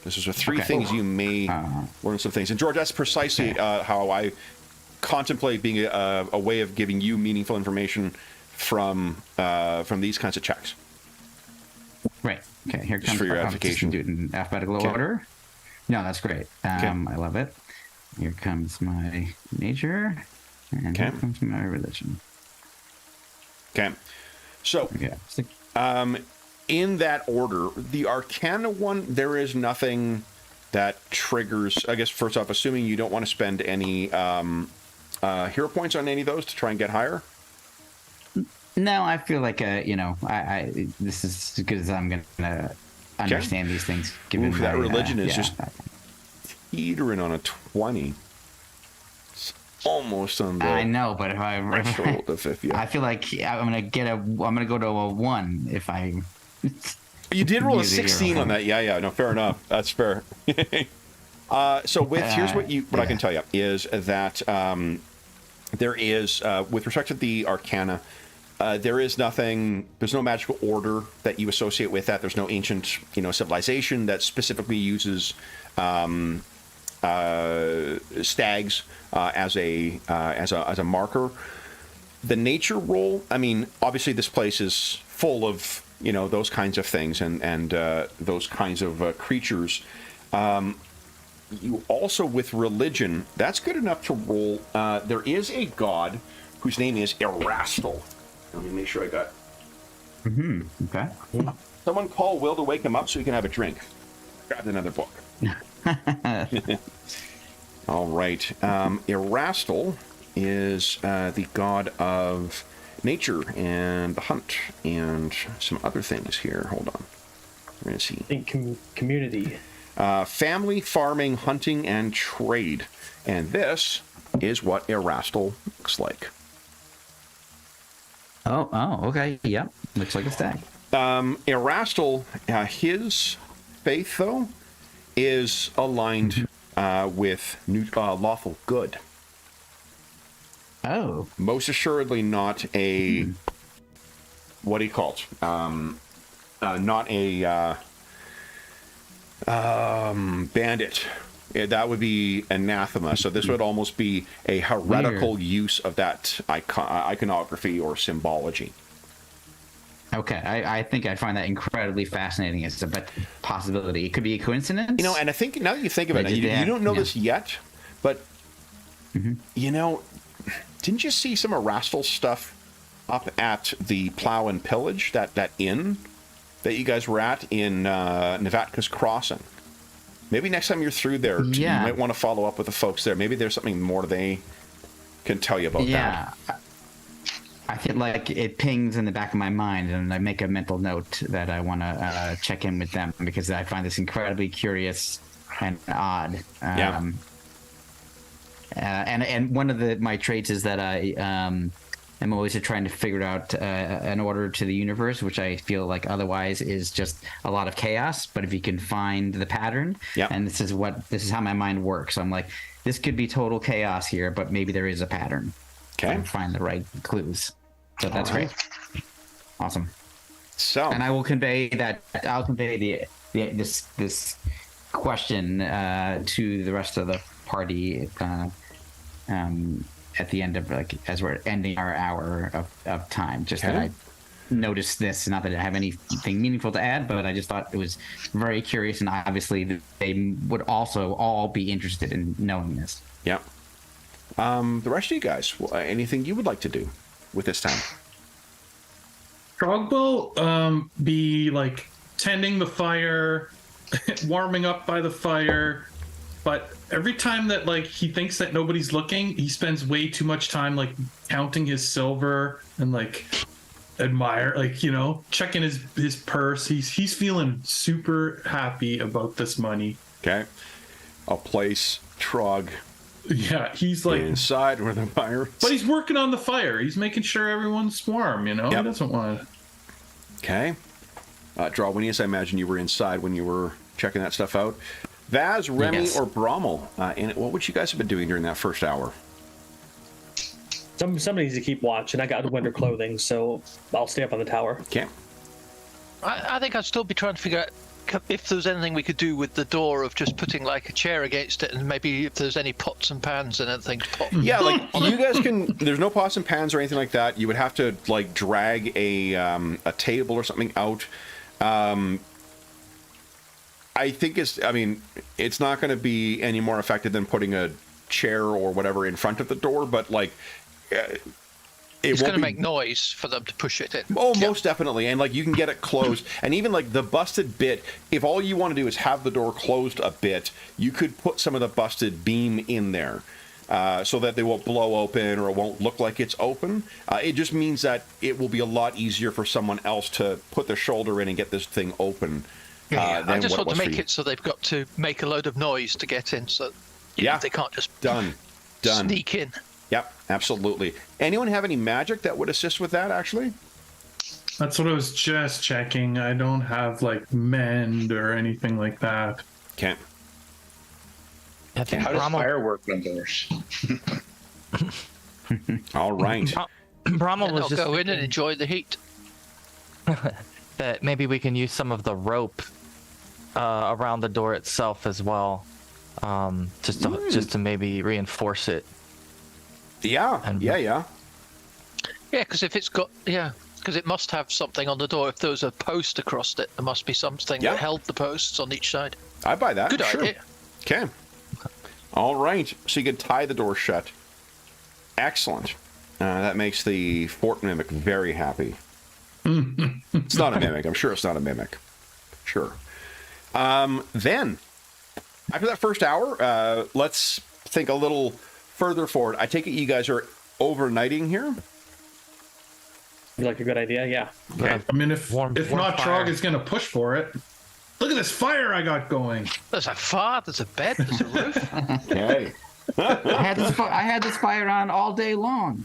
This is the three things you may learn some things. And George, that's precisely how I contemplate being a way of giving you meaningful information from these kinds of checks. Right. Okay. Here Just comes for your edification. Do it in alphabetical order. No, that's great. I love it. Here comes my nature, and here comes my religion. Okay. So, in that order, the arcana one, there is nothing that triggers. I guess first off, assuming you don't want to spend any hero points on any of those to try and get higher. No, I feel like I this is as good as I'm gonna understand these things. Given that religion is yeah. just teetering on a 20. It's almost on the I know, but if threshold of if I feel like I'm gonna go to a 1 if I. You did roll a use a hero 16 on that. Yeah. No, fair enough. That's fair. So here's what I can tell you is that there is with respect to the arcana. There is nothing. There's no magical order that you associate with that. There's no ancient, civilization that specifically uses stags as a marker. The nature roll. I mean, obviously, this place is full of those kinds of things and those kinds of creatures. You also with religion. That's good enough to roll. There is a god whose name is Erastal. Let me make sure I got. Okay. Someone call Will to wake him up so he can have a drink. Grab another book. All right. Erastil is the god of nature and the hunt and some other things here. Hold on. We're going to see. I think community. Family, farming, hunting, and trade. And this is what Erastil looks like. Oh, okay. Yep. Looks like a stag. Erastil, his faith, though, is aligned with lawful good. Oh. Most assuredly not a... What do you call it? Not a bandit. That would be anathema. So this would almost be a heretical use of that iconography or symbology. Okay, I think I find that incredibly fascinating as a possibility. It could be a coincidence. You know, and I think now that you think of it, you don't know this yet, but, you know, didn't you see some Erastil stuff up at the Plow and Pillage, that inn that you guys were at in Nevatka's Crossing? Maybe next time you're through there, you might want to follow up with the folks there. Maybe there's something more they can tell you about that. I feel like it pings in the back of my mind, and I make a mental note that I want to check in with them because I find this incredibly curious and odd. And one of my traits is that I am always trying to figure out an order to the universe, which I feel like otherwise is just a lot of chaos. But if you can find the pattern, and this is how my mind works. I'm like, this could be total chaos here, but maybe there is a pattern. Okay. Find the right clues. So that's great. Awesome. So, and I will convey that. I'll convey this question to the rest of the party at the end of as we're ending our hour of time. Just that I noticed this. Not that I have anything meaningful to add, but I just thought it was very curious, and obviously they would also all be interested in knowing this. Yeah. The rest of you guys, anything you would like to do with this time? Trog will be tending the fire, warming up by the fire, but every time that he thinks that nobody's looking, he spends way too much time counting his silver and admire, checking his purse. He's feeling super happy about this money. Okay. I'll place Trog. Yeah, he's inside where the fire is. But he's working on the fire. He's making sure everyone's warm, He doesn't want to. Okay. Drawwinius, I imagine you were inside when you were checking that stuff out. Vaz, Remy, or Brommel, and what would you guys have been doing during that first hour? Somebody needs to keep watch, and I got winter clothing, so I'll stay up on the tower. Okay. I think I'd still be trying to figure out if there's anything we could do with the door of just putting a chair against it, and maybe if there's any pots and pans and anything to pop. Yeah, you guys can. There's no pots and pans or anything like that. You would have to drag a table or something out. I think it's not going to be any more effective than putting a chair or whatever in front of the door, but it's going to make noise for them to push it in. Oh, most definitely. And you can get it closed. And even the busted bit, if all you want to do is have the door closed a bit, you could put some of the busted beam in there so that they won't blow open or it won't look like it's open. It just means that it will be a lot easier for someone else to put their shoulder in and get this thing open. I just want to make it so they've got to make a load of noise to get in, so they can't just sneak in. Yep, absolutely. Anyone have any magic that would assist with that, actually? That's what I was just checking. I don't have mend or anything like that. Can't. How does fire work on doors? All right. Brommel was just go in and enjoy the heat. That maybe we can use some of the rope around the door itself as well, just to maybe reinforce it. Yeah. Yeah, because if it's got because it must have something on the door. If there was a post across it, there must be something that held the posts on each side. I buy that. Good idea. Okay. All right. So you can tie the door shut. Excellent. That makes the fort mimic very happy. It's not a mimic. I'm sure it's not a mimic. Sure. Then, after that first hour, let's think a little further forward. I take it you guys are overnighting here? Feel like a good idea, yeah. Okay. I mean, if Warm not, fire. Trog is going to push for it. Look at this fire I got going. There's a fire, there's a bed, there's a roof. Okay. I had this fire on all day long.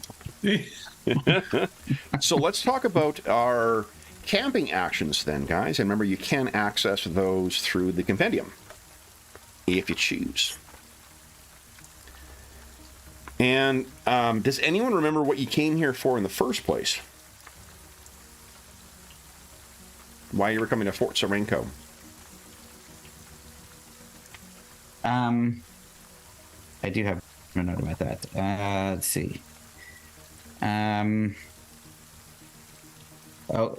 So let's talk about our camping actions then, guys. And remember, you can access those through the compendium if you choose. And does anyone remember what you came here for in the first place? Why you were coming to Fort Serenco? I do have a note about that. Let's see. No.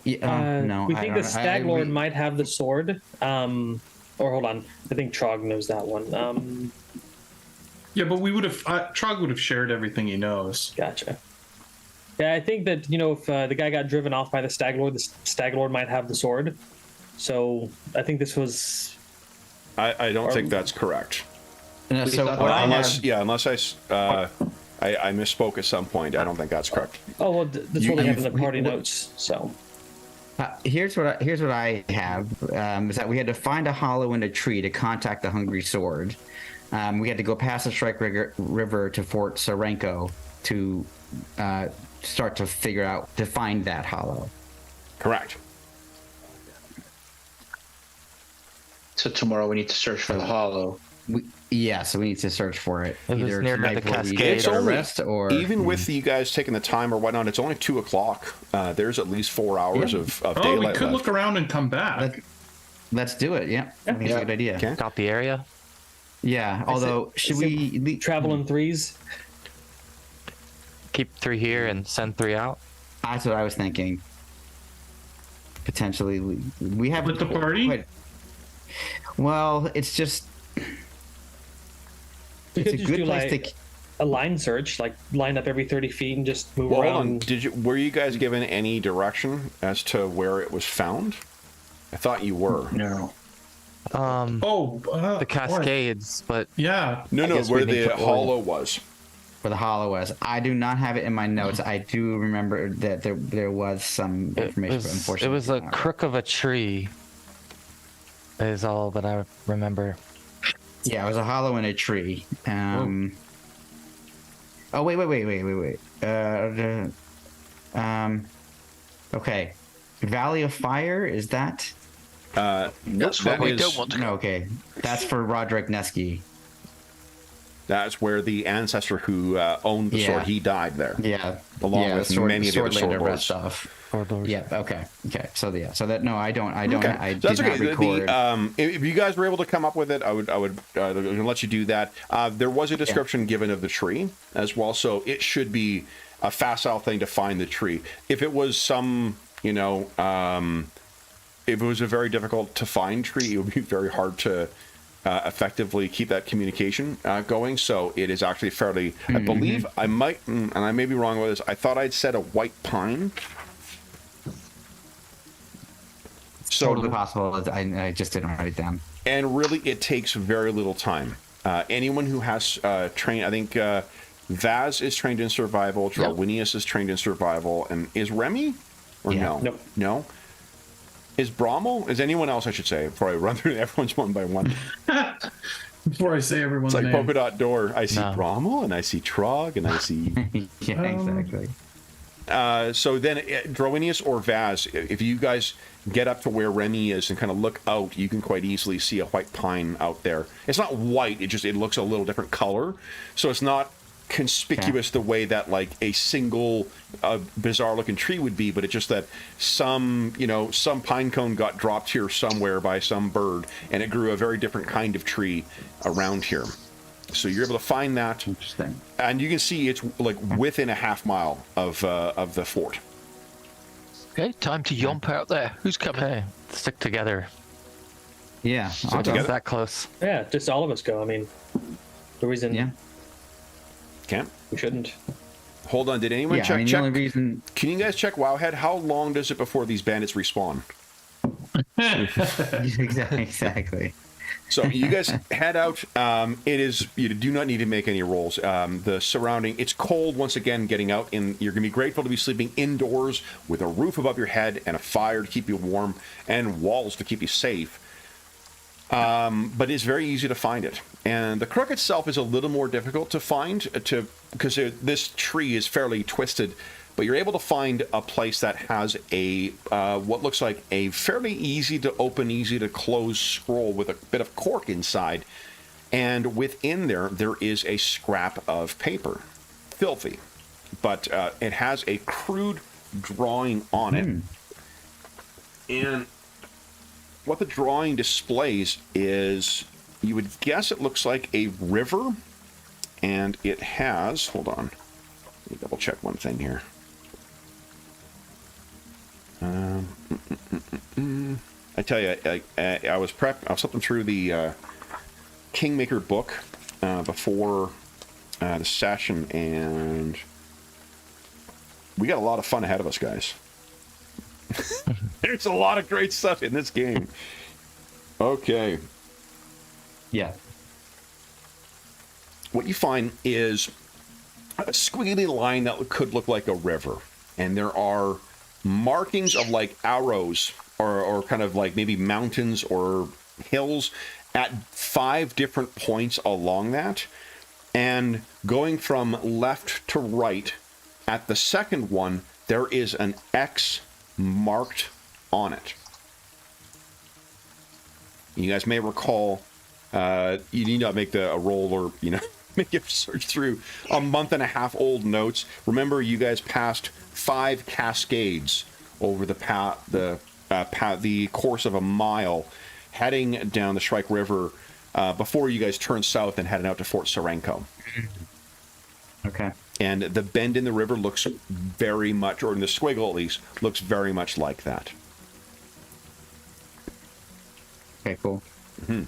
We I think don't the know. Stag Lord might have the sword. Or hold on, I think Trog knows that one. Yeah, but we would have. Trog would have shared everything he knows. Gotcha. Yeah, I think that if the guy got driven off by the Stag Lord might have the sword. So I think this was. I don't think that's correct. No, so thought- what I Unless have- I misspoke at some point. I don't think that's correct. Oh well, that's what we have in the party notes. So. here's what I have is that we had to find a hollow in a tree to contact the Hungry Sword. We had to go past the Shrike River to Fort Serenco to start to find that hollow. Correct. So tomorrow we need to search for the hollow. So we need to search for it. It was either near tonight the before we cascade. take It's our only- rest, or Even with you guys taking the time or whatnot, it's only 2 o'clock. There's at least 4 hours of Oh, we daylight could left. look around and come back. let's do it. Yeah, I think it's a good idea. Okay. Got the area. Yeah. Although, should we Travel in threes. Keep 3 here and send 3 out. That's what I was thinking. Potentially, we have With the party? Well, it's just We it's could a just good do place like to. a line search, like line up every 30 feet and just move Well, around. hold on. Were you guys given any direction as to where it was found? I thought you were. No. The Cascades, but Yeah. No, guess where we need the to orient. hollow was. Where the hollow was. I do not have it in my notes. I do remember that there was some it information, but was, unfortunately, it was a not. crook of a tree. Is all that I remember. Yeah, it was a hollow in a tree. Oh wait. Okay, Valley of Fire, is that? That's what we don't want to No, go. okay, that's for Roderick Nesky. That's where the ancestor who owned the Yeah. sword, he died there. Yeah, Along yeah, with the sword, many of the sword other later sword rest lords. off. Corridors. Yeah. Okay. So I don't. Okay. I So did that's not okay. record. If you guys were able to come up with it, I would let you do that. There was a description given of the tree as well, so it should be a facile thing to find the tree. If it was some, if it was a very difficult to find tree, it would be very hard to effectively keep that communication going. So it is actually fairly. I believe I might, and I may be wrong with this. I thought I'd said a white pine. So Totally possible. I just didn't write it down. and really it takes very little time. Anyone who has trained, I think Vaz is trained in survival, Drowinius is trained in survival, and is Remy? Or Yeah. no? Nope. No? Is Brommel? Is anyone else, I should say, before I run through everyone's one by one? Before I say everyone's It's like name. polka dot door. I see No. Brommel, and I see Trog, and I see... Yeah, exactly. So then, Drowinius or Vaz, if you guys get up to where Remy is and kind of look out, you can quite easily see a white pine out there. It's not white; it looks a little different color, so it's not conspicuous the way that like a single bizarre-looking tree would be. But it's just that some pine cone got dropped here somewhere by some bird, and it grew a very different kind of tree around here. So you're able to find that. Interesting. And you can see it's like within a half mile of the fort. Okay, time to yomp out there. Who's coming? Okay, stick together. Yeah. I'll go. It's that close. Yeah, just all of us go. I mean, the reason Yeah. Can't. we shouldn't. Hold on. Did anyone Yeah. check? I mean, the check? only reason. Can you guys check Wowhead? How long does it before these bandits respawn? Exactly. So you guys head out. You do not need to make any rolls. The surrounding, it's cold once again getting out, and you're going to be grateful to be sleeping indoors with a roof above your head and a fire to keep you warm and walls to keep you safe. But it's very easy to find it. And the crook itself is a little more difficult to find because this tree is fairly twisted. But you're able to find a place that has a what looks like a fairly easy to open, easy to close scroll with a bit of cork inside. And within there is a scrap of paper. Filthy. But it has a crude drawing on it. And what the drawing displays is, you would guess it looks like a river. And it has, hold on, let me double check one thing here. I tell you, I was flipping through the Kingmaker book before the session, and we got a lot of fun ahead of us, guys. There's a lot of great stuff in this game. Okay. Yeah. What you find is a squiggly line that could look like a river, and there are markings of like arrows or kind of like maybe mountains or hills at 5 different points along that, and going from left to right at the second one there is an X marked on it. You guys may recall, you need not make a roll or make a search through a month and a half old notes. Remember, you guys passed 5 cascades over the course of a mile, heading down the Shrike River before you guys turned south and headed out to Fort Serenko. Okay. And the bend in the river looks very much, or in the squiggle at least, looks very much like that. Okay, cool. Mm-hmm.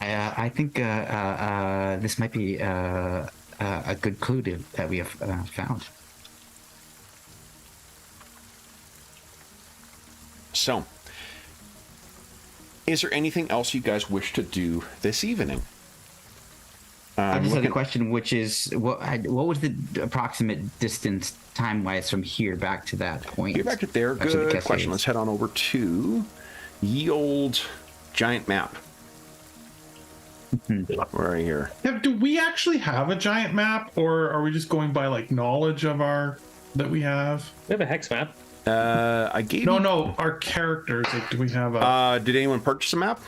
I think this might be a good clue that we have found. So, is there anything else you guys wish to do this evening? I just had a question, which is, what was the approximate distance time-wise from here back to that point? You're back to there. Good question. Let's head on over to ye old giant map. We're right here. Do we actually have a giant map, or are we just going by like knowledge of that we have? We have a hex map. I gave No, our characters. Like, do we have a? Did anyone purchase a map?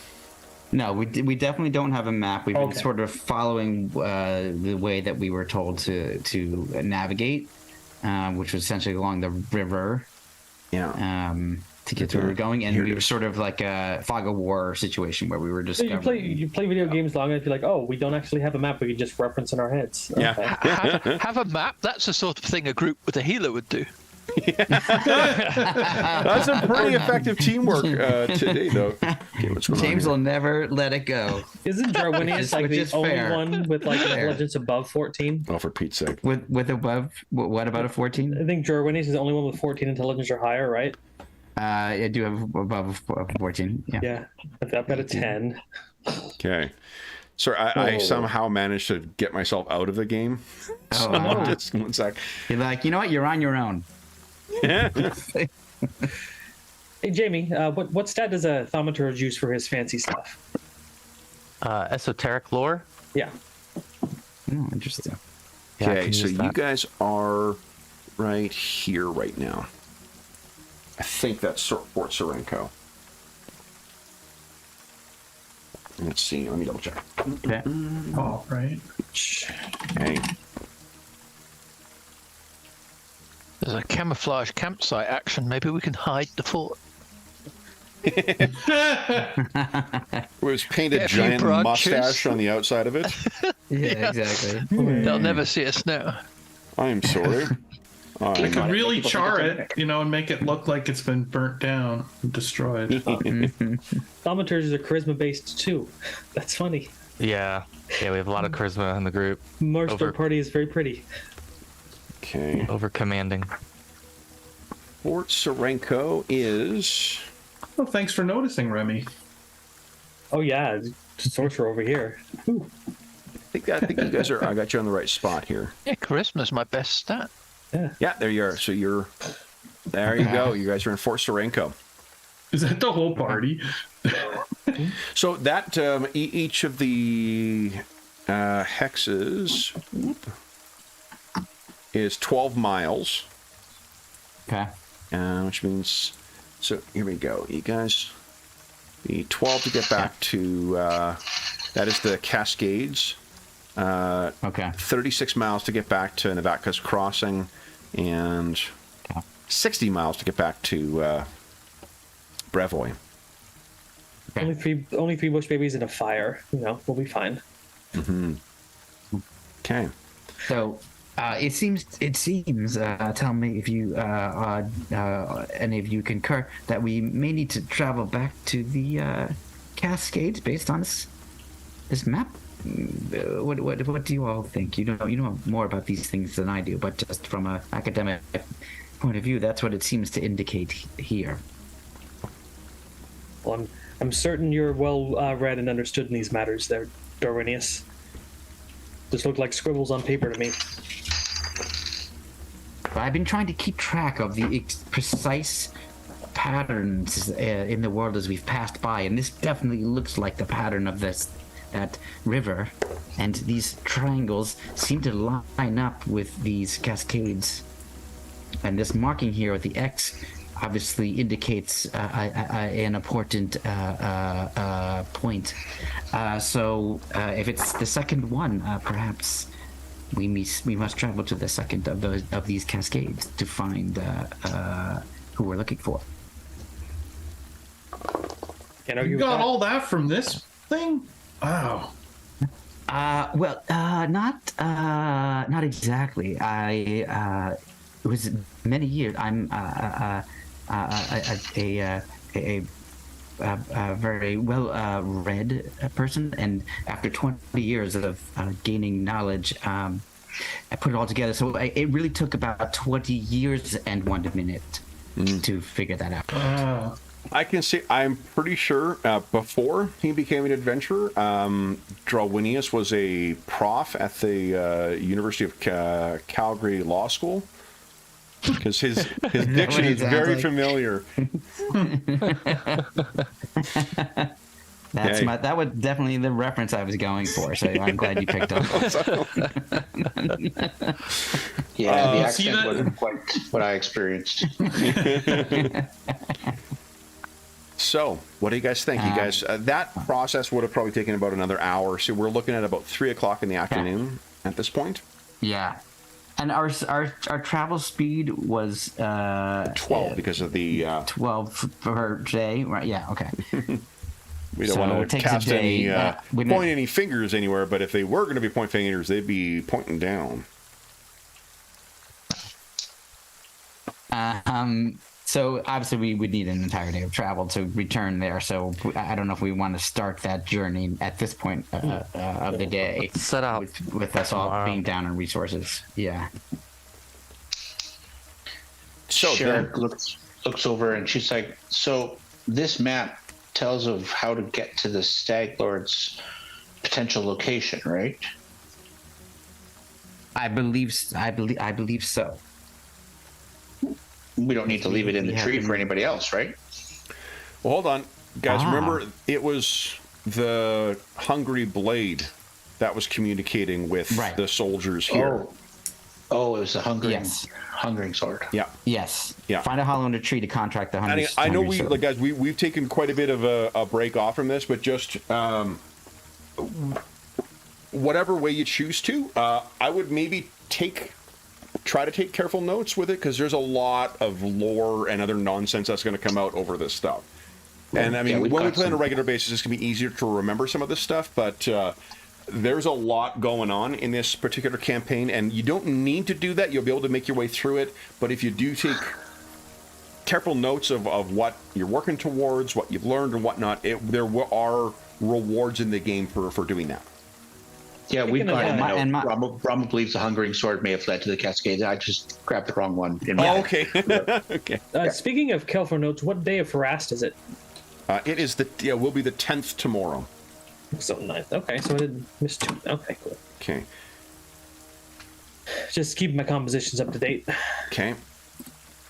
No, we definitely don't have a map. We've been sort of following the way that we were told to navigate, which was essentially along the river. Yeah. To get to where we were going, and we were sort of like a fog of war situation where we were just. So you play video games long enough, you're like, oh, we don't actually have a map we can just reference in our heads. Yeah. Okay. Have a map? That's the sort of thing a group with a healer would do. That's some pretty effective teamwork today, though. Okay, James will never let it go. Isn't Darwinius like the only fair. one with like intelligence above 14? Oh, for Pete's sake. With above, what about a 14? I think Darwinius is the only one with 14 intelligence or higher, right? I do have above 14. Yeah. Yeah, I've got a 10. Okay. So I somehow managed to get myself out of the game. Oh, So just 1 sec. You're like, you know what? You're on your own. Hey, Jamie, what stat does a thaumaturge use for his fancy stuff? Esoteric lore. Yeah. Oh, interesting. Yeah, I Okay, can so use you that. guys are right here right now. I think that's Fort Serenko. Let's see. Let me double check. Okay. Oh, right. Okay. There's a camouflage campsite action. Maybe we can hide the fort. It was painted Get a few giant branches. mustache on the outside of it. Yeah, exactly. They'll never see us now. I'm sorry. I could really People char think it, and make it look like it's been burnt down and destroyed. Thaumaturge is a charisma based too. That's funny. Yeah, we have a lot of charisma in the group. Marshall Over. party is very pretty. Okay. Over commanding. Fort Serenko is Well, thanks for noticing, Remy. Oh yeah, sorcerer over here. Ooh. I think you guys are. I got you on the right spot here. Yeah, charisma's my best stat. Yeah, there you are. So you're. There you go. You guys are in Fort Sorenko. Is that the whole party? So that each of the hexes is 12 miles. Okay. Which means, so here we go. You guys, the 12 to get back to, that is the Cascades. Okay. 36 miles to get back to Navaka's Crossing, and 60 miles to get back to Brevoy. Okay. Only three bush babies in a fire. We'll be fine. Mm-hmm. Okay. So it seems. Tell me if you any of you concur that we may need to travel back to the Cascades based on this map. What do you all think? You know more about these things than I do, but just from an academic point of view, that's what it seems to indicate here. Well, I'm certain you're well read and understood in these matters, there, Darwinius. This look like scribbles on paper to me. I've been trying to keep track of the precise patterns in the world as we've passed by, and this definitely looks like the pattern of that river, and these triangles seem to line up with these cascades. And this marking here with the X obviously indicates an important point. So if it's the second one, perhaps we must travel to the second of these cascades to find who we're looking for. You got all that from this thing? Wow. Not exactly. It was many years. I'm a very well read person, and after 20 years of gaining knowledge, I put it all together. So it really took about 20 years and 1 minute to figure that out. I can say I'm pretty sure before he became an adventurer, Drowinius was a prof at the University of Calgary Law School, because his diction is very familiar. That was definitely the reference I was going for, so I'm glad you picked up. Yeah, the accent wasn't quite what I experienced. So, what do you guys think? You guys, that process would have probably taken about another hour. So we're looking at about 3 o'clock in the afternoon at this point. Yeah, and our travel speed was 12 because of the 12 per day, right? Yeah, okay. We don't want to cast any point any fingers anywhere, but if they were going to be point fingers, they'd be pointing down. So obviously we would need an entire day of travel to return there. So I don't know if we want to start that journey at this point of the day. Set out with us all being down on resources. Yeah. So Sharon looks over and she's like, "So this map tells of how to get to the Stag Lord's potential location, right?" I believe so. We don't need to leave it in the tree for anybody else, right? Well, hold on. Guys, remember, it was the Hungry Blade that was communicating with the soldiers here. Oh, it was the hungering sword. Yeah. Yes. Yeah. Find a hollow in a tree to contract the hungry sword. I know we've taken quite a bit of a break off from this, but just whatever way you choose to, I would maybe try to take careful notes with it, because there's a lot of lore and other nonsense that's going to come out over this stuff. And I mean, when we play on a regular basis, it's going to be easier to remember some of this stuff, but there's a lot going on in this particular campaign, and you don't need to do that. You'll be able to make your way through it, but if you do take careful notes of what you're working towards, what you've learned and whatnot, there are rewards in the game for doing that. Yeah, we've got it. Brahma believes the hungering sword may have led to the Cascades. I just grabbed the wrong one. Okay. Okay. Speaking of careful notes, what day of Farast is it? It is will be the 10th tomorrow. So 9th. Okay, so I didn't miss 2. Okay, cool. Okay. Just keeping my compositions up to date. Okay.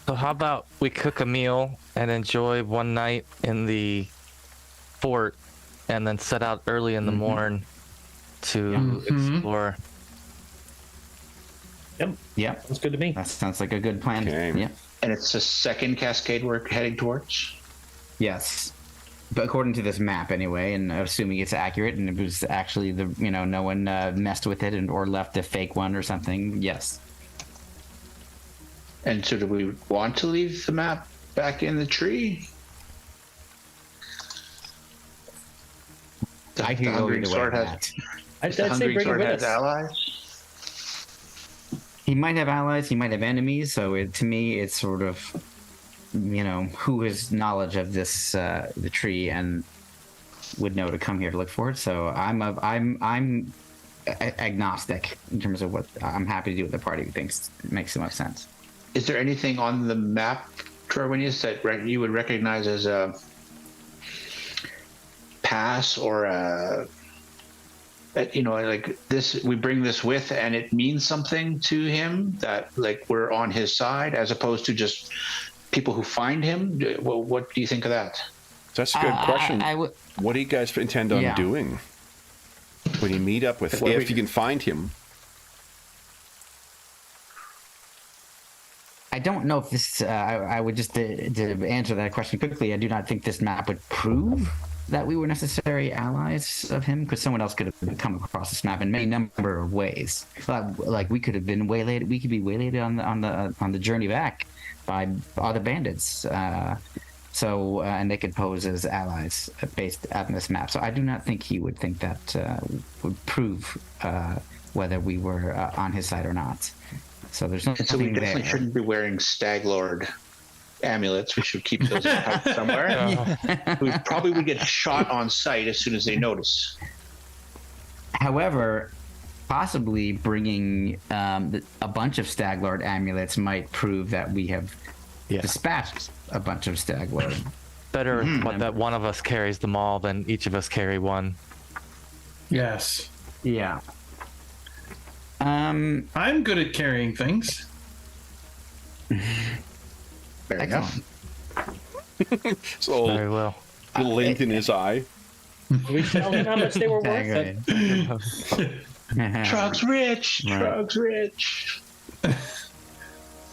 So how about we cook a meal and enjoy one night in the fort, and then set out early in the morn to explore. Yep. That's good to me. That sounds like a good plan. Okay. Yeah. And it's the second cascade we're heading towards. Yes. But according to this map, anyway, and assuming it's accurate, and it was actually no one messed with it or left a fake one or something. Yes. And so, do we want to leave the map back in the tree? I can go either way on that. I'd The say Hungry bring it Sword with has us. allies. He might have allies. He might have enemies. So to me, it's sort of, who has knowledge of this the tree and would know to come here to look for it. So I'm agnostic in terms of what I'm happy to do with the party thinks makes the most sense. Is there anything on the map, Druin, that you would recognize as a pass or like this? We bring this with, and it means something to him that like we're on his side, as opposed to just people who find him. What do you think of that? That's a good question. What do you guys intend on Yeah. doing when you meet up with, What if we- you can find him? I don't know if this. I would just to answer that question quickly. I do not think this map would prove that we were necessary allies of him, because someone else could have come across this map in many number of ways. Like we could have been waylaid. We could be waylaid on the journey back by other bandits. And they could pose as allies based on this map. So I do not think he would think that would prove whether we were on his side or not. So there's And so we nothing definitely there. shouldn't be wearing Stag Lord amulets. We should keep those in a pouch somewhere. We probably would get shot on sight as soon as they notice. However, possibly bringing a bunch of Staglord amulets might prove that we have dispatched a bunch of Staglord. Better that one of us carries them all than each of us carry one. Yes. Yeah. I'm good at carrying things. Fair enough. So Very well. glint in his eye. We tell him how much they were worth it. Trog's rich. Right. Trog's rich.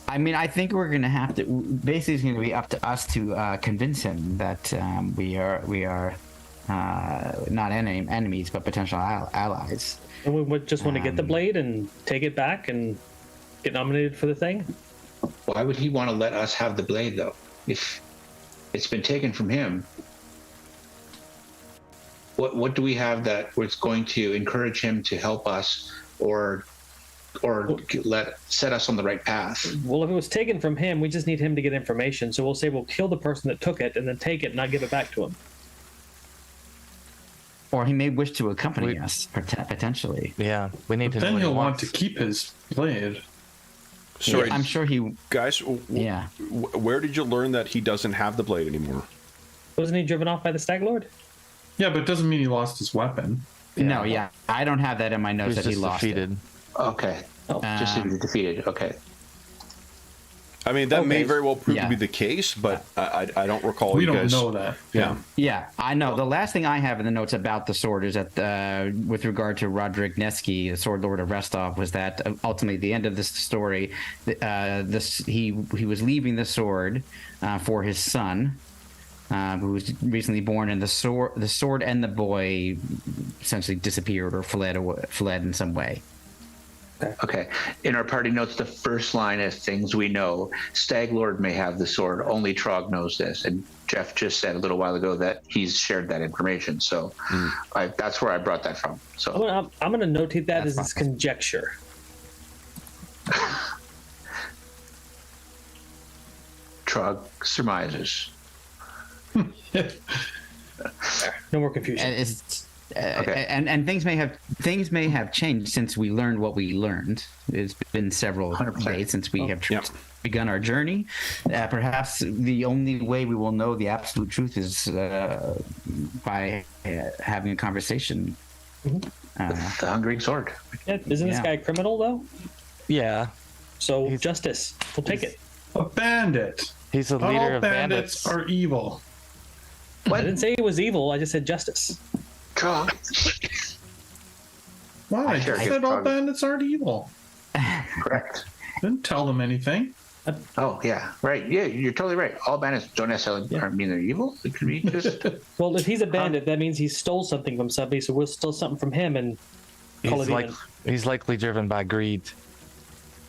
I mean, I think we're going to have to. Basically, it's going to be up to us to convince him that we are not enemies, but potential allies. And we would just want to get the blade and take it back and get nominated for the thing. Why would he want to let us have the blade, though? If it's been taken from him, what do we have that was going to encourage him to help us or set us on the right path? Well, if it was taken from him, we just need him to get information. So we'll say we'll kill the person that took it and then take it and not give it back to him. Or he may wish to accompany us, potentially. Yeah, we need to know Then what he he'll want wants. to keep his blade. Sorry, Yeah, I'm sure he. guys. Yeah. Where did you learn that he doesn't have the blade anymore? Wasn't he driven off by the Stag Lord? Yeah, but it doesn't mean he lost his weapon. No, yeah, I don't have that in my He notes was that he just lost defeated. Okay. Just to be defeated. Okay. I mean, that may Okay. very well prove Yeah. to be the case, but I don't recall We you don't guys. know that. Yeah. Yeah, I know. The last thing I have in the notes about the sword is that, with regard to Roderick Nevsky, the Sword Lord of Restov, was that ultimately at the end of this story, he was leaving the sword for his son, who was recently born, and the sword and the boy essentially disappeared or fled in some way. Okay. In our party notes, the first line is things we know. Stag Lord may have the sword. Only Trog knows this. And Jeff just said a little while ago that he's shared that information. So that's where I brought that from. So I'm going to notate that as his conjecture. Trog surmises. No more confusion. And it's Okay. and things may have changed since we learned what we learned. It's been several 100%. days since we have Yep. begun our journey. Perhaps the only way we will know the absolute truth is by having a conversation. The Hungering Sword. Yeah, isn't this Yeah. guy a criminal though? Yeah, So justice. We'll take it. A bandit. he's the Not leader all of bandits bandits. are evil. I didn't say he was evil. I just said justice. God. Why? I sure just guess said all probably- bandits aren't evil. Correct. Didn't tell them anything. Oh, yeah. Right. Yeah, you're totally right. All bandits don't necessarily aren't mean they're evil. It could be just. Well, if he's a bandit, that means he stole something from somebody. So we'll steal something from him and call He's it like even. he's likely driven by greed.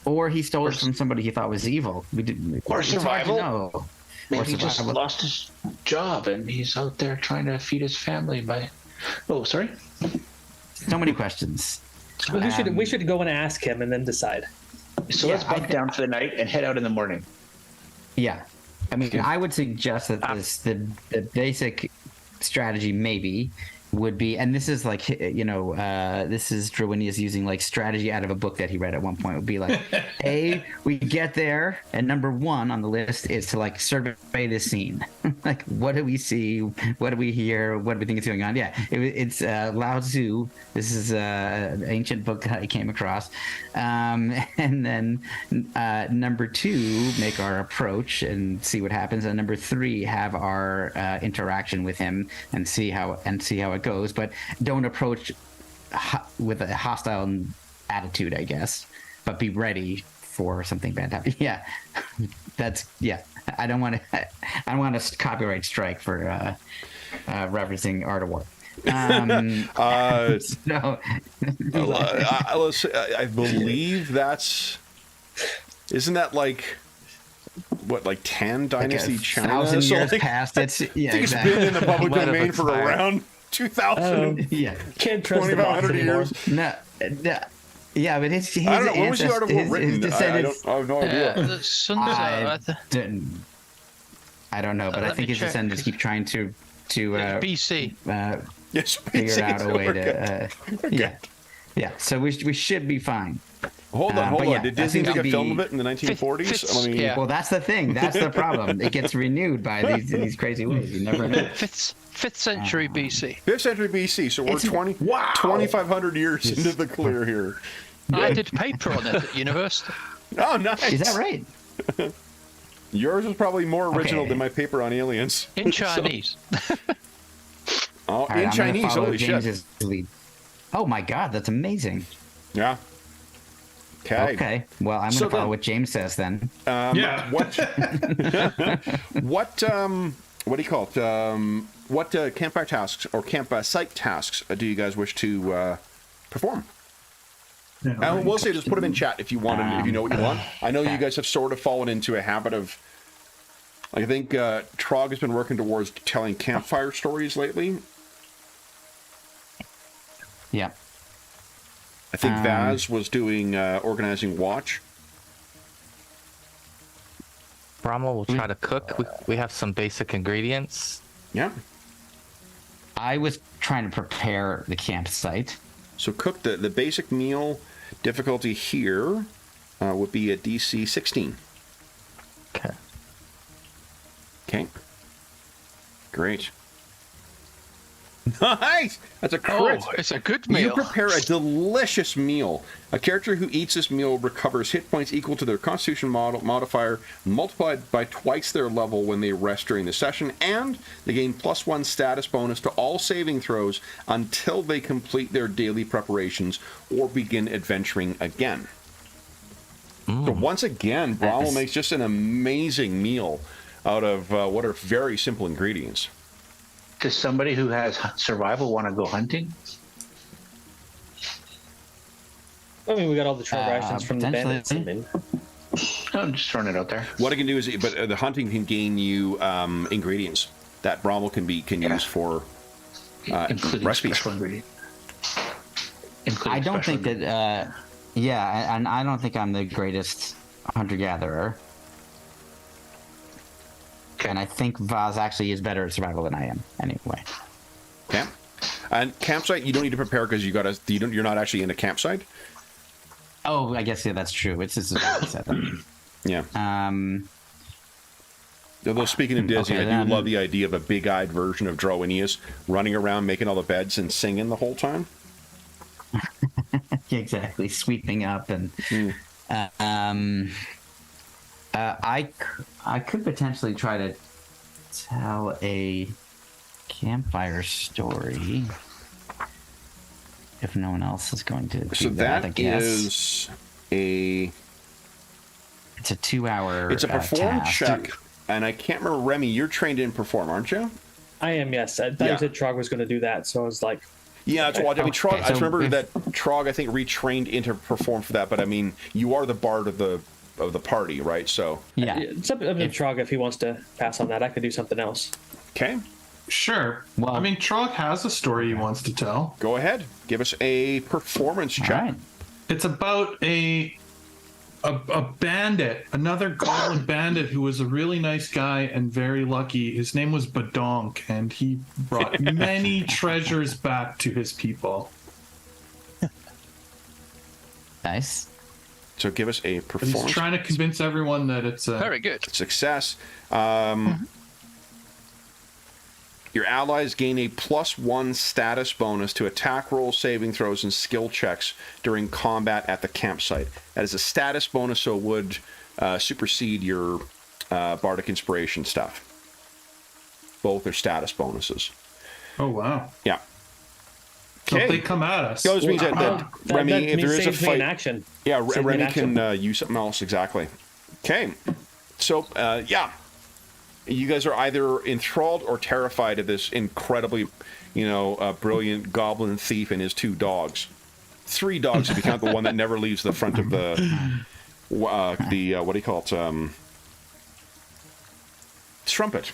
Or he stole it from somebody he thought was evil. We didn't. Or it's hard to survival. know. Maybe Or he just survival. lost his job and he's out there trying to feed his family by. Oh, sorry. So many questions. Well, we should go and ask him and then decide. So Yeah, let's I bunk down for the night and head out in the morning. Yeah, I mean, I would suggest that the basic strategy maybe would be, and this is like this is Druinius using like strategy out of a book that he read at one point. Would be like, we get there, and number one on the list is to like survey the scene. Like, what do we see? What do we hear? What do we think is going on? Yeah, it's Lao Tzu. This is an ancient book that I came across, and then number two, make our approach and see what happens, and number three, have our interaction with him and see how it goes, but don't approach with a hostile attitude, I guess, but be ready for something bad to happen. Yeah, I don't want a copyright strike for referencing Art of War. I believe isn't that like what, like 10 Dynasty China? 1,000 So, years like, past. It's I think it's been in the public Might have domain for expired. around 2,000, Yeah. Can't trust the boss 2,500 anymore. years. No. Yeah, but his I don't know. When was the Art of War his written? I descendants. have no idea. The sun's out. I don't know, but I Let think me his check. descendants keep trying to BC. Yes, figure out a way okay. to. Yeah. So we should be fine. Hold on. but yeah, Did that Disney seems make to a film be- of it in the 1940s? Fifth- I mean, yeah. Well, that's the thing. That's the problem. It gets renewed by these crazy ways. You never know. Fifth century BC. 5th century BC. So we're It's- 2,500 years into the clear here. I did paper on it at university. Oh, nice. Is that right? Yours is probably more original Okay. than my paper on aliens. In Chinese. Oh, All right, in I'm gonna Chinese. follow Holy shit. James's lead. Oh my God, that's amazing. Yeah. Okay. Well, I'm So going to follow then- what James says then. Yeah. What do you call it? What campfire tasks or campsite tasks do you guys wish to perform? Yeah, And we'll say just put them in chat if you want, if you know what you want. I know you guys have sort of fallen into a habit of. I think Trog has been working towards telling campfire stories lately. Yeah. I think Vaz was doing organizing watch. Brahma will try to cook. We have some basic ingredients. Yeah. I was trying to prepare the campsite. So cook the basic meal difficulty here would be at DC 16. Okay. Okay. Great. Nice! That's a crit. Oh, it's a good meal. You prepare a delicious meal. A character who eats this meal recovers hit points equal to their Constitution modifier, multiplied by twice their level when they rest during the session, and they gain +1 status bonus to all saving throws until they complete their daily preparations or begin adventuring again. So once again, Bromwell makes just an amazing meal out of what are very simple ingredients. Does somebody who has survival want to go hunting? I mean, we got all the trail rations from the bandits. I potentially. mean, I'm just throwing it out there. What I can do is, but the hunting can gain you ingredients that Bromwell can use for Including recipes. special ingredient. Including I don't special think that, and I don't think I'm the greatest hunter-gatherer. And I think Vaz actually is better at survival than I am, anyway. Okay. And campsite, you don't need to prepare because you're not actually in a campsite. Oh, I guess, yeah, that's true. It's just a set. Yeah. Although speaking of Disney, Okay, I do then. love the idea of a big-eyed version of Drowinius running around making all the beds and singing the whole time. Exactly, sweeping up and I could potentially try to tell a campfire story if no one else is going to do So that. that I guess is a it's a 2-hour. it's a perform task. check, and I can't remember. Remy, you're trained in perform, aren't you? I am, yes. I thought Yeah. you said Trog was going to do that, so I was like, Yeah, that's why. I mean, Trog. Okay, I just so remember if- that Trog, I think, retrained into perform for that. But I mean, you are the bard of the party, right? So Yeah. it's up to Trog if he wants to pass on that. I could do something else. okay, Sure. Well- I mean, Trog has a story he wants to tell. go ahead. Give us a performance All check. right. It's about a bandit, another goblin bandit who was a really nice guy and very lucky. His name was Badonk, and he brought many treasures back to his people. Nice. So give us a And he's performance trying to convince everyone that it's a Very good. success. Your allies gain a +1 status bonus to attack rolls, saving throws, and skill checks during combat at the campsite. That is a status bonus, so it would supersede your bardic inspiration stuff. Both are status bonuses. Oh wow! Yeah. So if they Okay. come at us, So this means that, Remy, if there is a saves me in fight, action. yeah, Saves me in Remy action. can use something else exactly. Okay. So yeah, you guys are either enthralled or terrified of this incredibly, brilliant goblin thief and his 2 dogs. 3 dogs if you count the one that never leaves the front of the what do you call it? Strumpet.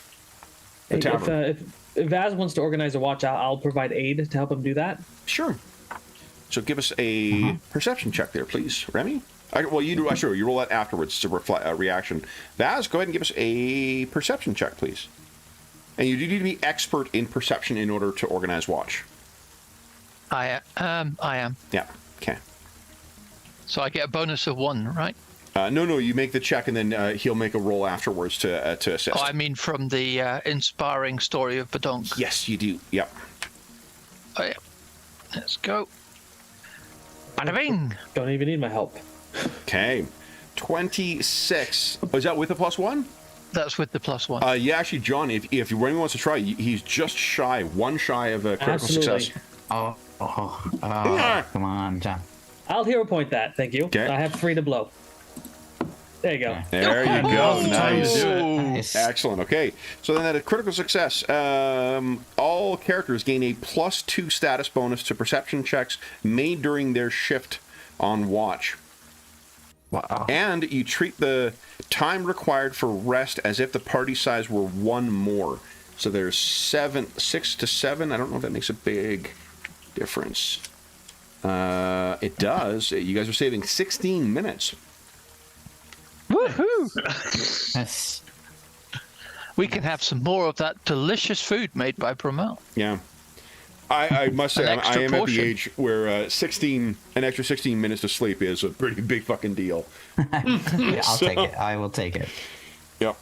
The tavern. If Vaz wants to organize a watch, I'll provide aid to help him do that. Sure. So give us a perception check there, please, Remy. Well, you do. Sure, you roll that afterwards to reflect a reaction. Vaz, go ahead and give us a perception check, please. And you do need to be expert in perception in order to organize watch. I am. Yeah. Okay. So I get a bonus of 1, right? No. You make the check, and then he'll make a roll afterwards to assist. Oh, I mean from the inspiring story of Badonk. Yes, you do. Yep. Oh, yeah. Let's go. Bada bing! Don't even need my help. Okay. 26. Oh, is that with a +1? That's with the +1. Yeah, actually, John, if Remy wants to try, he's just one shy of a critical Absolutely. success. Come on, John. I'll hero point that. Thank you. Okay. I have 3 to blow. There you go. There you go. Nice. Nice. Excellent. Okay. So then at a critical success, all characters gain a +2 status bonus to perception checks made during their shift on watch. Wow. And you treat the time required for rest as if the party size were 1 more. So there's 6 to 7. I don't know if that makes a big difference. It does. You guys are saving 16 minutes. Woohoo! Yes. We can have some more of that delicious food made by Bromel. Yeah. I must say, An I extra am at portion. the age where an extra 16 minutes of sleep is a pretty big fucking deal. Yeah, I'll take it. I will take it. Yep.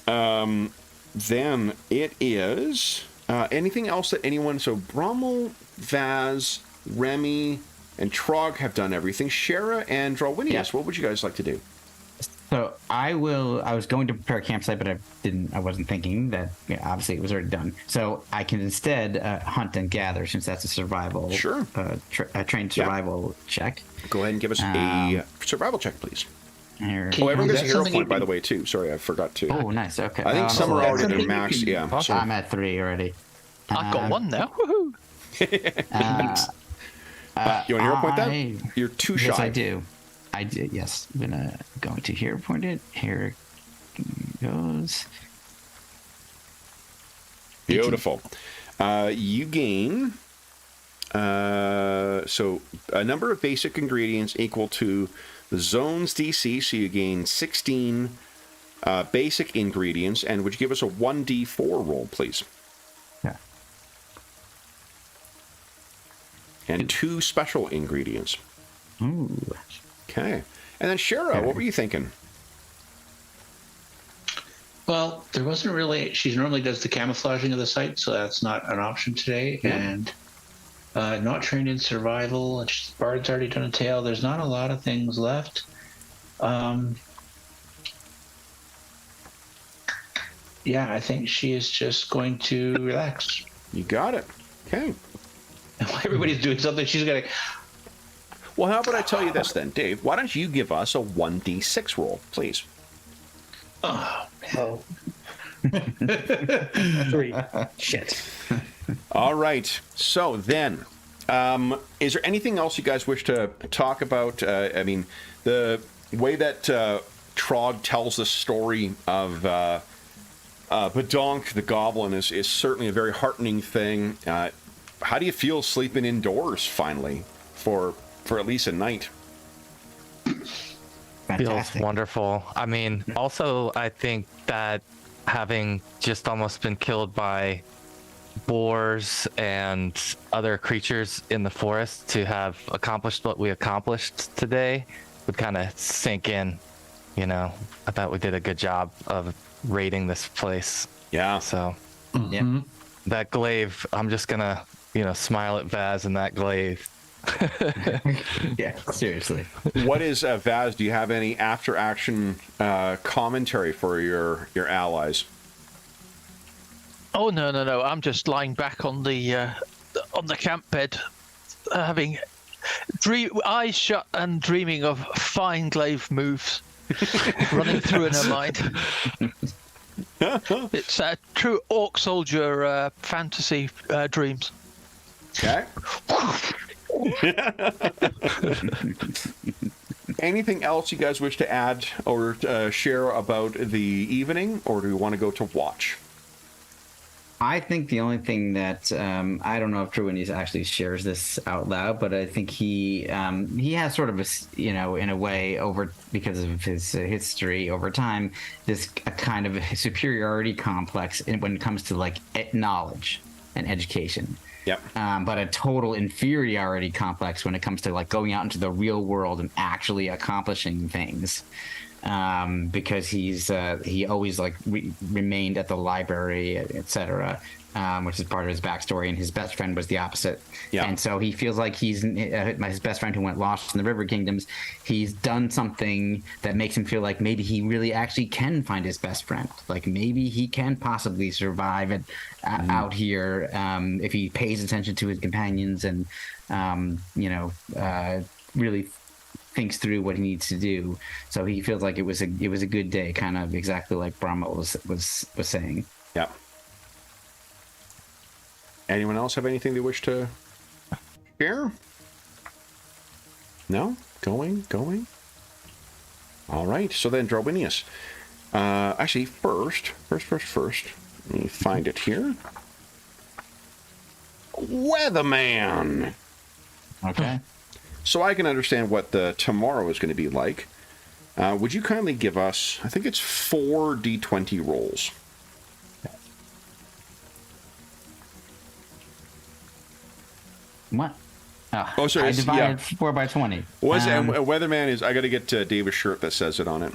Then it is anything else that anyone. So Brommel, Vaz, Remy, and Trog have done everything. Shara and Drawinius, Yeah. what would you guys like to do? So I was going to prepare a campsite, but I wasn't thinking that. Yeah, obviously it was already done. So I can instead hunt and gather, since that's a survival. Sure. A trained survival check. Go ahead and give us a survival check, please. Here. Oh, everyone Is gets a that hero something you point, by can- the way, too. Sorry, I forgot to. Oh, nice. Okay. I think some are that's already their something you max. can- Yeah. So, I'm at 3 already. I've got 1 now. Woohoo! you want a hero point then? You're too shy. Yes, I do. I did. Yes, I'm going to hero point it. Here it goes. Beautiful. You gain so a number of basic ingredients equal to the zone's DC. So you gain 16 basic ingredients. And would you give us a 1d4 roll, please? Yeah. And 2 special ingredients. Ooh. Okay. And then Shara, what were you thinking? Well, there wasn't really. She normally does the camouflaging of the site, so that's not an option today. Yeah. And not trained in survival. And Bard's already done a tail. There's not a lot of things left. Yeah, I think she is just going to relax. You got it. Okay. While everybody's doing something, she's gonna. Well, how about I tell you this then, Dave? Why don't you give us a 1d6 roll, please? Oh, Oh. 3. Shit. All right. So then, is there anything else you guys wish to talk about? I mean, the way that Trog tells the story of Badonk the Goblin is certainly a very heartening thing. How do you feel sleeping indoors finally for at least a night? Fantastic. Feels wonderful. I mean, also, I think that having just almost been killed by boars and other creatures in the forest to have accomplished what we accomplished today would kind of sink in. You know, I thought we did a good job of raiding this place. Yeah. So Yeah. that glaive, I'm just gonna, smile at Vaz in that glaive. Yeah, seriously. What is Vaz? Do you have any after-action commentary for your allies? Oh no! I'm just lying back on the camp bed, having eyes shut and dreaming of fine glaive moves running through in her mind. It's true orc soldier fantasy dreams. Okay. Anything else you guys wish to add or share about the evening, or do we want to go to watch? I think the only thing that I don't know if Druin actually shares this out loud, but I think he has sort of a, in a way, over because of his history over time, this a kind of a superiority complex when it comes to like knowledge and education. Yep. But a total inferiority complex when it comes to like going out into the real world and actually accomplishing things. Because he always like remained at the library, etc., which is part of his backstory. And his best friend was the opposite. Yeah. And so he feels like he's his best friend who went lost in the River Kingdoms. He's done something that makes him feel like maybe he really actually can find his best friend. Like maybe he can possibly survive it out here if he pays attention to his companions and really thinks through what he needs to do. So he feels like it was a good day, kind of exactly like Brahma was saying. Yep. Anyone else have anything they wish to share? No? Going? All right. So then, Drowinius. Actually, first. Let me find it here. Weatherman. Okay. So I can understand what the tomorrow is going to be like. Would you kindly give us, I think it's 4 D20 rolls. What? Oh, sorry. I divided 4 by 20. And Weatherman is, I got to get Dave's shirt that says it on it.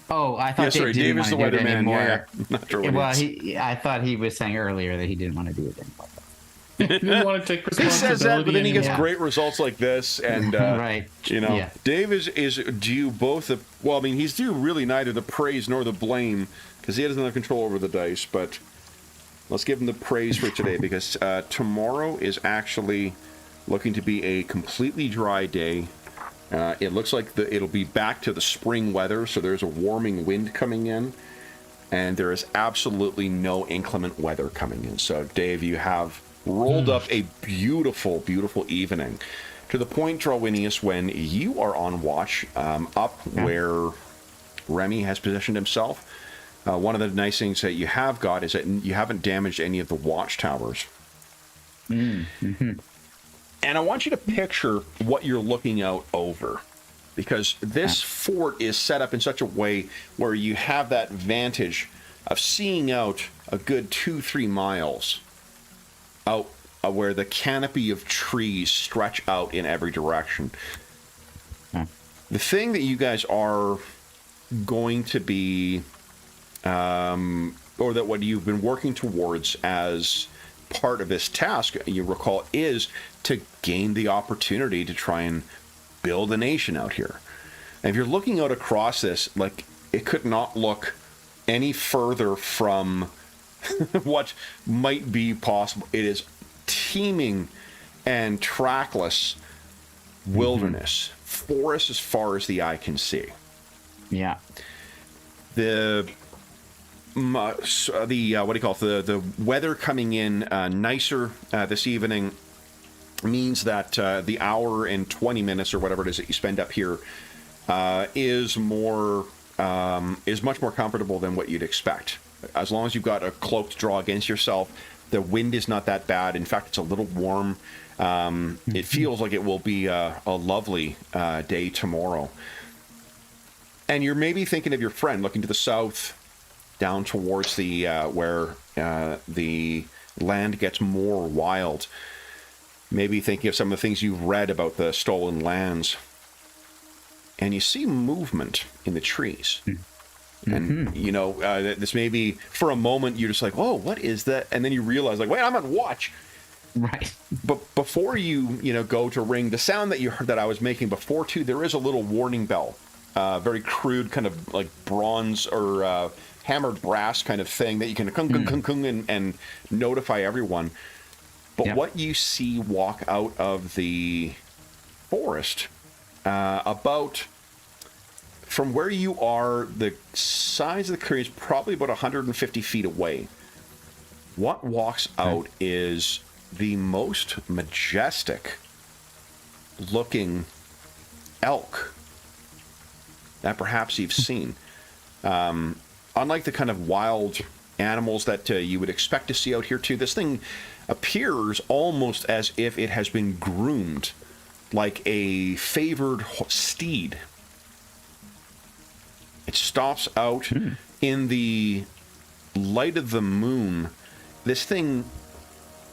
Oh, I thought Dave is the want to do it weatherman. anymore. Yeah. Not sure what Well, it is. I thought he was saying earlier that he didn't want to do it anymore. He didn't want to take He responsibility. says that, but then he gets anymore. great results like this, and Right. Yeah. Dave is due both the he's due really neither the praise nor the blame because he doesn't have control over the dice. But let's give him the praise for today because tomorrow is actually looking to be a completely dry day. It looks like it'll be back to the spring weather, so there's a warming wind coming in, and there is absolutely no inclement weather coming in. So, Dave, you have rolled up a beautiful, beautiful evening to the point, Drowinius, when you are on watch where Remy has positioned himself. One of the nice things that you have got is that you haven't damaged any of the watchtowers. Mm-hmm. And I want you to picture what you're looking out over, because this fort is set up in such a way where you have that vantage of seeing out a good 2-3 miles out where the canopy of trees stretch out in every direction. The thing that you guys are going to be or that what you've been working towards as part of this task, you recall, is to gain the opportunity to try and build a nation out here. And if you're looking out across this, like, it could not look any further from what might be possible. It is teeming and trackless wilderness, forest as far as the eye can see. Yeah. The what do you call it? The weather coming in nicer this evening means that the hour and 20 minutes or whatever it is that you spend up here is much more comfortable than what you'd expect. As long as you've got a cloak to draw against yourself, the wind is not that bad. In fact, it's a little warm. It feels like it will be a lovely day tomorrow. And you're maybe thinking of your friend looking to the south, down towards the where the land gets more wild. Maybe thinking of some of the things you've read about the stolen lands. And you see movement in the trees. And, you know, this may be, for a moment, you're just like, whoa, what is that? And then you realize, like, wait, I'm on watch. Right. But before you go to ring, the sound that you heard that I was making before, too, there is a little warning bell. Very crude, kind of like bronze or hammered brass kind of thing that you can kung and notify everyone. But what you see walk out of the forest, about from where you are, the size of the clearing is probably about 150 feet away. What walks out is the most majestic looking elk that perhaps you've seen. Unlike the kind of wild animals that you would expect to see out here too, this thing appears almost as if it has been groomed like a favored steed. It stops out in the light of the moon. This thing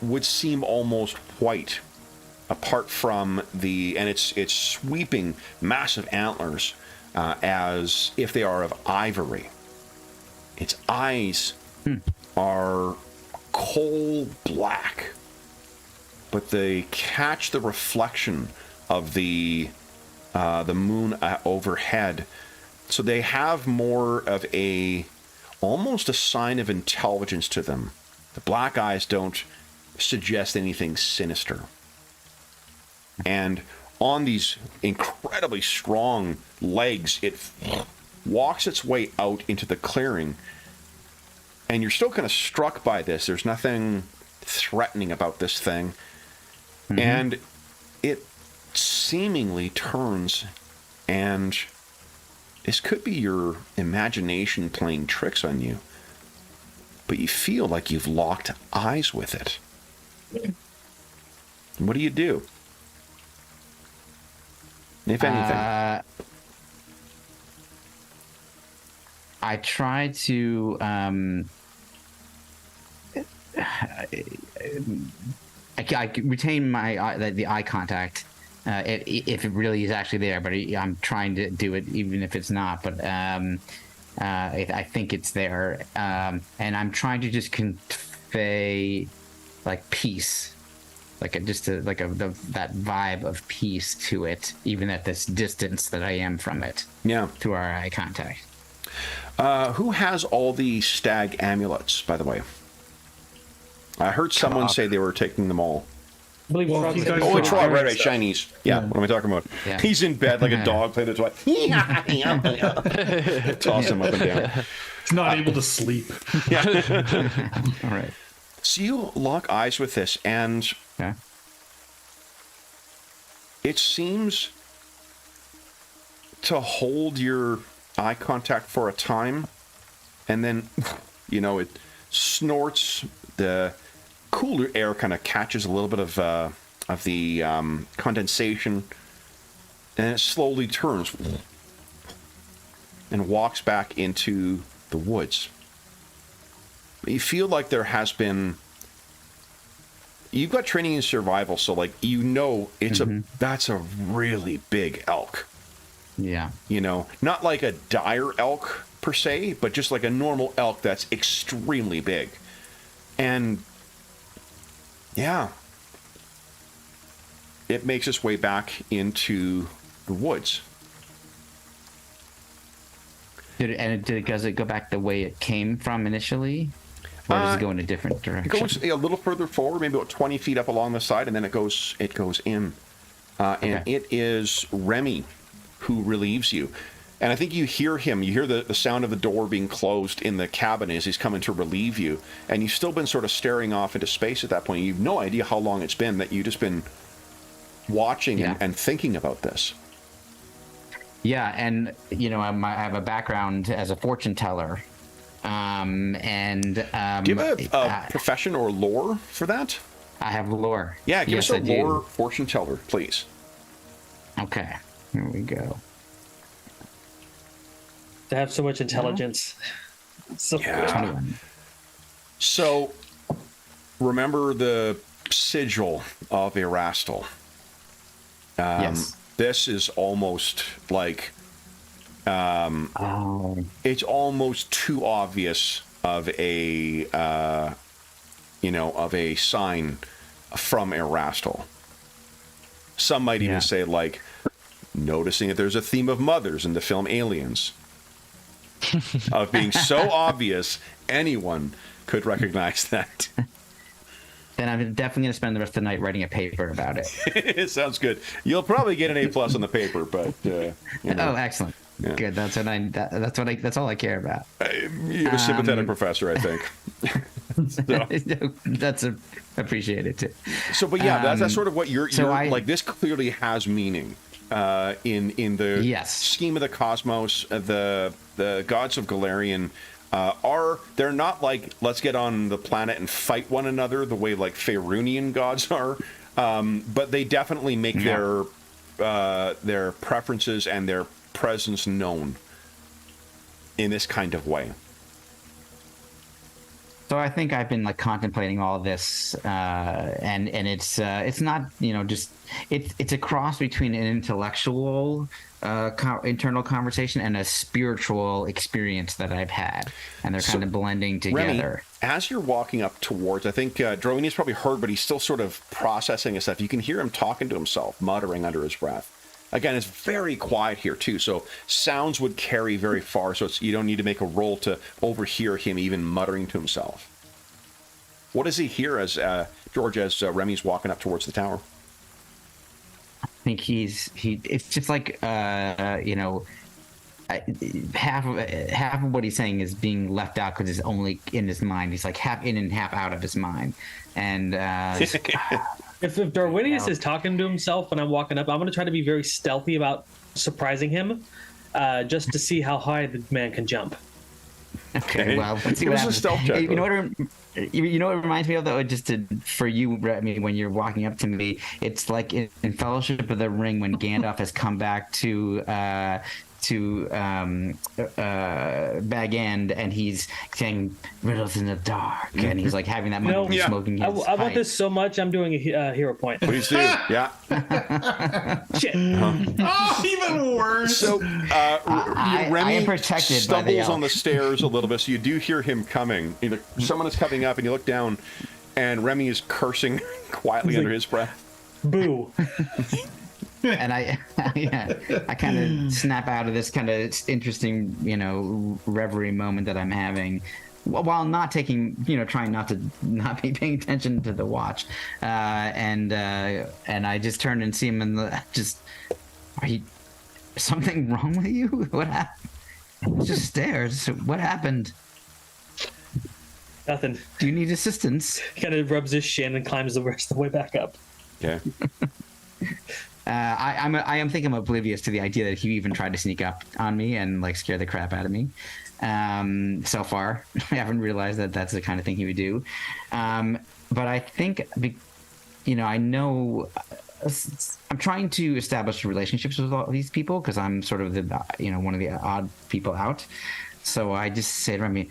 would seem almost white, apart from and its sweeping massive antlers, as if they are of ivory. Its eyes are coal black, but they catch the reflection of the moon overhead. So they have more of almost a sign of intelligence to them. The black eyes don't suggest anything sinister. And on these incredibly strong legs, it walks its way out into the clearing. And you're still kind of struck by this. There's nothing threatening about this thing. And it seemingly turns, and this could be your imagination playing tricks on you, but you feel like you've locked eyes with it. What do you do? If anything. I try to I retain the eye contact if it really is actually there, but I'm trying to do it even if it's not. But I think it's there, and I'm trying to just convey like peace, that vibe of peace to it, even at this distance that I am from it. Yeah. Through our eye contact. Who has all the stag amulets, by the way? I heard someone say they were taking them all. I believe Well, Frog's you guys- Oh, it's right, Stuff. Chinese. Yeah, what am I talking about? Yeah. He's in bed like a dog playing the toy. Toss him up and down. He's not able to sleep. All right. So you lock eyes with this, and Yeah. it seems to hold your eye contact for a time, and then, it snorts. The cooler air kind of catches a little bit of the condensation, and it slowly turns and walks back into the woods. You feel like there has been. You've got training in survival, so that's a really big elk. Yeah. Not like a dire elk, per se, but just like a normal elk that's extremely big. And yeah, it makes its way back into the woods. Does it go back the way it came from initially? Or does it go in a different direction? It goes a little further forward, maybe about 20 feet up along the side, and then it goes in. And it is Remy who relieves you. And I think you hear him. You hear the sound of the door being closed in the cabin as he's coming to relieve you. And you've still been sort of staring off into space at that point. You've no idea how long it's been that you've just been watching and thinking about this. Yeah, and, you know, I have a background as a fortune teller. Do you have a profession or lore for that? I have lore. Yeah, give yes, us a lore fortune teller, please. Okay, here we go. To have so much intelligence. So Yeah. So, remember the sigil of Erastil. Yes. This is almost like it's almost too obvious of a of a sign from Erastil. Some might even say, like, noticing that there's a theme of mothers in the film Aliens. Of being so obvious, anyone could recognize that. Then I'm definitely going to spend the rest of the night writing a paper about it. It sounds good. You'll probably get an A+ on the paper, but you know. Oh, excellent. Yeah. Good. That's all I care about. You're a sympathetic professor, I think. That's appreciated too. So, but yeah, that's sort of what you're like. This clearly has meaning in the scheme of the cosmos. The gods of Galarian they're not like, let's get on the planet and fight one another the way like Faerunian gods are, but they definitely make their preferences and their presence known in this kind of way. So I think I've been like contemplating all of this, and it's not, you know, just it's a cross between an intellectual internal conversation and a spiritual experience that I've had, and they're kind of blending together. Remy, as you're walking up towards, I think Druin probably heard, but he's still sort of processing his stuff. You can hear him talking to himself, muttering under his breath. Again, it's very quiet here too, so sounds would carry very far. So you don't need to make a roll to overhear him even muttering to himself. What does he hear as Remy's walking up towards the tower? I think it's just like you know, half of what he's saying is being left out because it's only in his mind. He's like half in and half out of his mind, and if Darwinius is talking to himself when I'm walking up, I'm going to try to be very stealthy about surprising him, just to see how high the man can jump. Okay, well, let's see what happens. A stealth check, you know what it reminds me of, though, for you, Remy, when you're walking up to me, it's like in Fellowship of the Ring when Gandalf has come back to Bag End, and he's saying riddles in the dark, and he's like having that moment smoking his I want this so much, I'm doing a hero point. Please do. Yeah. Shit. Oh, even worse. So Remy I am protected by the stumbles elk. on the stairs a little bit, so you do hear him coming. Someone is coming up, and you look down, and Remy is cursing quietly under his breath. Boo. And I kind of snap out of this kind of interesting, you know, reverie moment that I'm having, while not taking, you know, trying not be paying attention to the watch, and I just turn and see him and are you something wrong with you? What happened? Just stares. What happened? Nothing. Do you need assistance? He kind of rubs his shin and climbs the rest of the way back up. Okay. I think I'm oblivious to the idea that he even tried to sneak up on me and like scare the crap out of me. So far, I haven't realized that that's the kind of thing he would do. But I think, you know, I know I'm trying to establish relationships with all these people because I'm sort of one of the odd people out. So I just say to Remy,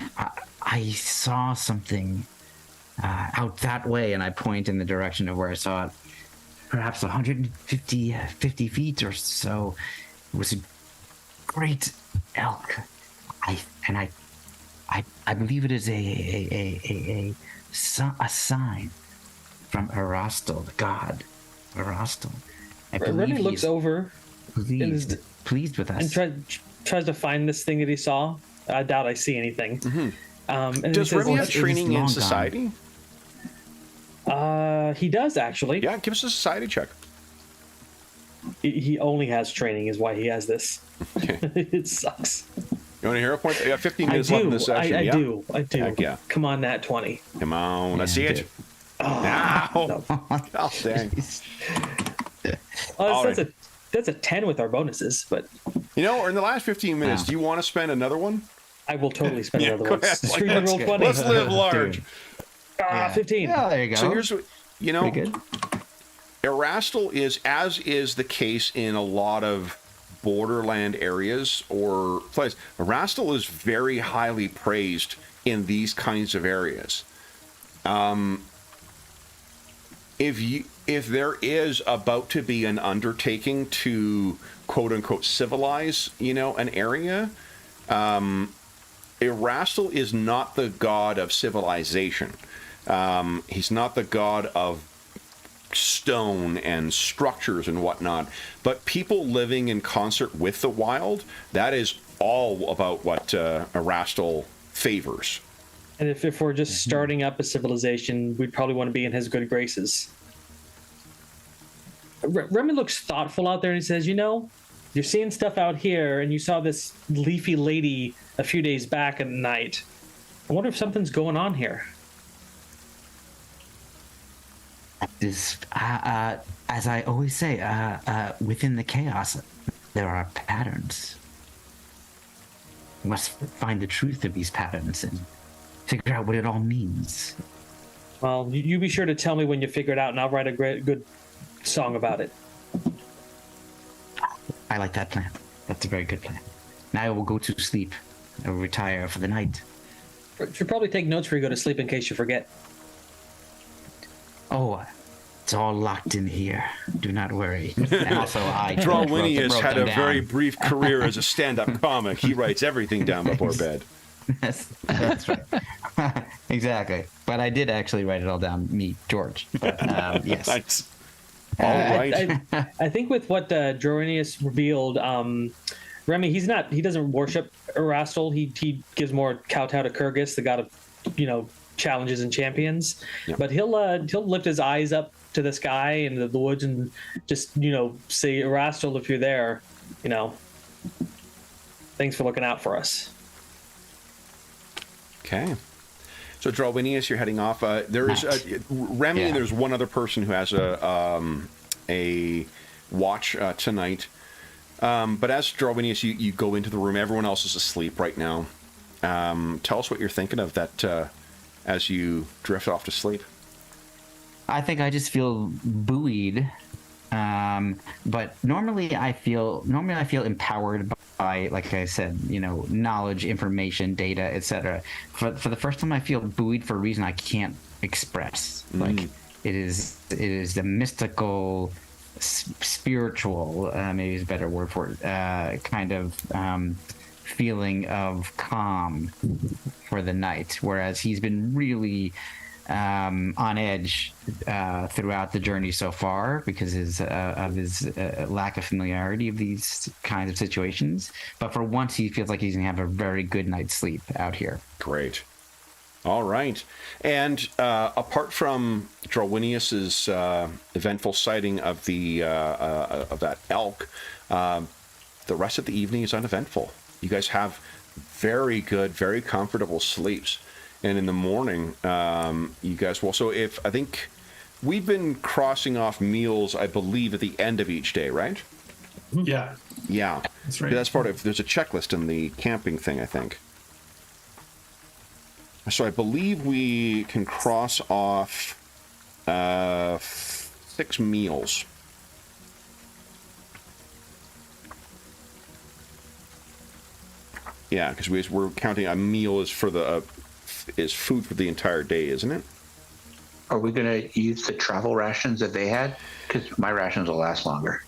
I saw something out that way, and I point in the direction of where I saw it. Perhaps 50 feet or so. It was a great elk. I believe it is a sign from Erastil, the god Erastil. Remy looks over pleased with us and tries to find this thing that he saw. I doubt I see anything. And Does Remy have training in society? He does, actually. Yeah, give us a society check. He only has training, is why he has this. Okay. It sucks. You want a hero point? Yeah, 15 minutes left in this session. I do. Heck yeah. Come on, Nat 20. Come on, I see it. Oh, Ow. no. Oh, dang. That's a 10 with our bonuses, but You know, in the last 15 minutes, do you want to spend another one? I will totally spend another go one. ahead. Scream and roll 20. Let's live large. 15. Yeah, there you go. So here's what, you know, Pretty good. Erastil is, as is the case in a lot of borderland areas or places, Erastil is very highly praised in these kinds of areas. If there is about to be an undertaking to quote unquote civilize, you know, an area, Erastil is not the god of civilization. He's not the god of stone and structures and whatnot, but people living in concert with the wild, that is all about what Erastil favors. And if we're just starting up a civilization, we'd probably want to be in his good graces. Remy looks thoughtful out there and he says, you know, you're seeing stuff out here and you saw this leafy lady a few days back at night. I wonder if something's going on here. This, as I always say, within the chaos, there are patterns. We must find the truth of these patterns and figure out what it all means. Well, you be sure to tell me when you figure it out, and I'll write a good song about it. I like that plan. That's a very good plan. Now I will go to sleep. I will retire for the night. Should probably take notes before you go to sleep in case you forget. Oh, it's all locked in here. Do not worry. And also, Drawini has wrote had them a very down. brief career as a stand-up comic. He writes everything down before bed. That's right. Exactly. But I did actually write it all down, me, George. But, yes. Nice. All right. I think with what Drorinius revealed, Remy, he doesn't worship Erastil. He gives more kowtow to Kyrgyz, the god of, challenges and champions. Yeah. But he'll lift his eyes up to the sky and the woods and just, say, Erastil, if you're there, thanks for looking out for us. Okay. So, Drawinius, you're heading off. There is Remy. Yeah. There's one other person who has a watch tonight. But as Drawinius, you go into the room. Everyone else is asleep right now. Tell us what you're thinking of that as you drift off to sleep. I think I just feel buoyed. But normally I feel empowered by, like I said, knowledge, information, data, etc. For the first time, I feel buoyed for a reason I can't express. Like it is the mystical, spiritual, maybe is a better word for it, kind of feeling of calm for the night. Whereas he's been really on edge throughout the journey so far because of his lack of familiarity of these kinds of situations. But for once, he feels like he's going to have a very good night's sleep out here. Great. All right. And apart from Drawinius's eventful sighting of the of that elk, the rest of the evening is uneventful. You guys have very good, very comfortable sleeps. And in the morning, you guys will. So I think we've been crossing off meals, I believe, at the end of each day, right? Yeah. Yeah. That's right. That's part of, there's a checklist in the camping thing, I think. So I believe we can cross off 6 meals. Yeah, because we're counting a meal is for the is food for the entire day, isn't it? Are we going to use the travel rations that they had? Because my rations will last longer.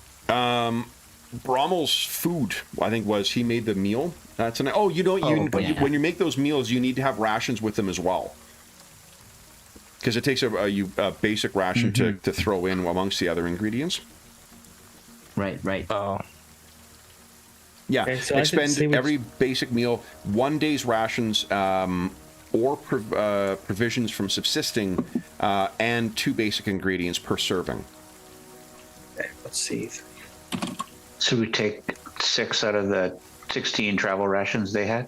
Brommel's food, I think, was he made the meal tonight. Oh, when you make those meals, you need to have rations with them as well. Because it takes a basic ration to throw in amongst the other ingredients. Right. Oh. Yeah, Okay, so expend every basic meal, 1 day's rations or provisions from subsisting, and 2 basic ingredients per serving. Okay, let's see. So we take 6 out of the 16 travel rations they had?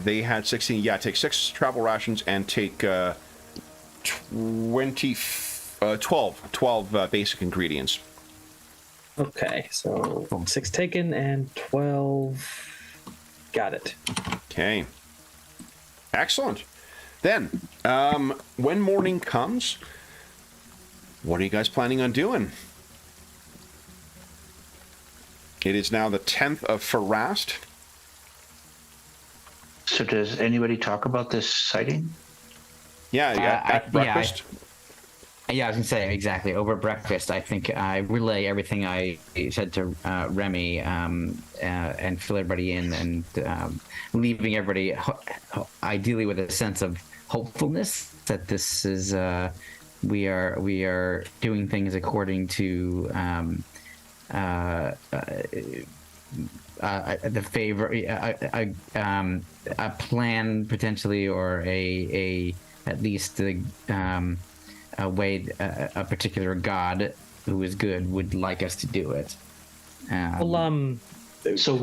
They had 16. Yeah, take 6 travel rations and take 12 basic ingredients. Okay, so 6 taken and 12. Got it. Okay. Excellent. Then, when morning comes, what are you guys planning on doing? It is now the 10th of Farast. So does anybody talk about this sighting? Yeah, at breakfast. Yeah, I was gonna say exactly. Over breakfast, I think I relay everything I said to Remy and fill everybody in, and leaving everybody ideally with a sense of hopefulness that this is we are doing things according to the favor a plan potentially, or a at least a way a particular god who is good would like us to do it. So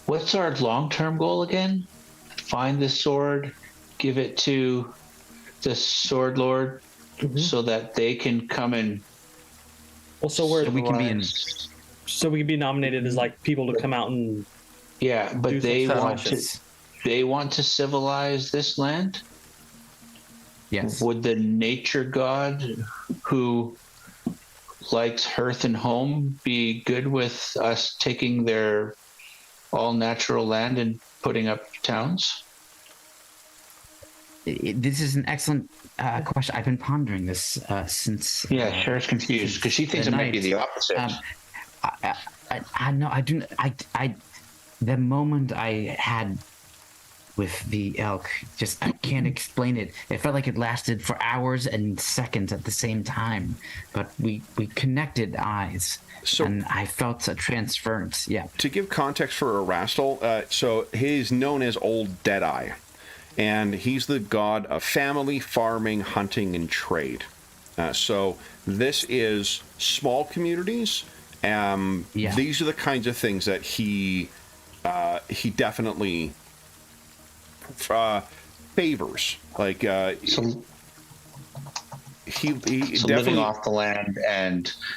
what's our long-term goal again? Find this sword, give it to the sword lord, so that they can come and Also, we can be nominated as like people to come out and but they civilizations. want to civilize this land. Yes. Would the nature god who likes hearth and home be good with us taking their all natural land and putting up towns? This is an excellent question. I've been pondering this since. Yeah, Cher's confused because she thinks it might be the opposite. I do. The moment I had with the elk, just I can't explain it. It felt like it lasted for hours and seconds at the same time, but we connected eyes, and I felt a transference. Yeah. To give context for Erastil, so he's known as Old Deadeye, and he's the god of family, farming, hunting, and trade. So this is small communities. These are the kinds of things that he definitely favors. Like so he definitely living off the land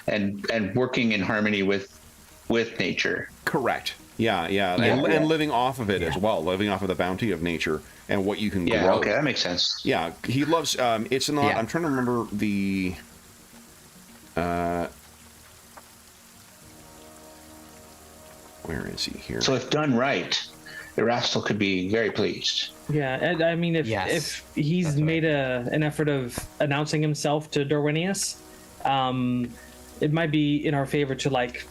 and working in harmony with nature. Correct. Yeah. And living off of it as well, living off of the bounty of nature and what you can grow. Yeah, okay, that makes sense. Yeah, he loves. It's not. I'm trying to remember the. Where is he here? So if done right, Erastil could be very pleased. Yeah, and I mean, if he's made an effort of announcing himself to Dorwinius, it might be in our favor to like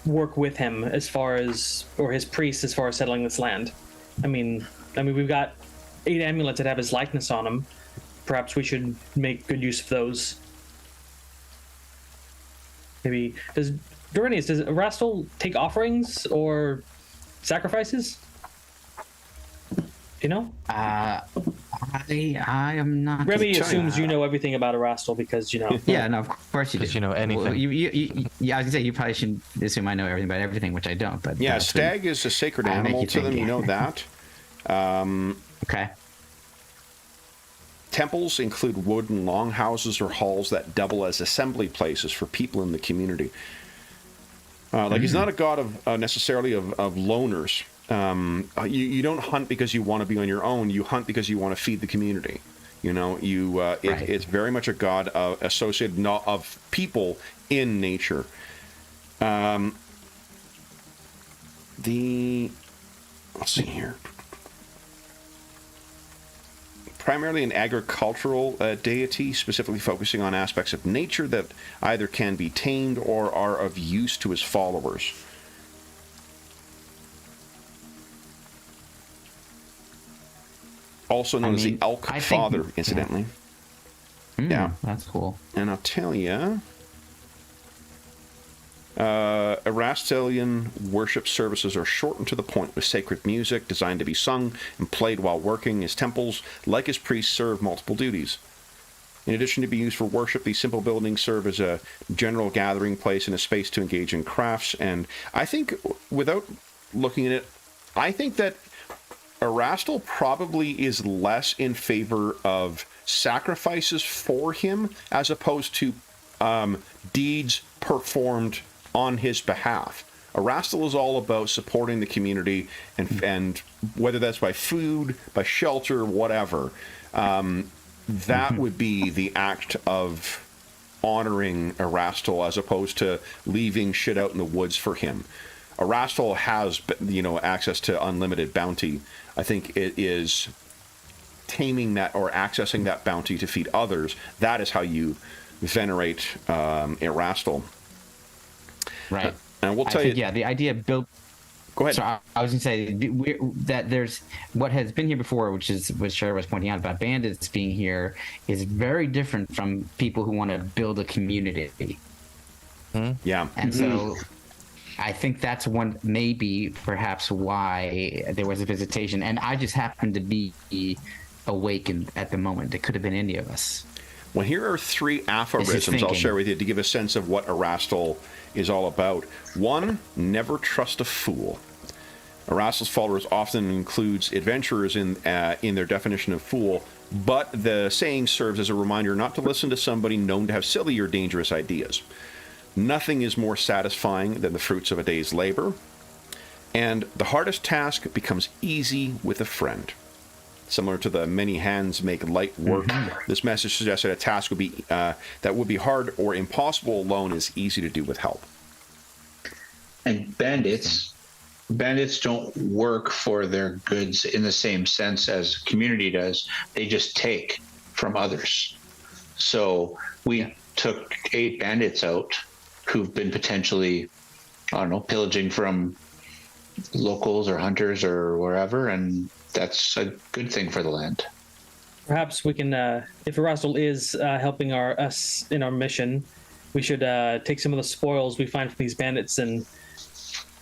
work with him as far as, or his priest as far as settling this land. I mean, we've got 8 amulets that have his likeness on them. Perhaps we should make good use of those. Maybe does Erastil take offerings or sacrifices? You know? I am not. Remy assumes you know everything about Erastil because you know. Yeah, no, of course you do. Because you know anything. Well, yeah, I was gonna say you probably should assume I know everything about everything, which I don't. But yeah, stag is a sacred animal to them. You know that. Okay. Temples include wooden longhouses or halls that double as assembly places for people in the community. He's not a god of necessarily of loners. You don't hunt because you want to be on your own. You hunt because you want to feed the community. You know, it's very much a god associated of people in nature. Let's see here. primarily an agricultural deity, specifically focusing on aspects of nature that either can be tamed or are of use to his followers. Also known as the Elk Father, incidentally. Yeah. That's cool. And I'll tell you, Erastalian worship services are short and to the point with sacred music designed to be sung and played while working. His temples, like his priests, serve multiple duties. In addition to being used for worship, these simple buildings serve as a general gathering place and a space to engage in crafts. And I think, without looking at it, I think that Erastal probably is less in favor of sacrifices for him as opposed to deeds performed on his behalf. Erastal is all about supporting the community, and whether that's by food, by shelter, whatever, that would be the act of honoring Erastal as opposed to leaving shit out in the woods for him. Erastal has, access to unlimited bounty. I think it is taming that or accessing that bounty to feed others. That is how you venerate Erastal. Right. And we'll tell you. Yeah, the idea built. Go ahead. So I was going to say that there's what has been here before, which is what Shara was pointing out about bandits being here, is very different from people who want to build a community. Yeah. And so I think that's one, maybe, perhaps, why there was a visitation. And I just happened to be awakened at the moment. It could have been any of us. Well, here are 3 aphorisms I'll share with you to give a sense of what Erastal is all about. 1, never trust a fool. Erastal's followers often includes adventurers in their definition of fool, but the saying serves as a reminder not to listen to somebody known to have silly or dangerous ideas. Nothing is more satisfying than the fruits of a day's labor, and the hardest task becomes easy with a friend. Similar to the many hands make light work, this message suggests that a task would be that would be hard or impossible alone is easy to do with help. And bandits don't work for their goods in the same sense as community does. They just take from others. So we took 8 bandits out who've been potentially, pillaging from locals or hunters or wherever, and that's a good thing for the land. Perhaps we can, if Erastal is helping us in our mission, we should take some of the spoils we find from these bandits and,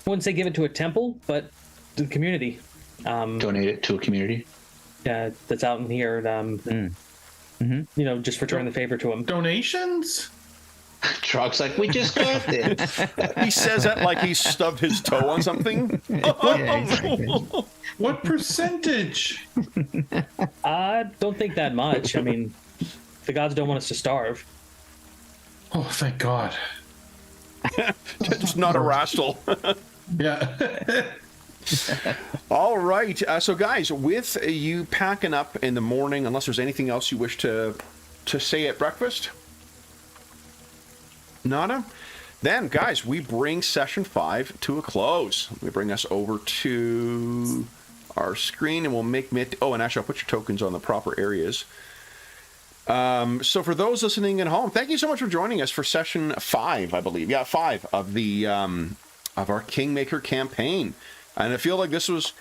I wouldn't say give it to a temple, but to the community. Donate it to a community? Yeah, that's out in here. Just return the favor to them. Donations? Trog's like, we just got this. He says that like he stubbed his toe on something. Yeah, exactly. What percentage? I don't think that much. I mean, the gods don't want us to starve. Oh, thank God. It's not Erastal. Yeah. All right. So, guys, with you packing up in the morning, unless there's anything else you wish to say at breakfast? Nada? Then, guys, we bring session 5 to a close. We bring us over to our screen, and we'll make... and actually, I'll put your tokens on the proper areas. So for those listening at home, thank you so much for joining us for session 5, I believe. Yeah, 5 of the of our Kingmaker campaign. And I feel like this was...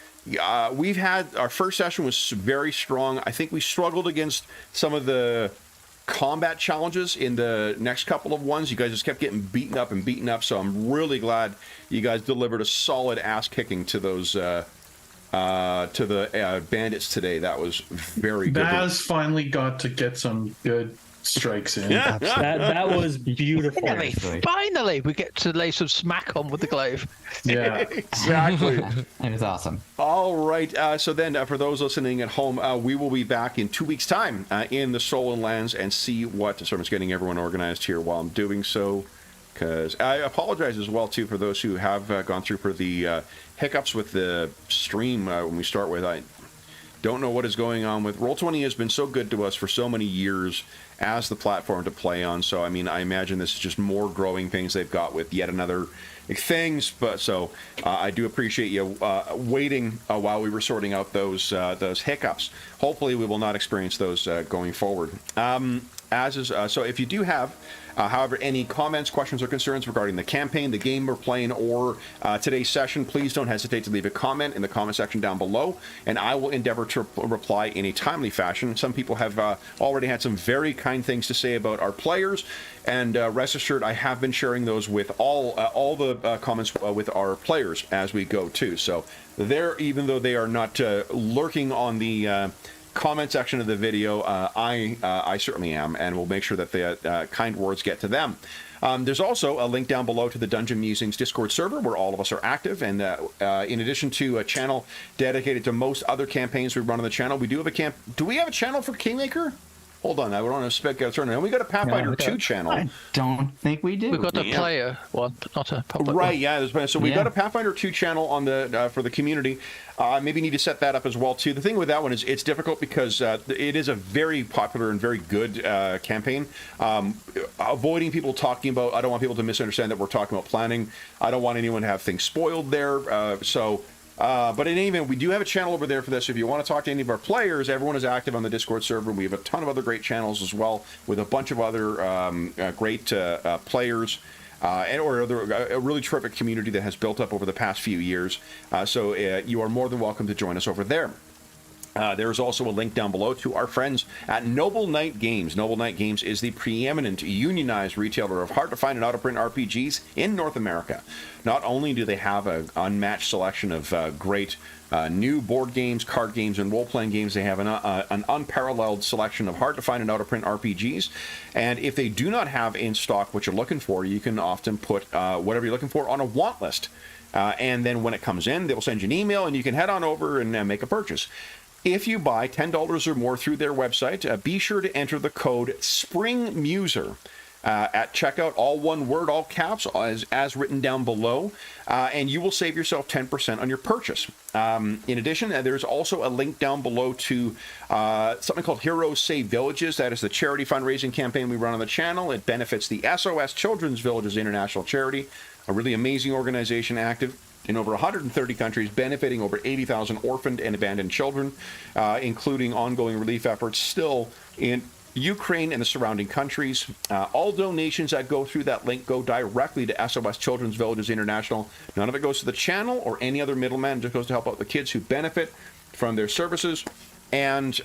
we've had... Our first session was very strong. I think we struggled against some of the combat challenges in the next couple of ones. You guys just kept getting beaten up, so I'm really glad you guys delivered a solid ass kicking to those to the bandits today. That was very good. Baz finally got to get some good strikes in. Yeah. That was beautiful. Finally, we get to lay some smack on with the glaive. Yeah. Exactly. It was awesome. All right. So then, for those listening at home, we will be back in 2 weeks' time in the Stolen Lands and see what... So I'm just getting everyone organized here while I'm doing so, because I apologize as well, too, for those who have gone through for the hiccups with the stream when we start with. I don't know what is going on with... Roll20 has been so good to us for so many years, as the platform to play on. So, I mean, I imagine this is just more growing pains they've got with yet another things. But so I do appreciate you waiting while we were sorting out those hiccups. Hopefully, we will not experience those going forward. So if you do have, however, any comments, questions, or concerns regarding the campaign, the game we're playing, or today's session, please don't hesitate to leave a comment in the comment section down below, and I will endeavor to reply in a timely fashion. Some people have already had some very kind things to say about our players, and rest assured, I have been sharing those with all the comments with our players as we go too. So there, even though they are not lurking on the comment section of the video, I certainly am, and we'll make sure that the kind words get to them. There's also a link down below to the Dungeon Musings Discord server where all of us are active, and in addition to a channel dedicated to most other campaigns we run on the channel, we do have do we have a channel for Kingmaker? Hold on, I don't want to spec out turn. And we got a Pathfinder 2 channel. I don't think we do. We've got a player one, but not a public right, one. yeah. So we've got a Pathfinder 2 channel on the for the community. Maybe need to set that up as well too. The thing with that one is it's difficult because it is a very popular and very good campaign. Avoiding people talking about, I don't want people to misunderstand that we're talking about planning. I don't want anyone to have things spoiled there. But in any event, we do have a channel over there for this. If you want to talk to any of our players, everyone is active on the Discord server. We have a ton of other great channels as well with a bunch of other great players. Or a really terrific community that has built up over the past few years. So you are more than welcome to join us over there. There's also a link down below to our friends at Noble Knight Games. Noble Knight Games is the preeminent unionized retailer of hard-to-find and out-of-print RPGs in North America. Not only do they have an unmatched selection of great new board games, card games, and role-playing games, they have an unparalleled selection of hard-to-find and out-of-print RPGs. And if they do not have in stock what you're looking for, you can often put whatever you're looking for on a want list. And then when it comes in, they'll send you an email, and you can head on over and make a purchase. If you buy $10 or more through their website, be sure to enter the code SPRINGMUSER at checkout, all one word, all caps, as written down below, and you will save yourself 10% on your purchase. In addition, there's also a link down below to something called Heroes Save Villages. That is the charity fundraising campaign we run on the channel. It benefits the SOS Children's Villages International Charity, a really amazing organization active in over 130 countries, benefiting over 80,000 orphaned and abandoned children, including ongoing relief efforts still in Ukraine and the surrounding countries. All donations that go through that link go directly to SOS Children's Villages International. None of it goes to the channel or any other middleman. It just goes to help out the kids who benefit from their services. And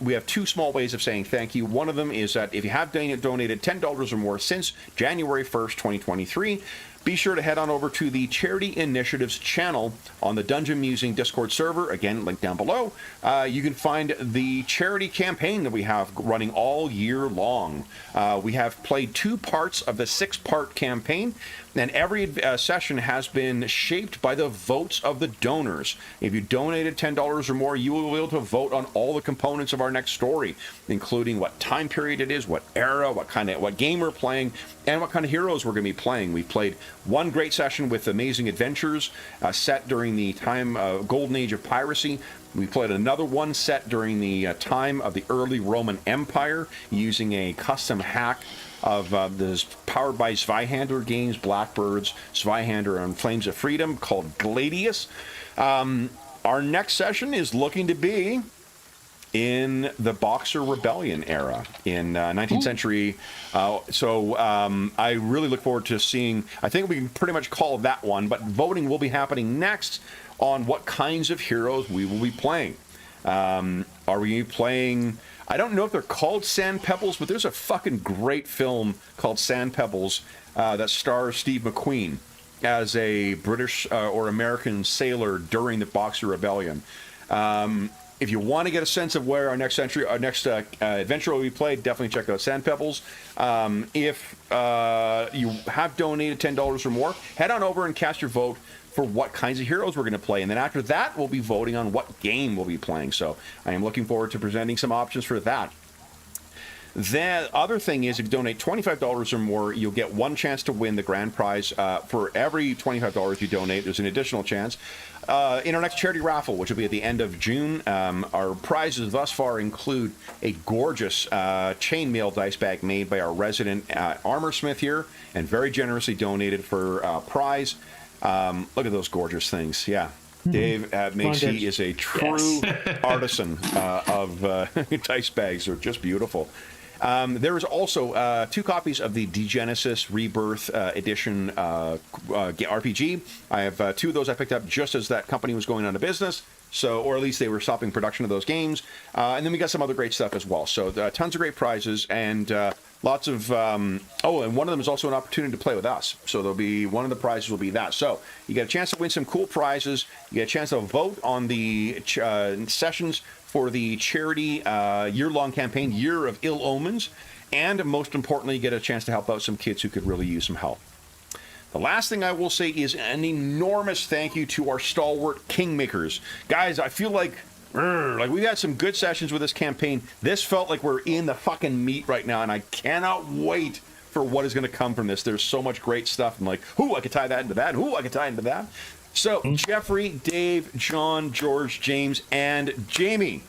we have two small ways of saying thank you. One of them is that if you have donated $10 or more since January 1st, 2023, be sure to head on over to the Charity Initiatives channel on the Dungeon Musing Discord server. Again, link down below. You can find the charity campaign that we have running all year long. We have played 2 parts of the 6-part campaign, and every session has been shaped by the votes of the donors. If you donated $10 or more, you will be able to vote on all the components of our next story, including what time period it is, what era, what game we're playing, and what kind of heroes we're going to be playing. We've played one great session with Amazing Adventures set during the time Golden Age of Piracy. We played another one set during the time of the early Roman Empire using a custom hack of this powered by Zweihander Games, Blackbirds, Zweihander and Flames of Freedom called Gladius. Our next session is looking to be in the Boxer Rebellion era in 19th century. I really look forward to seeing, I think we can pretty much call that one, but voting will be happening next on what kinds of heroes we will be playing. Are we playing, I don't know if they're called Sand Pebbles, but there's a fucking great film called Sand Pebbles that stars Steve McQueen as a British or American sailor during the Boxer Rebellion. If you want to get a sense of where our next adventure will be played, definitely check out Sand Pebbles. If you have donated $10 or more, head on over and cast your vote for what kinds of heroes we're going to play. And then after that, we'll be voting on what game we'll be playing. So I am looking forward to presenting some options for that. The other thing is, if you donate $25 or more, you'll get one chance to win the grand prize. For every $25 you donate, there's an additional chance. In our next charity raffle, which will be at the end of June, our prizes thus far include a gorgeous chainmail dice bag made by our resident armor smith here, and very generously donated for prize. Look at those gorgeous things. Yeah. Dave Macy is a true artisan of dice bags. They're just beautiful. There is also 2 copies of the Degenesis Rebirth Edition RPG. I have 2 of those I picked up just as that company was going out of business. So, or at least they were stopping production of those games. And then we got some other great stuff as well. So tons of great prizes and lots of... and one of them is also an opportunity to play with us. So there'll be... one of the prizes will be that. So you get a chance to win some cool prizes. You get a chance to vote on the sessions for the charity year-long campaign, Year of Ill Omens. And most importantly, you get a chance to help out some kids who could really use some help. The last thing I will say is an enormous thank you to our stalwart Kingmakers. Guys, I feel like we've had some good sessions with this campaign. This felt like we're in the fucking meat right now, and I cannot wait for what is going to come from this. There's so much great stuff. I'm like, I could tie that into that. I could tie into that. So, Jeffrey, Dave, John, George, James, and Jamie.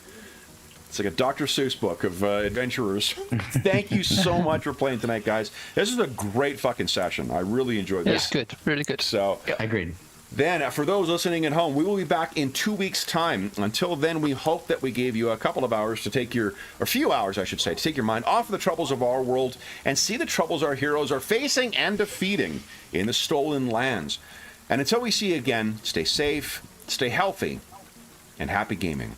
It's like a Dr. Seuss book of adventurers. Thank you so much for playing tonight, guys. This is a great fucking session. I really enjoyed this. It's good. Really good. So, I agreed. Then, for those listening at home, we will be back in 2 weeks' time. Until then, we hope that we gave you a couple of hours to take your, or a few hours, I should say, to take your mind off of the troubles of our world and see the troubles our heroes are facing and defeating in the Stolen Lands. And until we see you again, stay safe, stay healthy, and happy gaming.